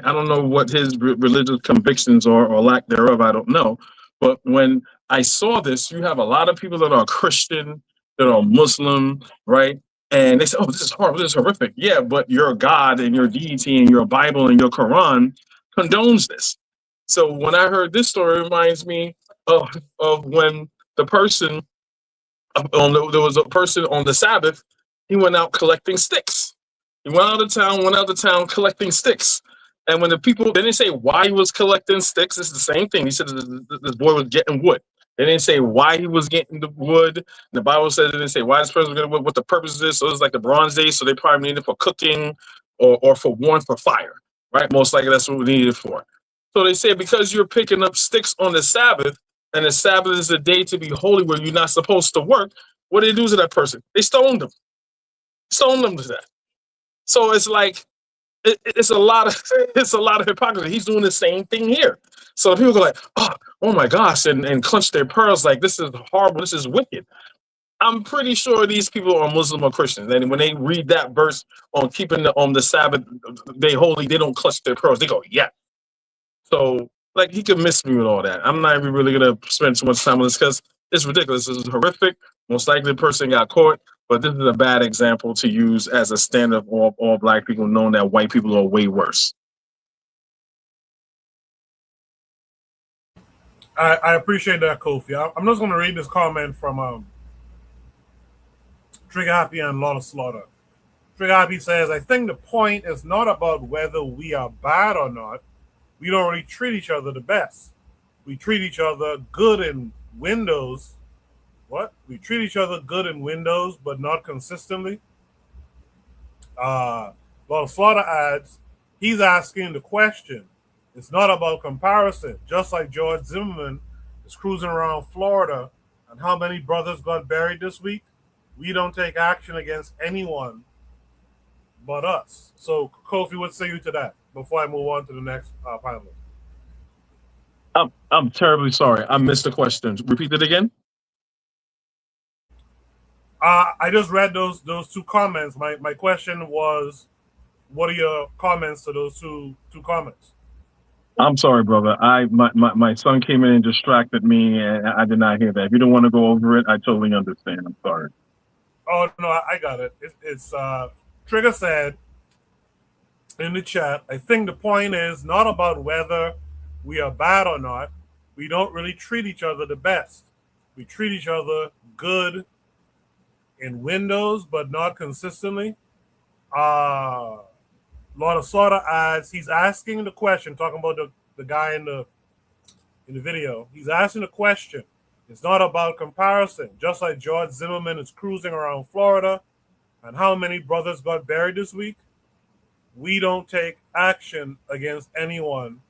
I don't know what his religious convictions are or lack thereof. I don't know, but when I saw this, you have a lot of people that are Christian, that are Muslim, right? And they say, "Oh, this is horrible. This is horrific." Yeah, but your God and your deity and your Bible and your Quran condones this. So when I heard this story, it reminds me of when the person there was a person on the Sabbath. He went out collecting sticks. He went out of town collecting sticks. And when the people, they didn't say why he was collecting sticks. It's the same thing. He said this boy was getting wood. They didn't say why he was getting the wood. The Bible says it didn't say why this person was getting wood, what the purpose is. So it was like the Bronze Age. So they probably needed it for cooking or for warmth for fire, right? Most likely that's what we needed it for. So they say because you're picking up sticks on the Sabbath, and the Sabbath is a day to be holy where you're not supposed to work, what do they do to that person? They stoned them. Stoned them to death. So it's like it's a lot of it's a lot of hypocrisy. He's doing the same thing here. So people go like, oh my gosh, and clench their pearls like this is horrible, this is wicked. I'm pretty sure these people are Muslim or Christians, and when they read that verse on keeping the Sabbath day holy, they don't clutch their pearls. They go, yeah. So, like, he could miss me with all that. I'm not even really gonna spend too much time on this because it's ridiculous. This is horrific. Most likely, the person got caught, but this is a bad example to use as a standard of all Black people, knowing that white people are way worse. I appreciate that, Kofi. I'm just going to read this comment from Trigger Happy and Lot of Slaughter. Trigger Happy says, I think the point is not about whether we are bad or not. We don't really treat each other the best. We treat each other good in Windows. What? We treat each other good in Windows, but not consistently. Lot of Slaughter adds, he's asking the question. It's not about comparison. Just like George Zimmerman is cruising around Florida, and how many brothers got buried this week? We don't take action against anyone but us. So, Kofi, what say you to that before I move on to the next panelist? I'm terribly sorry. I missed the question. Repeat it again. I just read those two comments. My question was, what are your comments to those two comments? I'm sorry, brother. My son came in and distracted me, and I did not hear that. If you don't want to go over it, I totally understand. I'm sorry. Oh no, I got it. It's Trigger said in the chat. I think the point is not about whether we are bad or not. We don't really treat each other the best. We treat each other good in Windows, but not consistently. Lot of Slaughter adds, he's asking the question, talking about the guy in the video. He's asking the question. It's not about comparison. Just like George Zimmerman is cruising around Florida, and how many brothers got buried this week? We don't take action against anyone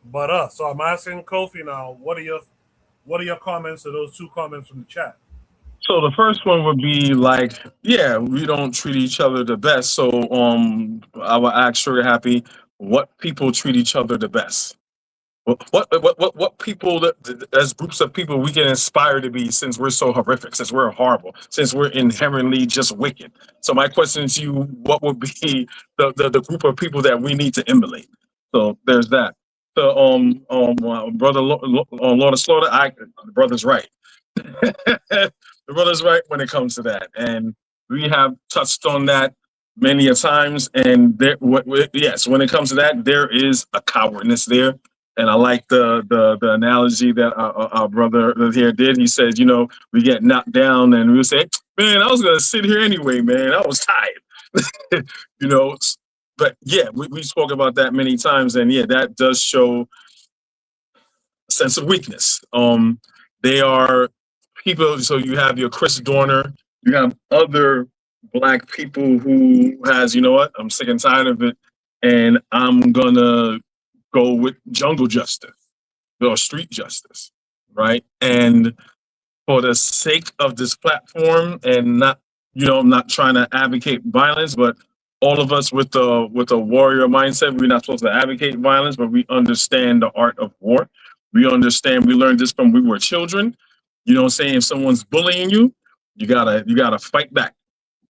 but us. So I'm asking Kofi now, what are your comments to those two comments from the chat? So the first one would be like, yeah, we don't treat each other the best. So I would ask Sugar Happy, what people treat each other the best? What people as groups of people we can inspire to be, since we're so horrific, since we're horrible, since we're inherently just wicked. So my question to you, what would be the group of people that we need to emulate? So there's that. So brother Lord of Slaughter, the brother's right. The brother's right when it comes to that, and we have touched on that many a times. And yes, when it comes to that, there is a cowardness there. And I like the analogy that our brother here did. He said, we get knocked down, and we say, "Man, I was gonna sit here anyway, man. I was tired." you know. But yeah, we spoke about that many times, and yeah, that does show sense of weakness. They are people. So you have your Chris Dorner. You have other black people who has, you know what? I'm sick and tired of it, and I'm gonna go with jungle justice or street justice, right? And for the sake of this platform, and not, I'm not trying to advocate violence, but all of us with a warrior mindset, we're not supposed to advocate violence, but we understand the art of war. We understand. We learned this from we were children. You know what I'm saying? If someone's bullying you, you gotta fight back.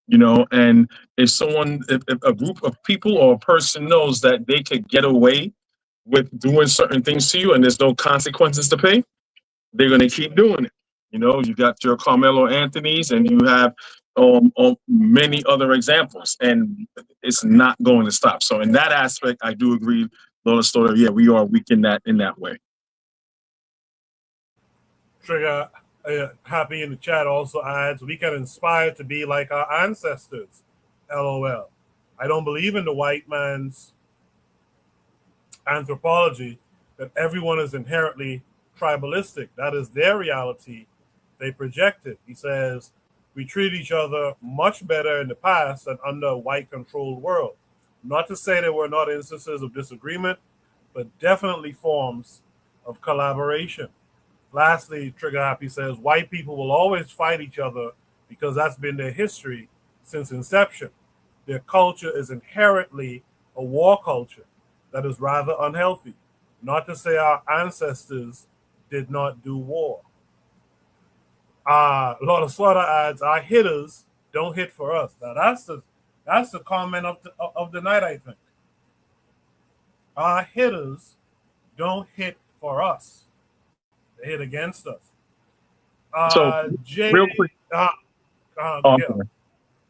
And if a group of people or a person knows that they could get away with doing certain things to you and there's no consequences to pay, they're going to keep doing it. You got your Carmelo Anthony's, and you have many other examples, and it's not going to stop. So in that aspect, I do agree, Lola Stoller. Yeah, we are weak in that way. Trigger Happy in the chat also adds, we can inspire to be like our ancestors. LOL. I don't believe in the white man's anthropology that everyone is inherently tribalistic. That is their reality. They project it. He says, we treat each other much better in the past than under a white-controlled world. Not to say there were not instances of disagreement, but definitely forms of collaboration. Lastly, Trigger Happy says, white people will always fight each other because that's been their history since inception. Their culture is inherently a war culture that is rather unhealthy. Not to say our ancestors did not do war. Lord of Slaughter adds, our hitters don't hit for us. Now that's the comment of the night, I think. Our hitters don't hit for us. They hit against us. So Jay, real quick. yeah.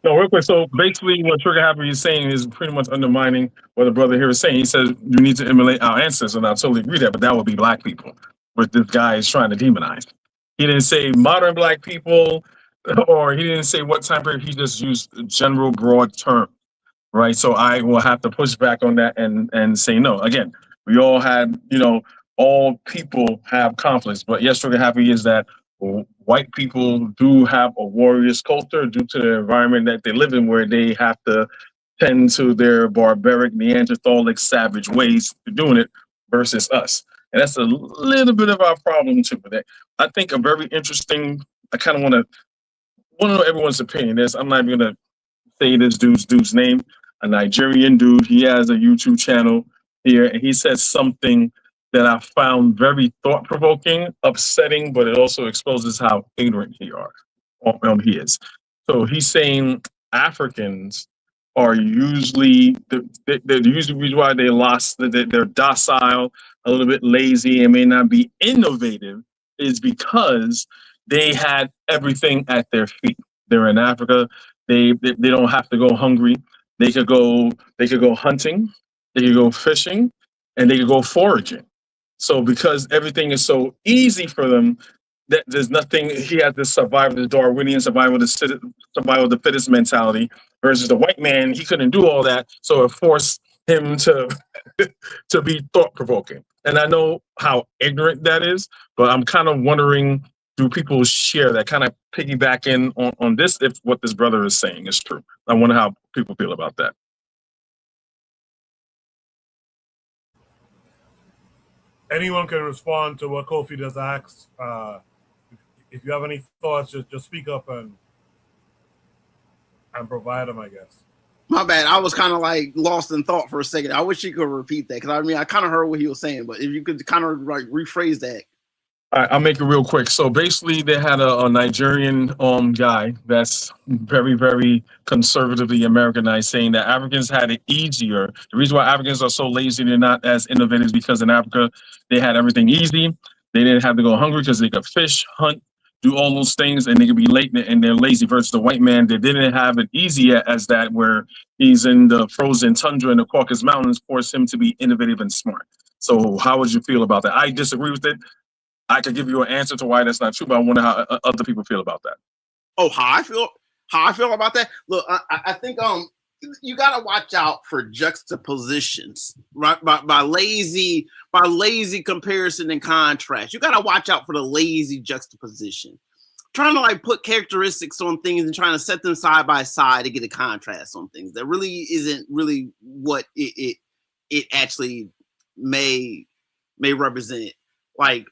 No, real quick. So basically, what Trigger Happy is saying is pretty much undermining what the brother here is saying. He says you need to emulate our ancestors, and I totally agree that, but that would be black people, what this guy is trying to demonize. He didn't say modern black people, or he didn't say what time period. He just used a general broad term, right? So I will have to push back on that and say no. Again, we all had, all people have conflicts, but yes, Trigger Happy is that white people do have a warrior's culture due to the environment that they live in, where they have to tend to their barbaric, Neanderthalic, savage ways of doing it versus us. And that's a little bit of our problem too. But I think a very interesting, I kind of want to know everyone's opinion. I'm not even going to say this dude's name, a Nigerian dude. He has a YouTube channel here, and he says something that I found very thought-provoking, upsetting, but it also exposes how ignorant he is. So he's saying Africans are usually the reason why they lost, they're docile, a little bit lazy, and may not be innovative, is because they had everything at their feet. They're in Africa. They don't have to go hungry. They could go hunting. They could go fishing, and they could go foraging. So because everything is so easy for them, that there's nothing. He had this the Darwinian survival of the fittest mentality, versus the white man. He couldn't do all that, so it forced him to to be thought provoking. And I know how ignorant that is, but I'm kind of wondering, do people share that, kind of piggyback in on this, if what this brother is saying is true? I wonder how people feel about that. Anyone can respond to what Kofi just asked. if you have any thoughts, just speak up and provide them, I guess. My bad. I was kind of like lost in thought for a second. I wish you could repeat that, because I mean I kind of heard what he was saying, but if you could kind of like rephrase that. All right, I'll make it real quick. So basically, they had a Nigerian guy that's very, very conservatively Americanized, saying that Africans had it easier. The reason why Africans are so lazy, they're not as innovative, is because in Africa, they had everything easy. They didn't have to go hungry because they could fish, hunt, do all those things, and they could be late and they're lazy. Versus the white man, they didn't have it easy as that, where he's in the frozen tundra in the Caucasus Mountains, forced him to be innovative and smart. So how would you feel about that? I disagree with it. I could give you an answer to why that's not true, but I wonder how other people feel about that. Oh, how I feel about that. Look, I think you gotta watch out for juxtapositions, right? By lazy comparison and contrast. You gotta watch out for the lazy juxtaposition. Trying to like put characteristics on things and trying to set them side by side to get a contrast on things that really isn't really what it actually may represent. Like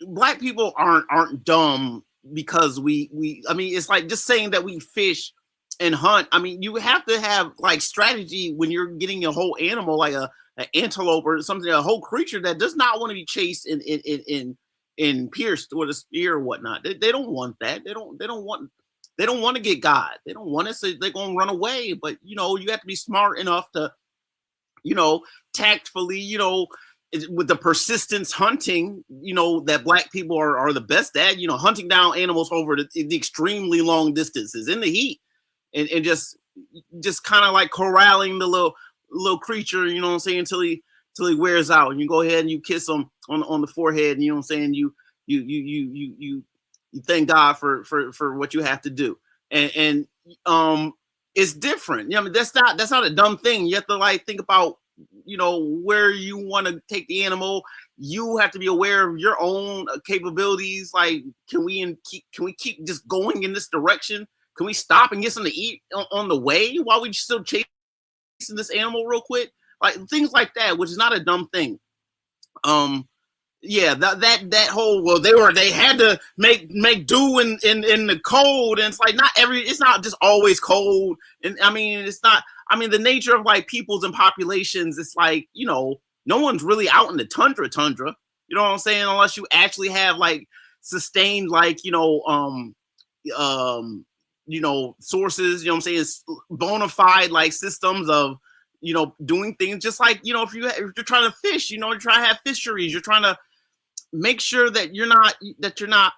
black people aren't dumb because we I mean, it's like just saying that we fish and hunt. I mean, you have to have like strategy when you're getting a whole animal, like an antelope or something, a whole creature that does not want to be chased and pierced with a spear or whatnot. They don't want that. They don't want to get God. They don't want it, so they're gonna run away. But you know, you have to be smart enough to, you know, tactfully, you know, with the persistence hunting, you know, that black people are the best at, you know, hunting down animals over the extremely long distances in the heat, and just kind of like corralling the little creature, you know what I'm saying, until he wears out, and you go ahead and you kiss him on the forehead, and you know what I'm saying, you thank God for what you have to do, and it's different. You know, I mean, that's not a dumb thing. You have to like think about, you know, where you want to take the animal. You have to be aware of your own capabilities. Like, can we keep just going in this direction? Can we stop and get something to eat on the way while we still chasing this animal real quick? Like things like that, which is not a dumb thing. Yeah, that whole, well, they had to make do in the cold, and it's like it's not just always cold. And I mean, it's not. I mean, the nature of like peoples and populations, it's like, you know, no one's really out in the tundra. You know what I'm saying? Unless you actually have like sustained, like, you know, sources, you know what I'm saying, bona fide like systems of, you know, doing things. Just like, you know, if you're trying to fish, you know, you're trying to have fisheries, you're trying to make sure that you're not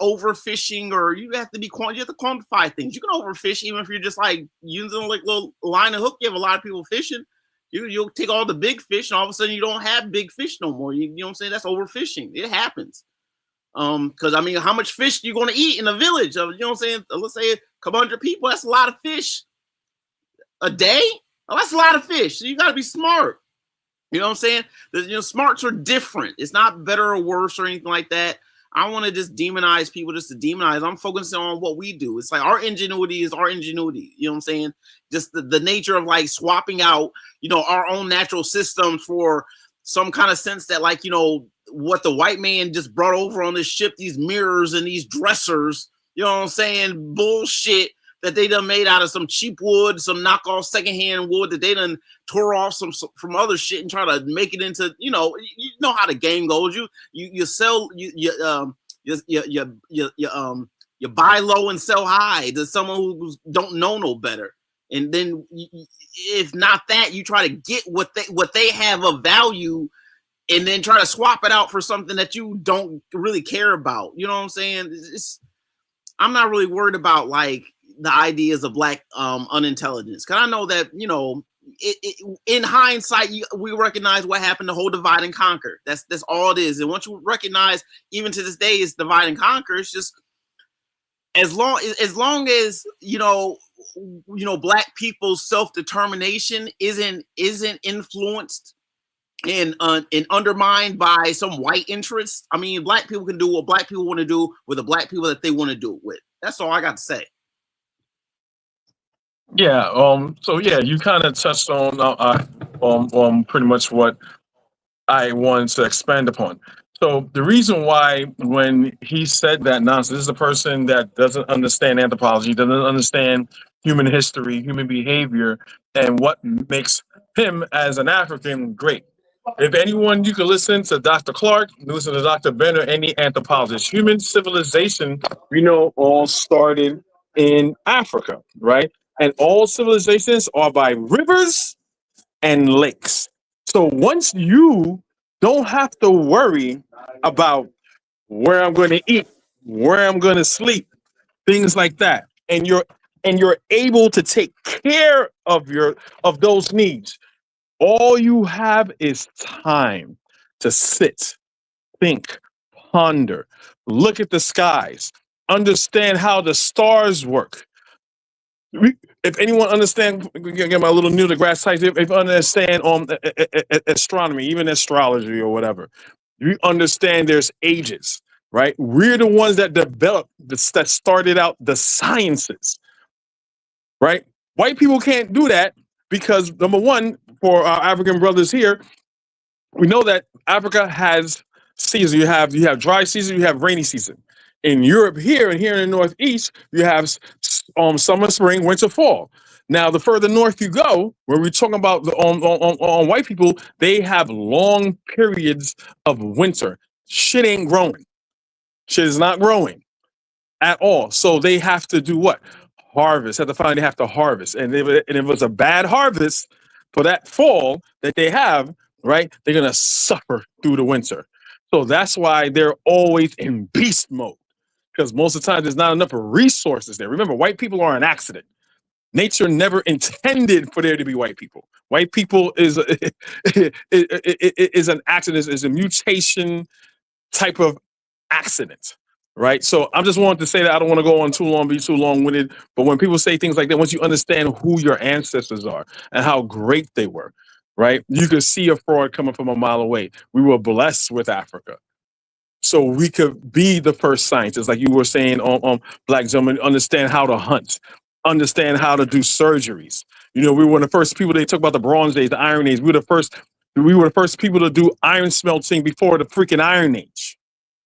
overfishing, or you have to quantify things. You can overfish even if you're just like using like little line and hook. You have a lot of people fishing. You'll take all the big fish, and all of a sudden you don't have big fish no more. You know what I'm saying? That's overfishing. It happens. Because I mean, how much fish are you going to eat in a village of, you know what I'm saying, let's say a couple hundred people? That's a lot of fish a day. Oh, that's a lot of fish. So you got to be smart. You know what I'm saying? You know, smarts are different. It's not better or worse or anything like that. I want to just demonize people just to demonize. I'm focusing on what we do. It's like our ingenuity is our ingenuity. You know what I'm saying? Just the nature of like swapping out, you know, our own natural systems for some kind of sense that, like, you know, what the white man just brought over on this ship, these mirrors and these dressers, you know what I'm saying? Bullshit that they done made out of some cheap wood, some knockoff secondhand wood that they done tore off from other shit and try to make it into, you know how the game goes. You sell you buy low and sell high to someone who don't know no better, and then if not that, you try to get what they have of value, and then try to swap it out for something that you don't really care about. You know what I'm saying? I'm not really worried about like the ideas of black unintelligence, because I know that, you know, in hindsight, we recognize what happened to whole divide and conquer. That's all it is. And once you recognize, even to this day, it's divide and conquer. It's just as long as you know black people's self-determination isn't influenced and undermined by some white interests. I mean, black people can do what black people want to do with the black people that they want to do it with. That's all I got to say. Yeah. So yeah, you kind of touched on pretty much what I wanted to expand upon. So the reason why when he said that nonsense, this is a person that doesn't understand anthropology, doesn't understand human history, human behavior, and what makes him as an African great. If anyone, you can listen to Dr. Clark, listen to Dr. Ben, or any anthropologist. Human civilization, we know, all started in Africa, right? And all civilizations are by rivers and lakes. So once you don't have to worry about where I'm going to eat, where I'm going to sleep, things like that, and you're able to take care of those needs. All you have is time to sit, think, ponder, look at the skies, understand how the stars work. If anyone understand, get my little new to grass types. If you understand astronomy, even astrology or whatever, you understand there's ages, right? We're the ones that developed this, that started out the sciences, right? White people can't do that because number one, for our African brothers here, we know that Africa has seasons. You have dry season, you have rainy season. In Europe here and here in the Northeast, you have summer, spring, winter, fall. Now, the further north you go, where we're talking about on white people, they have long periods of winter. Shit ain't growing. Shit is not growing at all. So they have to do what? Harvest. They have to harvest. And if it's a bad harvest for that fall that they have, right, they're going to suffer through the winter. So that's why they're always in beast mode, because most of the time there's not enough resources there. Remember, white people are an accident. Nature never intended for there to be white people. White people is is an accident, is a mutation type of accident, right? So I'm just wanting to say that I don't want to go on too long, be too long-winded. But when people say things like that, once you understand who your ancestors are and how great they were, right, you could see a fraud coming from a mile away. We were blessed with Africa, so we could be the first scientists, like you were saying, on Black gentlemen, understand how to hunt, understand how to do surgeries. You know, we were the first people. They talk about the Bronze Age, the Iron Age. We were the first. We were the first people to do iron smelting before the freaking Iron Age,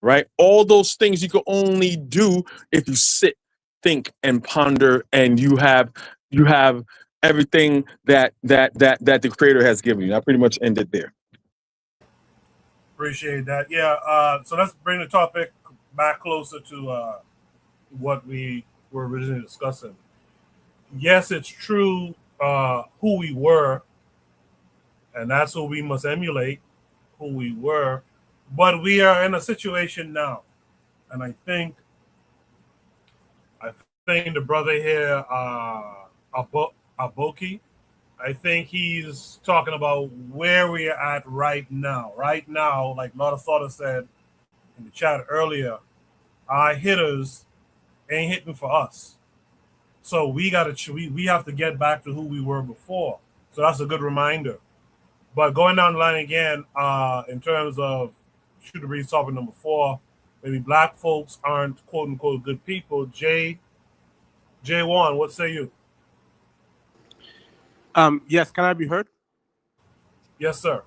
right? All those things you can only do if you sit, think, and ponder, and you have everything that the Creator has given you. I pretty much ended there. Appreciate that. Yeah. So let's bring the topic back closer to what we were originally discussing. Yes, it's true who we were, and that's who we must emulate, who we were. But we are in a situation now, and I think the brother here, Aboki, I think he's talking about where we are at right now. Right now, like Lord Slaughter said in the chat earlier, our hitters ain't hitting for us. So we we have to get back to who we were before. So that's a good reminder. But going down the line again, in terms of Shooter Breeze topic number 4, maybe black folks aren't quote unquote good people. J1, what say you? Yes, can I be heard? Yes, sir.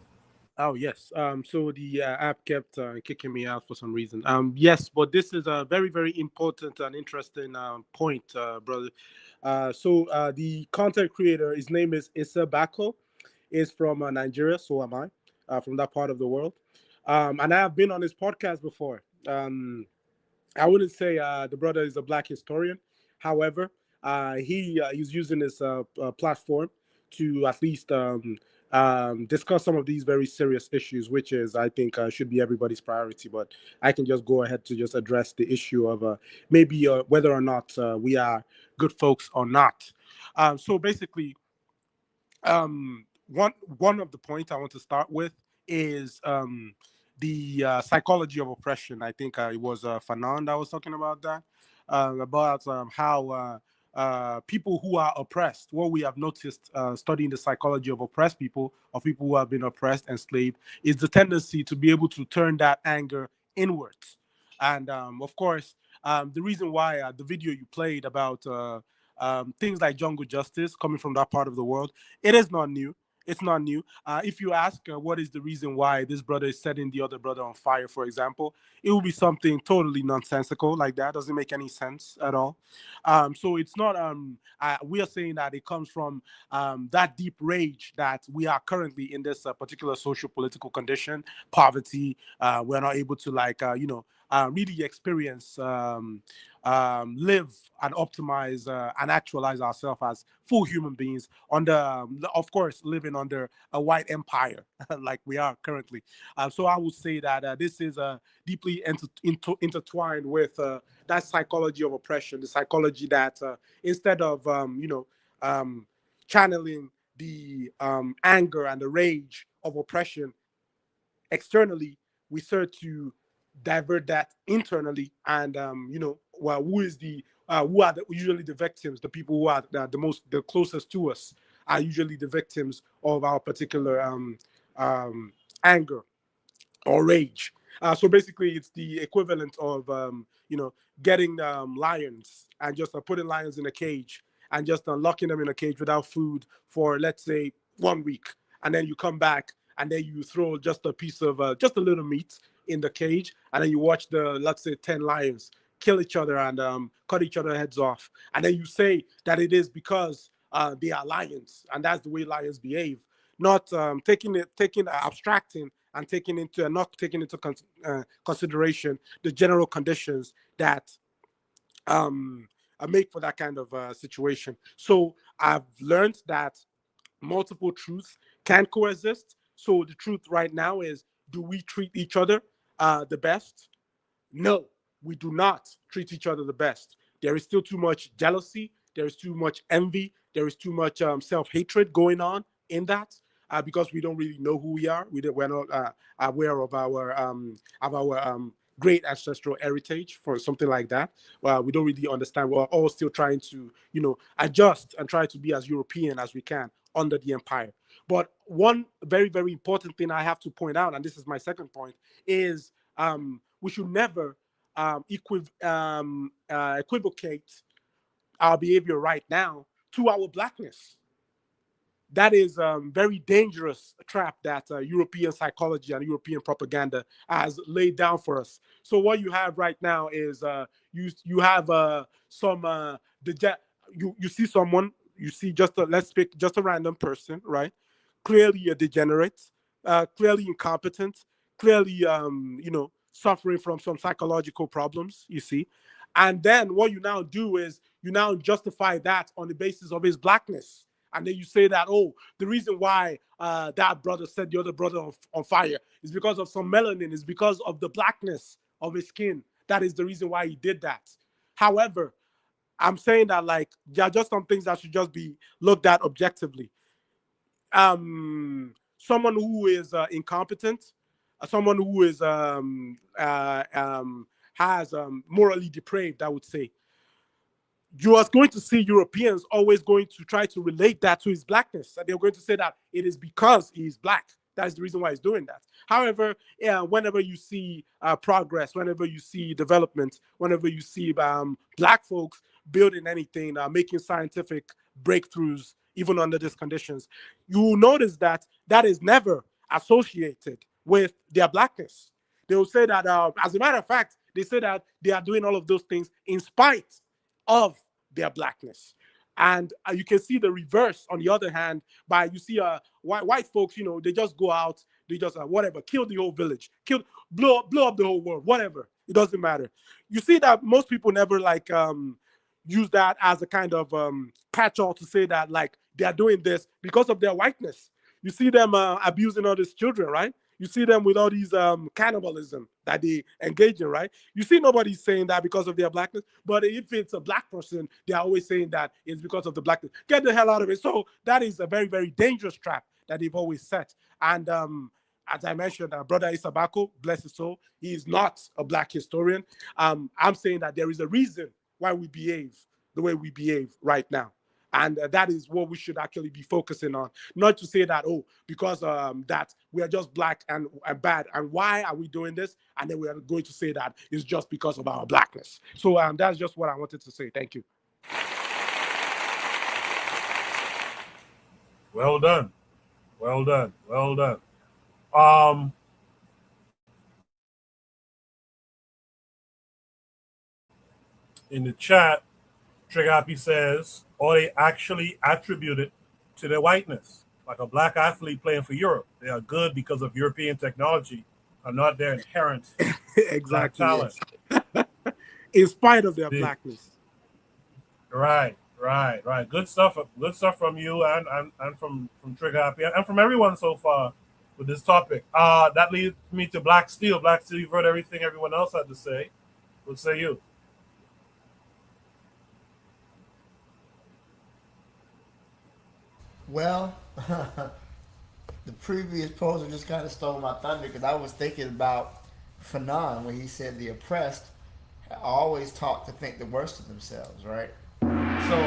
Oh, yes. So the app kept kicking me out for some reason. Yes, but this is a very, very important and interesting point, brother. So the content creator, his name is Issa Bako, is from Nigeria. So am I, from that part of the world. And I have been on his podcast before. I wouldn't say the brother is a black historian. However, he's using his platform to at least discuss some of these very serious issues, which is, I think, should be everybody's priority. But I can just go ahead to just address the issue of maybe whether or not we are good folks or not. So basically, one of the points I want to start with is the psychology of oppression. I think it was Fanon that was talking about that, about how people who are oppressed, what we have noticed studying the psychology of oppressed people, of people who have been oppressed, enslaved, is the tendency to be able to turn that anger inwards. And of course, the reason why the video you played about things like jungle justice coming from that part of the world, it is not new. It's not new. If you ask what is the reason why this brother is setting the other brother on fire, for example, it will be something totally nonsensical like that. Doesn't make any sense at all. So it's not. We are saying that it comes from that deep rage that we are currently in this particular social political condition, poverty. We're not able to really experience, live and optimize and actualize ourselves as full human beings under, of course, living under a white empire like we are currently. So I would say that this is deeply intertwined with that psychology of oppression, the psychology that instead of, channeling the anger and the rage of oppression externally, we start to divert that internally. And well, who are usually the victims? The people who are the closest to us are usually the victims of our particular anger or rage. So basically, it's the equivalent of getting lions and just putting lions in a cage and just locking them in a cage without food for, let's say, 1 week, and then you come back and then you throw just a piece of just a little meat in the cage, and then you watch the, let's say, 10 lions kill each other and cut each other's heads off, and then you say that it is because they are lions and that's the way lions behave, not abstracting and not taking into consideration the general conditions that make for that kind of situation. So I've learned that multiple truths can coexist. So the truth right now is, do we treat each other the best? No, we do not treat each other the best. There is still too much jealousy. There is too much envy. There is too much self-hatred going on in that, because we don't really know who we are. We're not aware of our great ancestral heritage for something like that. We don't really understand. We're all still trying to, adjust and try to be as European as we can under the empire. But one very, very important thing I have to point out, and this is my second point, is we should never equivocate our behavior right now to our blackness. That is a very dangerous trap that European psychology and European propaganda has laid down for us. So what you have right now is you have you see someone, you see let's pick just a random person, right? Clearly a degenerate, clearly incompetent, clearly suffering from some psychological problems, you see. And then what you now do is you now justify that on the basis of his blackness. And then you say that, oh, the reason why that brother set the other brother on fire is because of some melanin, is because of the blackness of his skin. That is the reason why he did that. However, I'm saying that, like, there are just some things that should just be looked at objectively. Someone who is incompetent, someone who is has morally depraved, I would say, you are going to see Europeans always going to try to relate that to his blackness. And they're going to say that it is because he's black. That's the reason why he's doing that. However, whenever you see progress, whenever you see development, whenever you see black folks building anything, making scientific breakthroughs, even under these conditions, you will notice that that is never associated with their blackness. They will say that, as a matter of fact, they say that they are doing all of those things in spite of their blackness. And you can see the reverse on the other hand by, you see white folks, they just go out, they just whatever, kill the whole village, blow up the whole world, whatever, it doesn't matter. You see that most people never use that as a kind of catch-all to say that, like, they are doing this because of their whiteness. You see them abusing all these children, right? You see them with all these cannibalism that they engage in, right? You see nobody saying that because of their blackness, but if it's a black person, they're always saying that it's because of the blackness. Get the hell out of it. So that is a very, very dangerous trap that they've always set. And as I mentioned, Brother Isabako, bless his soul, he is not a black historian. I'm saying that there is a reason why we behave the way we behave right now. And that is what we should actually be focusing on. Not to say that, oh, because that we are just black and bad, and why are we doing this? And then we are going to say that it's just because of our blackness. So that's just what I wanted to say. Thank you. Well done. Well done. Well done. Um, in the chat, Trigapi says, or they actually attribute it to their whiteness. Like a black athlete playing for Europe. They are good because of European technology and not their inherent black Exactly. talent. Yes. In spite of their The- blackness. Right. Good stuff. Good stuff from you and from Trigapi and from everyone so far with this topic. That leads me to Black Steel. Black Steel, you've heard everything everyone else had to say. What say you? Well, the previous poster just kind of stole my thunder because I was thinking about Fanon when he said the oppressed are always taught to think the worst of themselves, right? So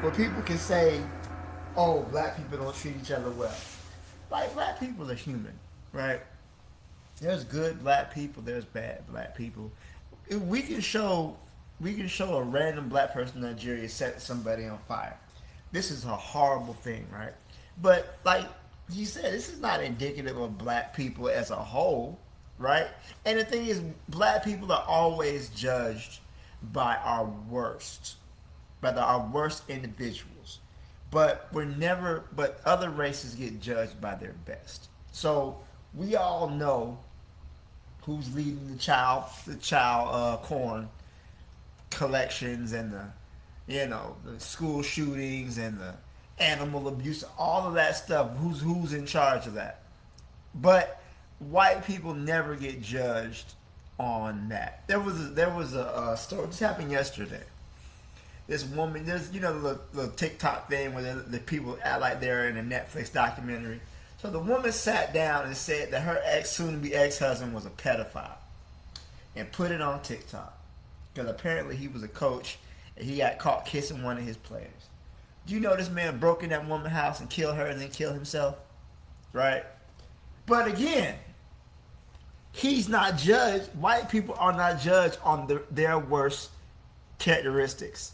where people can say, "Oh, black people don't treat each other well," like black people are human, right? There's good black people. There's bad black people. If we can show a random black person in Nigeria set somebody on fire. This is a horrible thing, right? But like you said, this is not indicative of black people as a whole, right? And the thing is, black people are always judged by our worst, our worst individuals. But we're never. But other races get judged by their best. So we all know who's leading the child corn collections and the school shootings and the animal abuse, all of that stuff. Who's in charge of that? But white people never get judged on that. There was a story just happened yesterday. This woman, there's the TikTok thing where the people act like they're in a Netflix documentary. So the woman sat down and said that her soon-to-be ex-husband was a pedophile, and put it on TikTok because apparently he was a coach and he got caught kissing one of his players. Do you know this man broke in that woman's house and killed her and then killed himself? Right? But again, he's not judged. White people are not judged on their worst characteristics.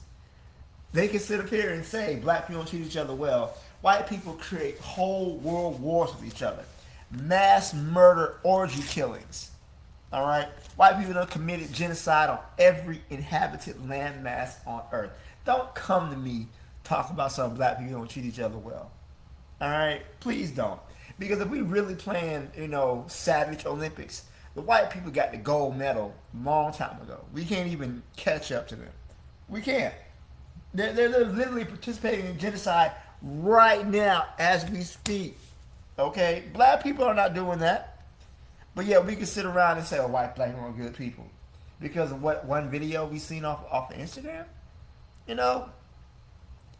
They can sit up here and say black people don't treat each other well. White people create whole world wars with each other. Mass murder, orgy killings. All right? White people have committed genocide on every inhabited landmass on earth. Don't come to me talk about some black people don't treat each other well. All right? Please don't. Because if we really playing, Savage Olympics, the white people got the gold medal a long time ago. We can't even catch up to them. We can't. They're literally participating in genocide right now as we speak. Okay? Black people are not doing that. But yeah, we can sit around and say, "Oh, white black people are good people," because of what one video we seen off of Instagram.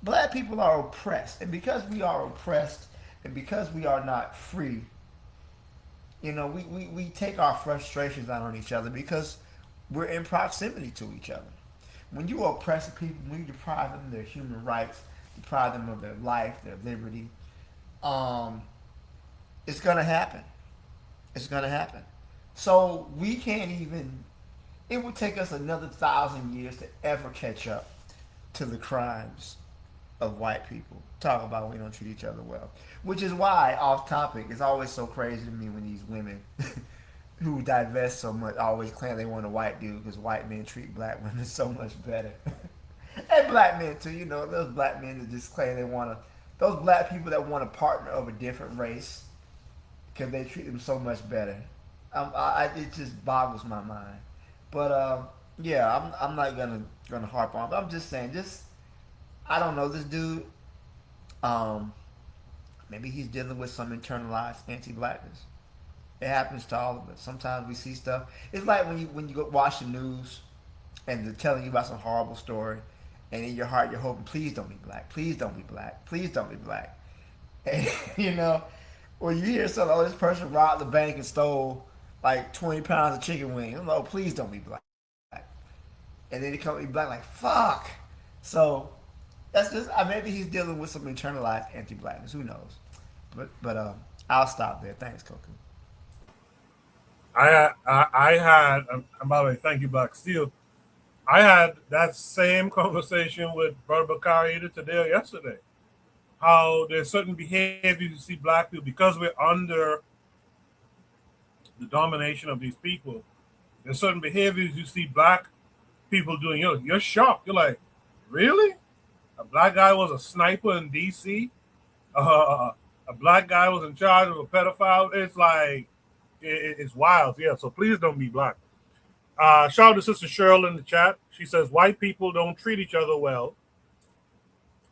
Black people are oppressed, and because we are oppressed, and because we are not free, we take our frustrations out on each other because we're in proximity to each other. When you oppress people, when you deprive them of their human rights, deprive them of their life, their liberty, it's gonna happen. It's gonna happen. So we can't even. It would take us another 1,000 years to ever catch up to the crimes of white people. Talk about we don't treat each other well. Which is why, off topic, it's always so crazy to me when these women who divest so much always claim they want a white dude because white men treat black women so much better. And black men too, those black men that just claim they want to, those black people that want to partner of a different race because they treat them so much better. It just boggles my mind. But yeah, I'm not gonna harp on. But I'm just saying, I don't know this dude. Maybe he's dealing with some internalized anti-blackness. It happens to all of us. Sometimes we see stuff. It's like when you go watch the news and they're telling you about some horrible story, and in your heart you're hoping, please don't be black, please don't be black, please don't be black. And, or you hear something, oh, this person robbed the bank and stole like 20 pounds of chicken wings. I'm like, oh, please don't be black. And then they come to be black, like, fuck. So that's just, maybe he's dealing with some internalized anti-blackness. Who knows? But I'll stop there. Thanks, Coco. I had, and by the way, thank you, Black Steel. I had that same conversation with Brother Bakari either today or yesterday. how there's certain behaviors you see black people because we're under the domination of these people. There's certain behaviors you see black people doing. You're shocked. You're like, really? A black guy was a sniper in D.C. A black guy was in charge of a pedophile. It's like it's wild. Yeah. So please don't be black. Shout out to Sister Cheryl in the chat. She says white people don't treat each other well,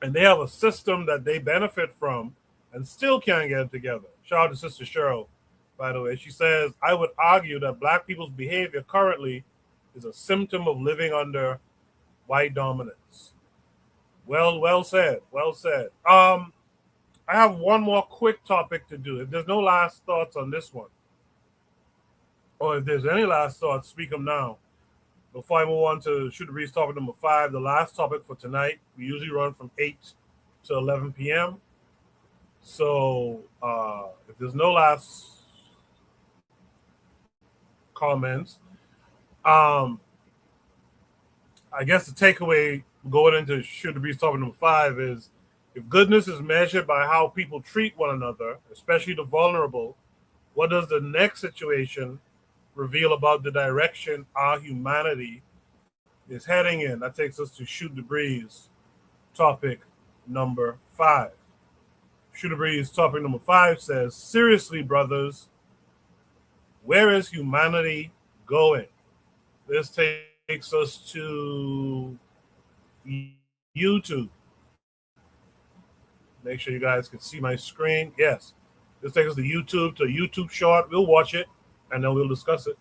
and they have a system that they benefit from, and still can't get it together. Shout out to Sister Cheryl, by the way. She says I would argue that black people's behavior currently is a symptom of living under white dominance. Well said. Well said. I have one more quick topic to do. If there's no last thoughts on this one, or if there's any last thoughts, speak them now. Before I move on to Shoot the Breeze topic number 5, the last topic for tonight, we usually run from 8 to 11 p.m. So if there's no last comments, I guess the takeaway going into Shoot the Breeze topic number 5 is if goodness is measured by how people treat one another, especially the vulnerable, what does the next situation reveal about the direction our humanity is heading in? That takes us to Shoot the Breeze topic number 5. Shoot the Breeze topic number 5 says, seriously, brothers, where is humanity going? This takes us to YouTube. Make sure you guys can see my screen. Yes. This takes us to YouTube, to a YouTube short. We'll watch it, and then we'll discuss it.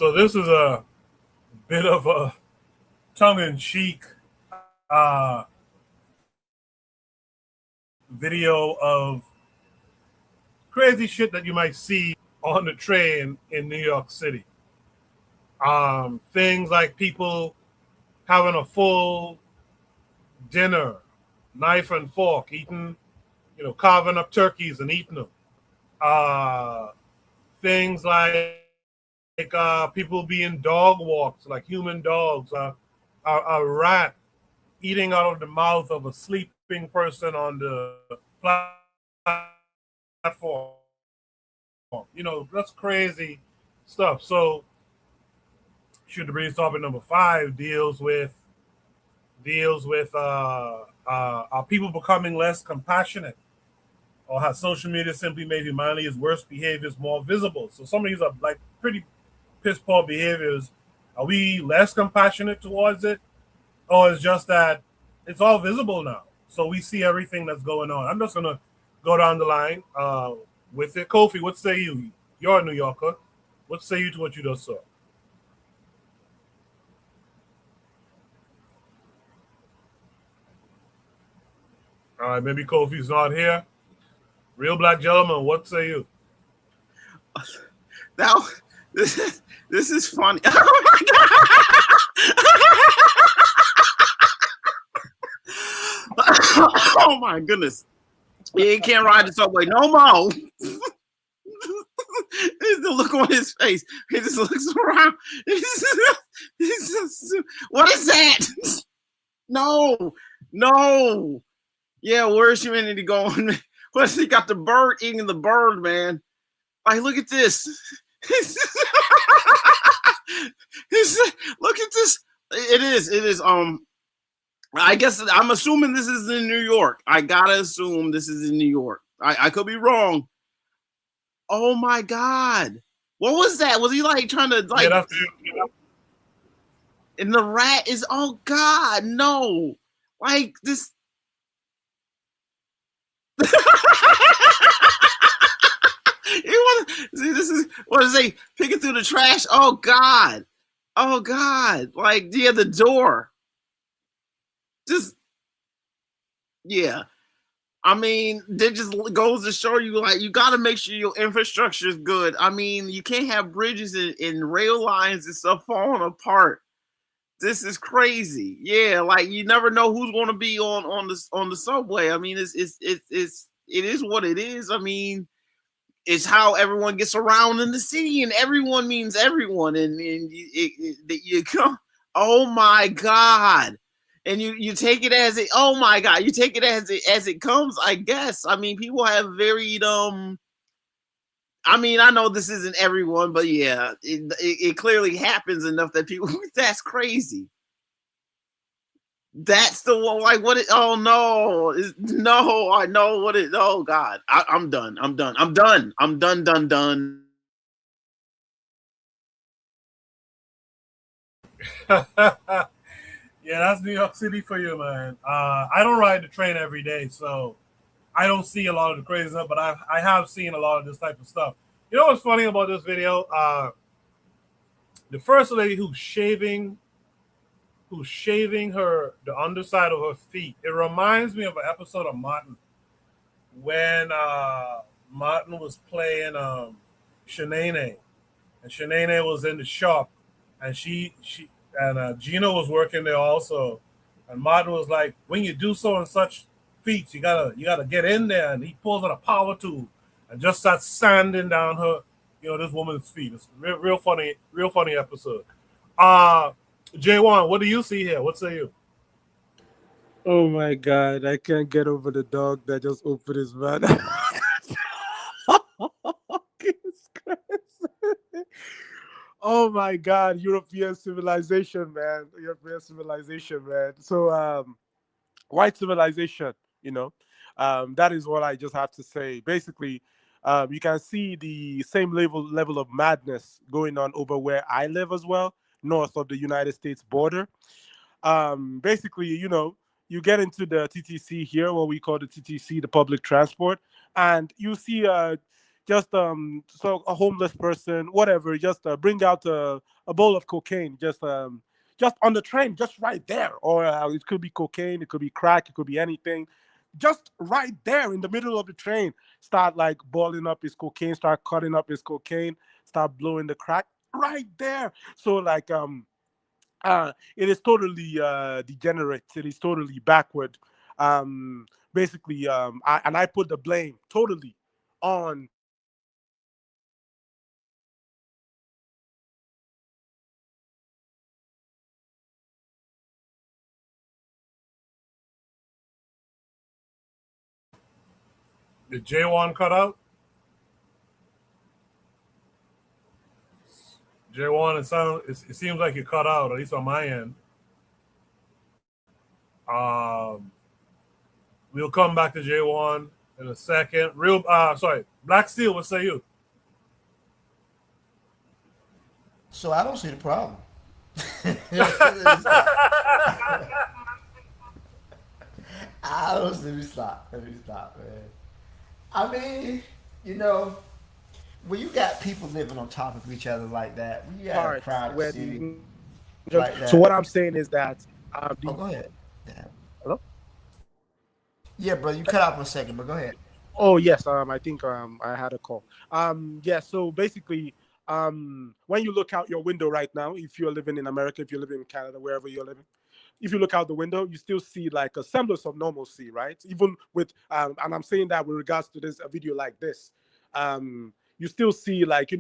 So this is a bit of a tongue-in-cheek video of crazy shit that you might see on the train in New York City. Things like people having a full dinner, knife and fork, eating, carving up turkeys and eating them. Things like people being dog walks, like human dogs, a rat eating out of the mouth of a sleeping person on the platform. That's crazy stuff. So, should the breeze topic number 5 deals with are people becoming less compassionate, or has social media simply made humanity's worst behaviors more visible? So some of these are like pretty piss poor behaviors. Are we less compassionate towards it, or it's just that it's all visible now, so we see everything that's going on? I'm just gonna go down the line with it. Kofi, what say you? You're a New Yorker. What say you to what you just saw? All right, maybe Kofi's not here. Real black gentleman, what say you? Now, this is funny. Oh my goodness. He can't ride the subway no more. It's the look on his face. He just looks around. What is that? No. Yeah, where's humanity going? What's he got the bird eating the bird, man? Like, look at this. Look at this. It is. I guess I'm assuming this is in New York. I gotta assume this is in New York. I could be wrong. Oh my God. What was that? Was he like trying to like? Yeah, and the rat is, oh God, no. Like this. See, this is what is they picking through the trash? Oh God. Like, yeah, the door. Just, yeah. I mean, that just goes to show you, like, you got to make sure your infrastructure is good. I mean, you can't have bridges and rail lines and stuff falling apart. This is crazy. Yeah, like, you never know who's going to be on the subway. I mean, it is what it is. I mean, it's how everyone gets around in the city, and everyone means everyone, and you come. Oh my God. And you take it as it. Oh my God! You take it as it comes. I guess. I mean, people have varied. I mean, I know this isn't everyone, but yeah, it clearly happens enough that people. That's crazy. That's the one. Like, what? Oh no! No, I know what it. Oh God! I'm done. I'm done. Done. Yeah, that's New York City for you, man. I don't ride the train every day, so I don't see a lot of the crazy stuff, but I have seen a lot of this type of stuff. You know what's funny about this video? The first lady who's shaving the underside of her feet. It reminds me of an episode of Martin when Martin was playing Shanae, and Shanae was in the shop, and she and Gina was working there also, and Martin was like, when you do so and such feats, you gotta get in there, and he pulls out a power tool and just starts sanding down her, this woman's feet. It's real funny episode. J1, what do you see here? What say you? Oh my God, I can't get over the dog that just opened his mouth. Oh my God, European civilization, man. So, white civilization, that is what I just have to say. Basically, you can see the same level of madness going on over where I live as well, north of the United States border. Basically, you get into the TTC here, what we call the TTC, the public transport, and you see just so a homeless person, whatever, just bring out a bowl of cocaine, just on the train, just right there, or it could be cocaine, it could be crack, it could be anything, just right there in the middle of the train. Start like balling up his cocaine, start cutting up his cocaine, start blowing the crack right there. So like It is totally degenerate. It is totally backward. Basically, I put the blame totally on Did J1 cut out? J1, it seems like you cut out, at least on my end. We'll come back to J1 in a second. Black Steel, what say you? So I don't see the problem. I don't let me stop. Let me stop, man. I mean, you know, when you got people living on top of each other like that, when you got a parts crowded where city the like so that. what I'm saying is that Oh, go ahead. Yeah. hello. Yeah, bro, you cut out for a second, but go ahead. Oh yes, I think I had a call. Yeah, so basically, when you look out your window right now, if you're living in America, if you're living in Canada, wherever you're living, if you look out the window, you still see like a semblance of normalcy, right? Even with and I'm saying that with regards to this a video like this, you still see like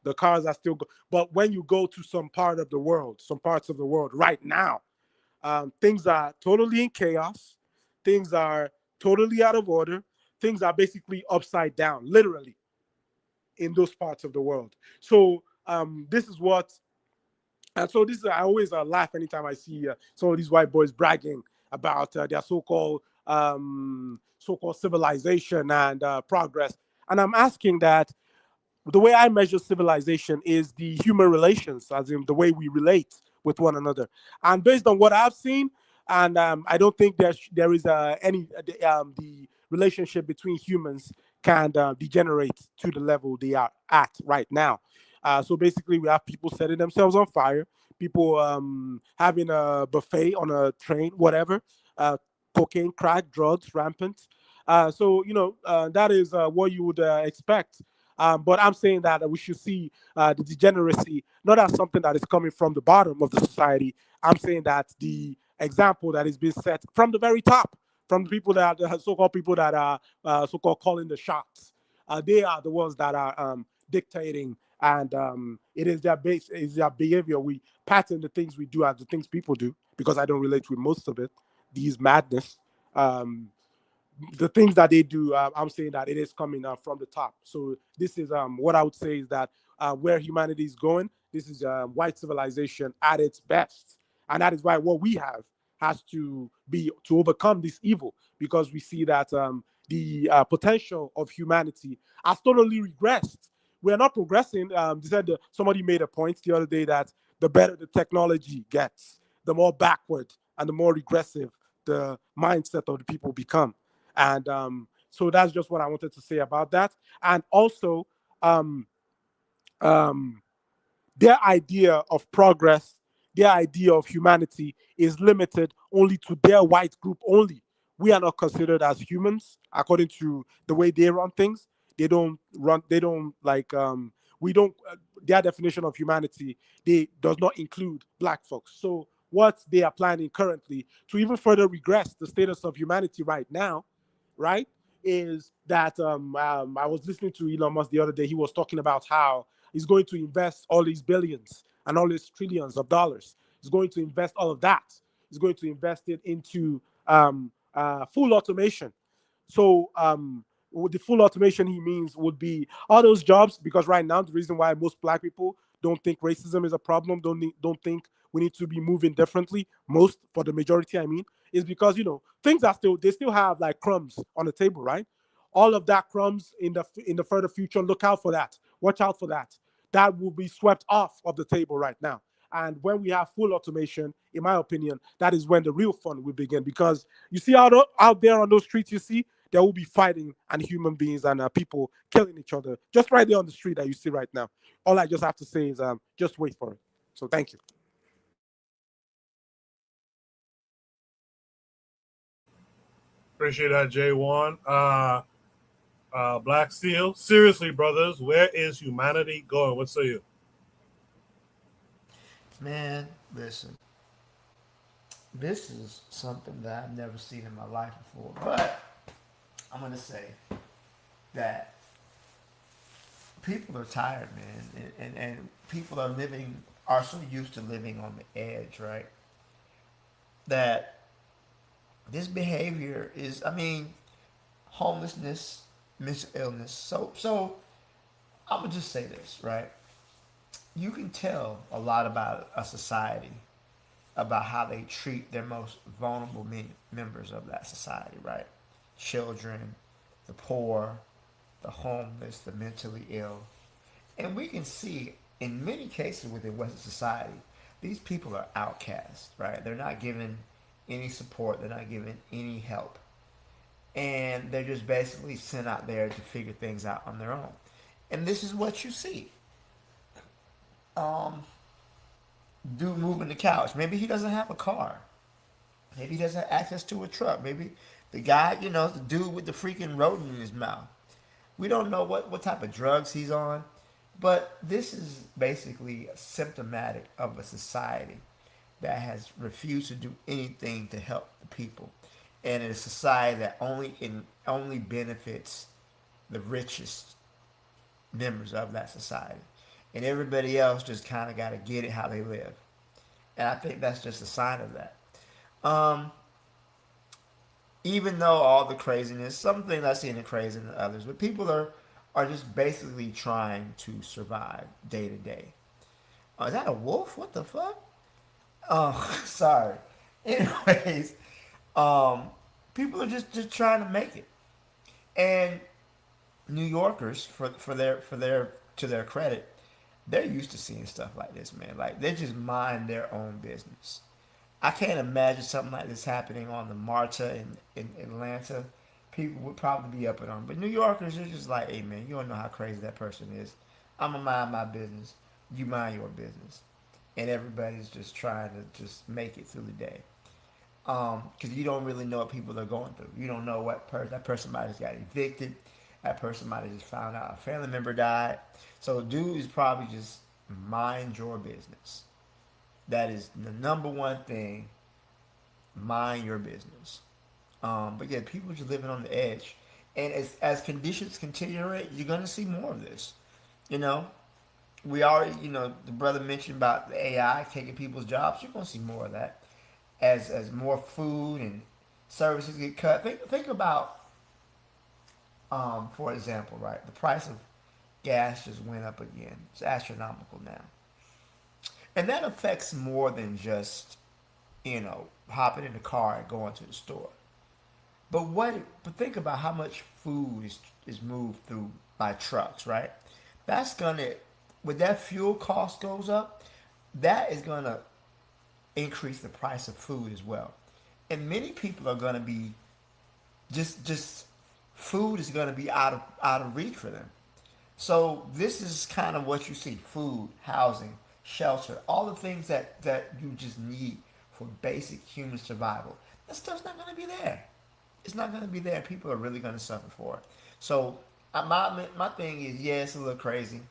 the cars are still but when you go to some parts of the world right now, things are totally in chaos. Things are totally out of order. Things are basically upside down, literally, in those parts of the world. So this is what, and so this is I always laugh anytime I see some of these white boys bragging about their so-called civilization and progress. And I'm asking that the way I measure civilization is the human relations, as in the way we relate with one another. And based on what I've seen, and I don't think there is the relationship between humans can degenerate to the level they are at right now. So basically, we have people setting themselves on fire, people having a buffet on a train, whatever, cocaine, crack, drugs, rampant. So that is what you would expect. But I'm saying that we should see the degeneracy not as something that is coming from the bottom of the society. I'm saying that the example that is being set from the very top, from the people that the so-called people that are so-called calling the shots, they are the ones that are dictating, and it is their behavior. We pattern the things we do as the things people do because I don't relate with most of it. These madness. The things that they do, I'm saying that it is coming from the top. So this is what I would say is that where humanity is going, this is white civilization at its best, and that is why what we have has to be to overcome this evil because we see that the potential of humanity has totally regressed. We are not progressing. Somebody made a point the other day that the better the technology gets, the more backward and the more regressive the mindset of the people become. And so that's just what I wanted to say about that. And also, um, um, their idea of progress, their idea of humanity is limited only to their white group only. We are not considered as humans according to the way they run things. They don't like we don't their definition of humanity, they does not include black folks. So what they are planning currently to even further regress the status of humanity right now, right, is that I was listening to Elon Musk the other day. He was talking about how he's going to invest all these billions and all these trillions of dollars. He's going to invest all of that. He's going to invest it into full automation. So with the full automation he means would be all those jobs, because right now the reason why most black people don't think racism is a problem, don't think we need to be moving differently, most for the majority I mean, is because things are still, they still have like crumbs on the table, right? All of that crumbs in the further future, look out for that, watch out for that. That will be swept off of the table right now. And when we have full automation, in my opinion, that is when the real fun will begin. Because you see out there on those streets, you see there will be fighting and human beings and people killing each other just right there on the street that you see right now. All I just have to say is just wait for it. So thank you. Appreciate that, J1. Black Steel. Seriously, brothers, where is humanity going? What say you? Man, listen. This is something that I've never seen in my life before. But I'm gonna say that people are tired, man, and people are so used to living on the edge, right? That this behavior is, I mean, homelessness, mental illness. So I'm gonna just say this, right? You can tell a lot about a society about how they treat their most vulnerable members of that society, right? Children, the poor, the homeless, the mentally ill. And we can see in many cases within Western society, these people are outcast, right? They're not given any support, they're not given any help. And they're just basically sent out there to figure things out on their own. And this is what you see. Dude moving the couch. Maybe he doesn't have a car. Maybe he doesn't have access to a truck. Maybe the guy, the dude with the freaking rodent in his mouth. We don't know what type of drugs he's on. But this is basically symptomatic of a society that has refused to do anything to help the people. And a society that only benefits the richest members of that society. And everybody else just kind of got to get it how they live. And I think that's just a sign of that. Even though all the craziness, some things I see in the crazy than others, but people are just basically trying to survive day to day. Oh, is that a wolf? What the fuck? Oh, sorry. Anyways, people are just trying to make it. And New Yorkers, for their to their credit, they're used to seeing stuff like this, man. Like they just mind their own business. I can't imagine something like this happening on the Marta in Atlanta. People would probably be up and on. But New Yorkers are just like, hey man, you don't know how crazy that person is. I'm gonna mind my business. You mind your business. And everybody's just trying to just make it through the day. Because you don't really know what people are going through. You don't know what that person might have got evicted. That person might have just found out a family member died. So dude is probably just mind your business. That is the number one thing. Mind your business. But yeah, people are just living on the edge. And as conditions continue, you're going to see more of this. We already, the brother mentioned about the AI taking people's jobs. You're going to see more of that. As more food and services get cut. Think about, for example, right, the price of gas just went up again. It's astronomical now. And that affects more than just, hopping in the car and going to the store. But think about how much food is moved through by trucks, right? That's gonna, when that fuel cost goes up, that is gonna increase the price of food as well. And many people are gonna be just food is gonna be out of reach for them. So this is kind of what you see: food, housing, shelter, all the things that you just need for basic human survival. That stuff's not gonna be there. It's not going to be there. People are really going to suffer for it. So my thing is, yeah, it's a little crazy.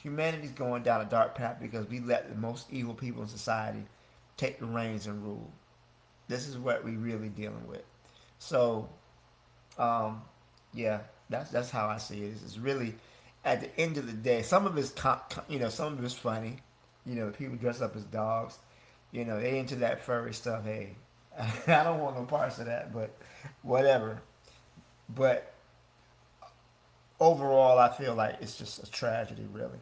Humanity's going down a dark path because we let the most evil people in society take the reins and rule. This is what we really dealing with. So, yeah, that's how I see it. It's really, at the end of the day, some of it's some of it's funny. People dress up as dogs. They into that furry stuff. Hey, I don't want no parts of that, but whatever. But overall, I feel like it's just a tragedy, really.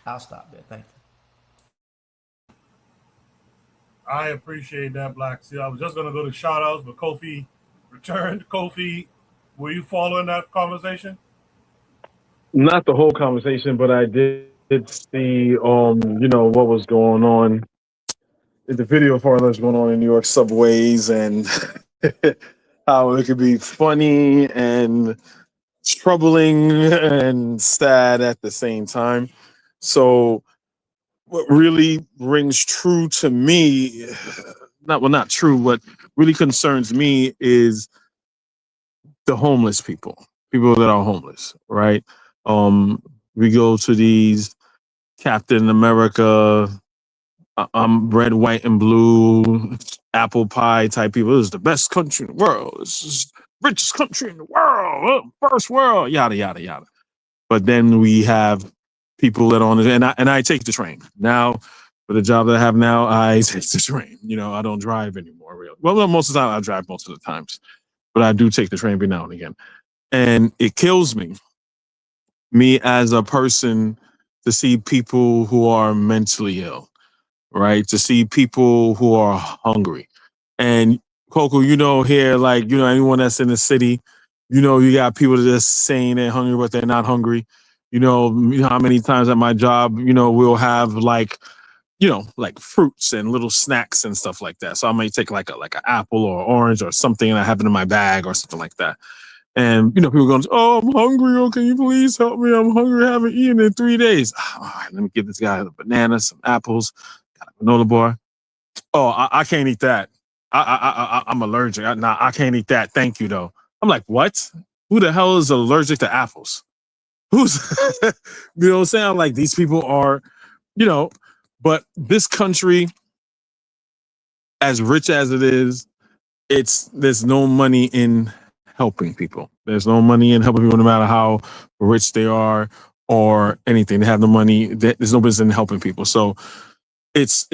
I'll stop there. Thank you. I appreciate that, Black. See, I was just going to go to shout outs, but Kofi returned. Kofi, were you following that conversation? Not the whole conversation, but I did see, what was going on in the video for what's going on in New York subways and how it could be funny and troubling and sad at the same time. So what really rings true to me, not true, what really concerns me is the homeless people that are homeless, right? We go to these Captain America I'm red, white, and blue, apple pie type people. This is the best country in the world. This is the richest country in the world. First world, yada yada yada. But then we have people that are on it, and I take the train now. For the job that I have now, I take the train. I don't drive anymore. Really. Well, most of the time I drive most of the times, but I do take the train every now and again, and it kills me as a person to see people who are mentally ill, right? To see people who are hungry. And Coco, here, like, anyone that's in the city, you got people that are just saying they're hungry, but they're not hungry. You know how many times at my job, we'll have like fruits and little snacks and stuff like that. So I might take like an apple or orange or something and I have it in my bag or something like that. And people going, "Oh, I'm hungry. Oh, can you please help me? I'm hungry. I haven't eaten in 3 days." All right, let me give this guy a banana, some apples, got a granola bar. Oh, I can't eat that. I'm allergic. I can't eat that. Thank you, though. I'm like, what? Who the hell is allergic to apples? Who's, you know what I'm saying? Like, these people are, you know, but this country, as rich as it is, there's no money in helping people. There's no money in helping people, no matter how rich they are or anything. They have no money. There's no business in helping people. So it's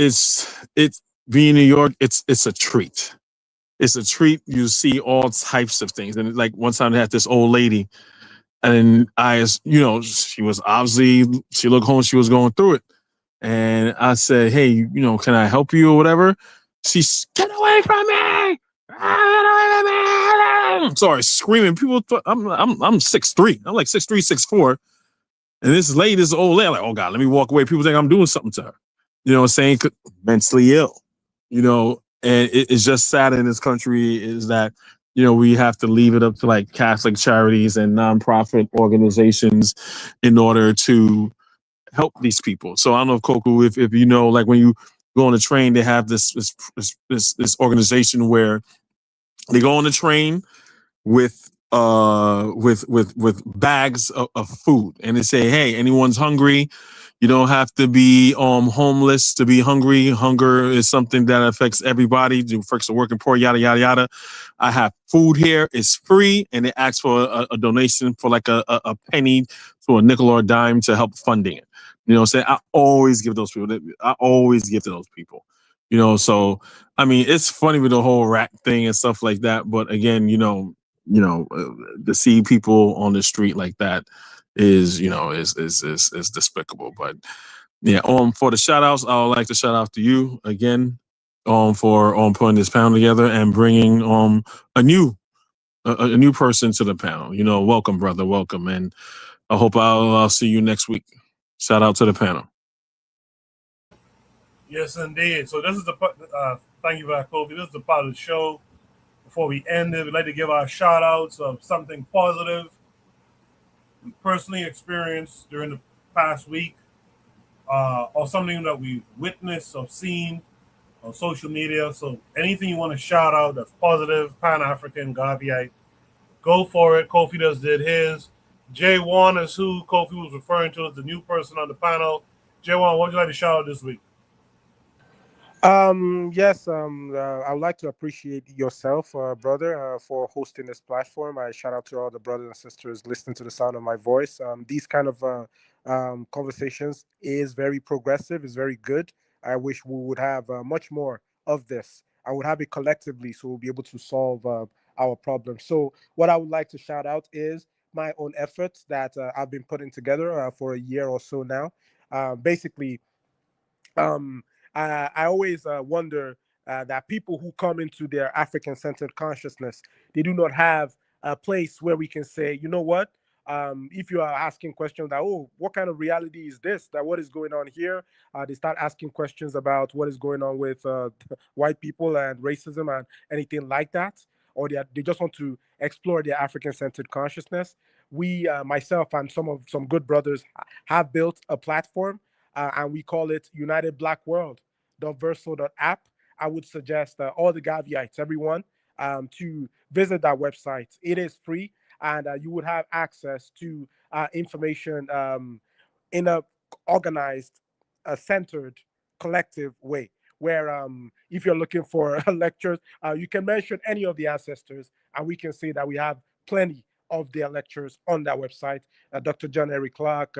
being in New York. It's a treat. It's a treat. You see all types of things. And like one time they had this old lady, and she was obviously, she looked home. She was going through it, and I said, "Hey, can I help you or whatever?" She's, "Get away from me! Sorry, screaming. People, I'm 6'3". I'm like 6'3", 6'4". And this old lady, like, oh God, let me walk away. People think I'm doing something to her. You know what I'm saying? Mentally ill. And it's just sad in this country is that, we have to leave it up to like Catholic charities and nonprofit organizations in order to help these people. So I don't know if Coco, if like when you go on the train, they have this organization where they go on the train with bags of food, and they say, "Hey, anyone's hungry, you don't have to be homeless to be hungry. Hunger is something that affects everybody. It affects the working poor, yada yada yada. I have food here. It's free," and they ask for a donation for like a penny to a nickel or a dime to help funding it. You know what I'm saying? I always give those people. I always give to those people. So I mean, it's funny with the whole rat thing and stuff like that. But again, to see people on the street like that is despicable. But yeah, for the shout outs, I would like to shout out to you again, for putting this panel together and bringing a new person to the panel. Welcome, brother, welcome, and I hope I'll see you next week. Shout out to the panel. Yes, indeed. So this is thank you for that, Kofi. This is the part of the show. Before we end it, we'd like to give our shout outs of something positive we personally experienced during the past week, or something that we've witnessed or seen on social media. So anything you want to shout out that's positive, Pan-African, Gaviite, go for it. Kofi just did his. J1 is who Kofi was referring to as the new person on the panel. J1, what would you like to shout out this week? Yes, I would like to appreciate yourself, brother, for hosting this platform. I shout out to all the brothers and sisters listening to the sound of my voice. These kind of conversations is very progressive, is very good. I wish we would have much more of this. I would have it collectively so we'll be able to solve our problems. So what I would like to shout out is my own efforts that I've been putting together for a year or so now. Basically, um, I always wonder that people who come into their African-centered consciousness, they do not have a place where we can say, you know what? If you are asking questions that, oh, what kind of reality is this? That what is going on here? They start asking questions about what is going on with white people and racism and anything like that, or they just want to explore their African-centered consciousness. We, myself, and some good brothers have built a platform and we call it United Black World, Verso.app. I would suggest all the Gaviites, everyone, to visit that website. It is free, and you would have access to information in a organized, centered collective way. Where if you're looking for lectures, you can mention any of the ancestors, and we can say that we have plenty of their lectures on that website. Dr. John Eric Clark,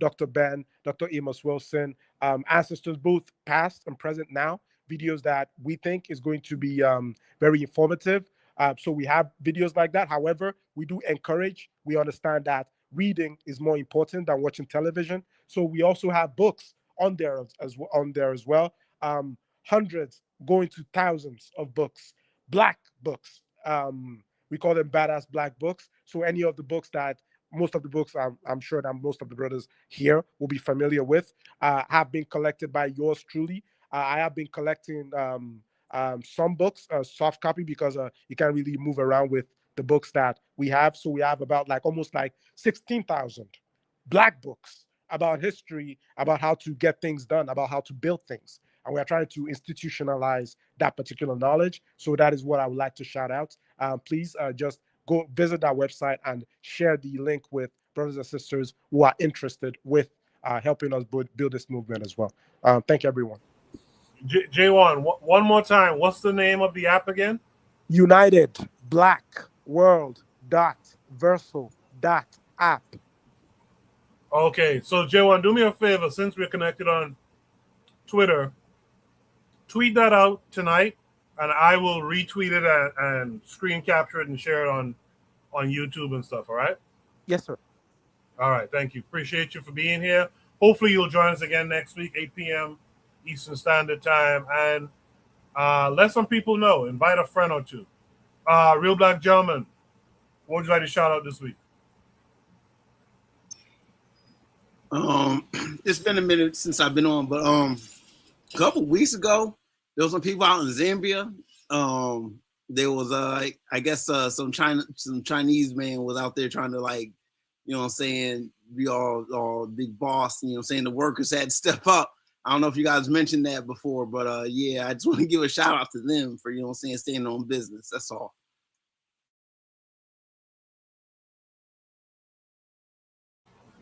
Dr. Ben, Dr. Amos Wilson, ancestors both past and present now, videos that we think is going to be very informative. So we have videos like that. However, we do encourage, we understand that reading is more important than watching television. So we also have books on there as well. Hundreds going to thousands of books, black books. We call them badass black books. So any of the books that most of the books I'm sure that most of the brothers here will be familiar with have been collected by yours truly. I have been collecting some books, soft copy, because you can't really move around with the books that we have. So we have about almost 16,000 black books about history, about how to get things done, about how to build things. And we are trying to institutionalize that particular knowledge. So that is what I would like to shout out. Please just go visit that website and share the link with brothers and sisters who are interested with helping us build this movement as well. Thank you, everyone. J1, one more time. What's the name of the app again? United Black World Versal.app. Okay, so J1, do me a favor. Since we're connected on Twitter, tweet that out tonight, and I will retweet it and screen capture it and share it on YouTube and stuff. All right? Yes, sir. All right. Thank you. Appreciate you for being here. Hopefully, you'll join us again next week, 8 p.m. Eastern Standard Time, and let some people know. Invite a friend or two. Real Black Gentleman, what would you like to shout out this week? It's been a minute since I've been on, but a couple weeks ago, there was some people out in Zambia. There was I guess some Chinese man was out there trying to be all big boss. The workers had to step up. I don't know if you guys mentioned that before, but yeah, I just want to give a shout out to them for staying on business. That's all.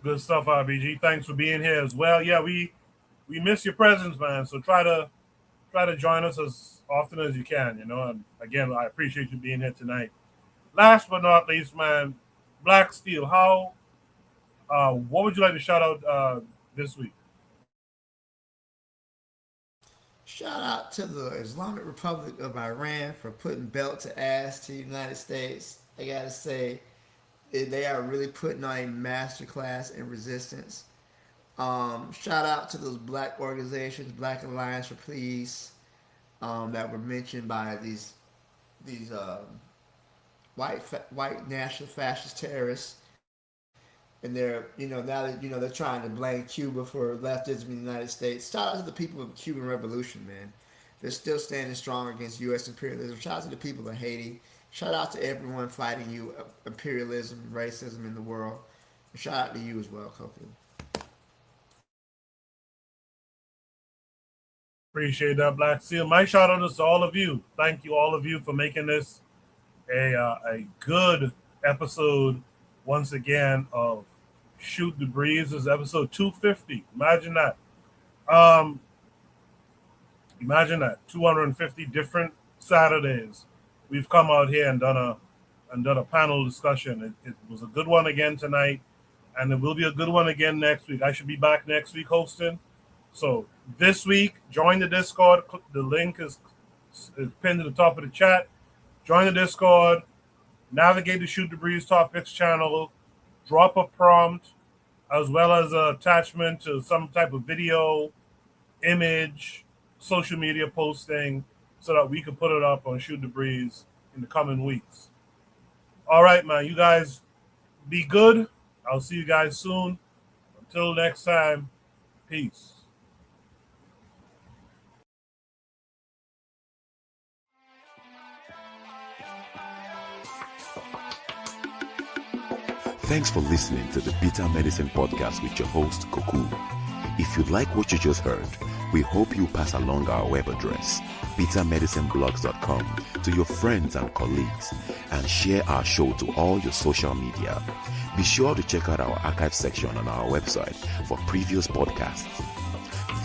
Good stuff, RBG. Thanks for being here as well. Yeah, we miss your presence, man. So try to join us as often as you can. And again, I appreciate you being here tonight. Last but not least, man, Black Steel. What would you like to shout out this week? Shout out to the Islamic Republic of Iran for putting belt to ass to the United States. I gotta say, they are really putting on a masterclass in resistance. Shout out to those black organizations, Black Alliance for Peace, that were mentioned by these white national fascist terrorists. And they're now that they're trying to blame Cuba for leftism in the United States. Shout out to the people of the Cuban Revolution, man. They're still standing strong against U.S. imperialism. Shout out to the people of Haiti. Shout out to everyone fighting imperialism, racism in the world. And shout out to you as well, Koku. Appreciate that, Black Seal. My shout out is to all of you. Thank you, all of you, for making this a good episode once again of Shoot the Breeze. This is episode 250. Imagine that. Imagine that. 250 different Saturdays we've come out here and done a panel discussion. It was a good one again tonight, and it will be a good one again next week. I should be back next week hosting. So this week, join the Discord. The link is pinned to the top of the chat. Join the Discord. Navigate the Shoot the Breeze Topics channel. Drop a prompt as well as an attachment to some type of video, image, social media posting so that we can put it up on Shoot the Breeze in the coming weeks. All right, man. You guys be good. I'll see you guys soon. Until next time, peace. Thanks for listening to the Bitter Medicine Podcast with your host, Koku. If you like what you just heard, we hope you pass along our web address, bittermedicineblogs.com, to your friends and colleagues, and share our show to all your social media. Be sure to check out our archive section on our website for previous podcasts.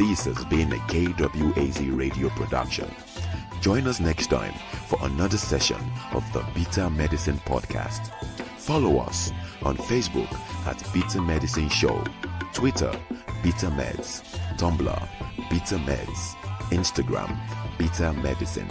This has been a KWAZ radio production. Join us next time for another session of the Bitter Medicine Podcast. Follow us on Facebook at Bitter Medicine Show, Twitter, Bitter Meds, Tumblr, Bitter Meds, Instagram, Bitter Medicine.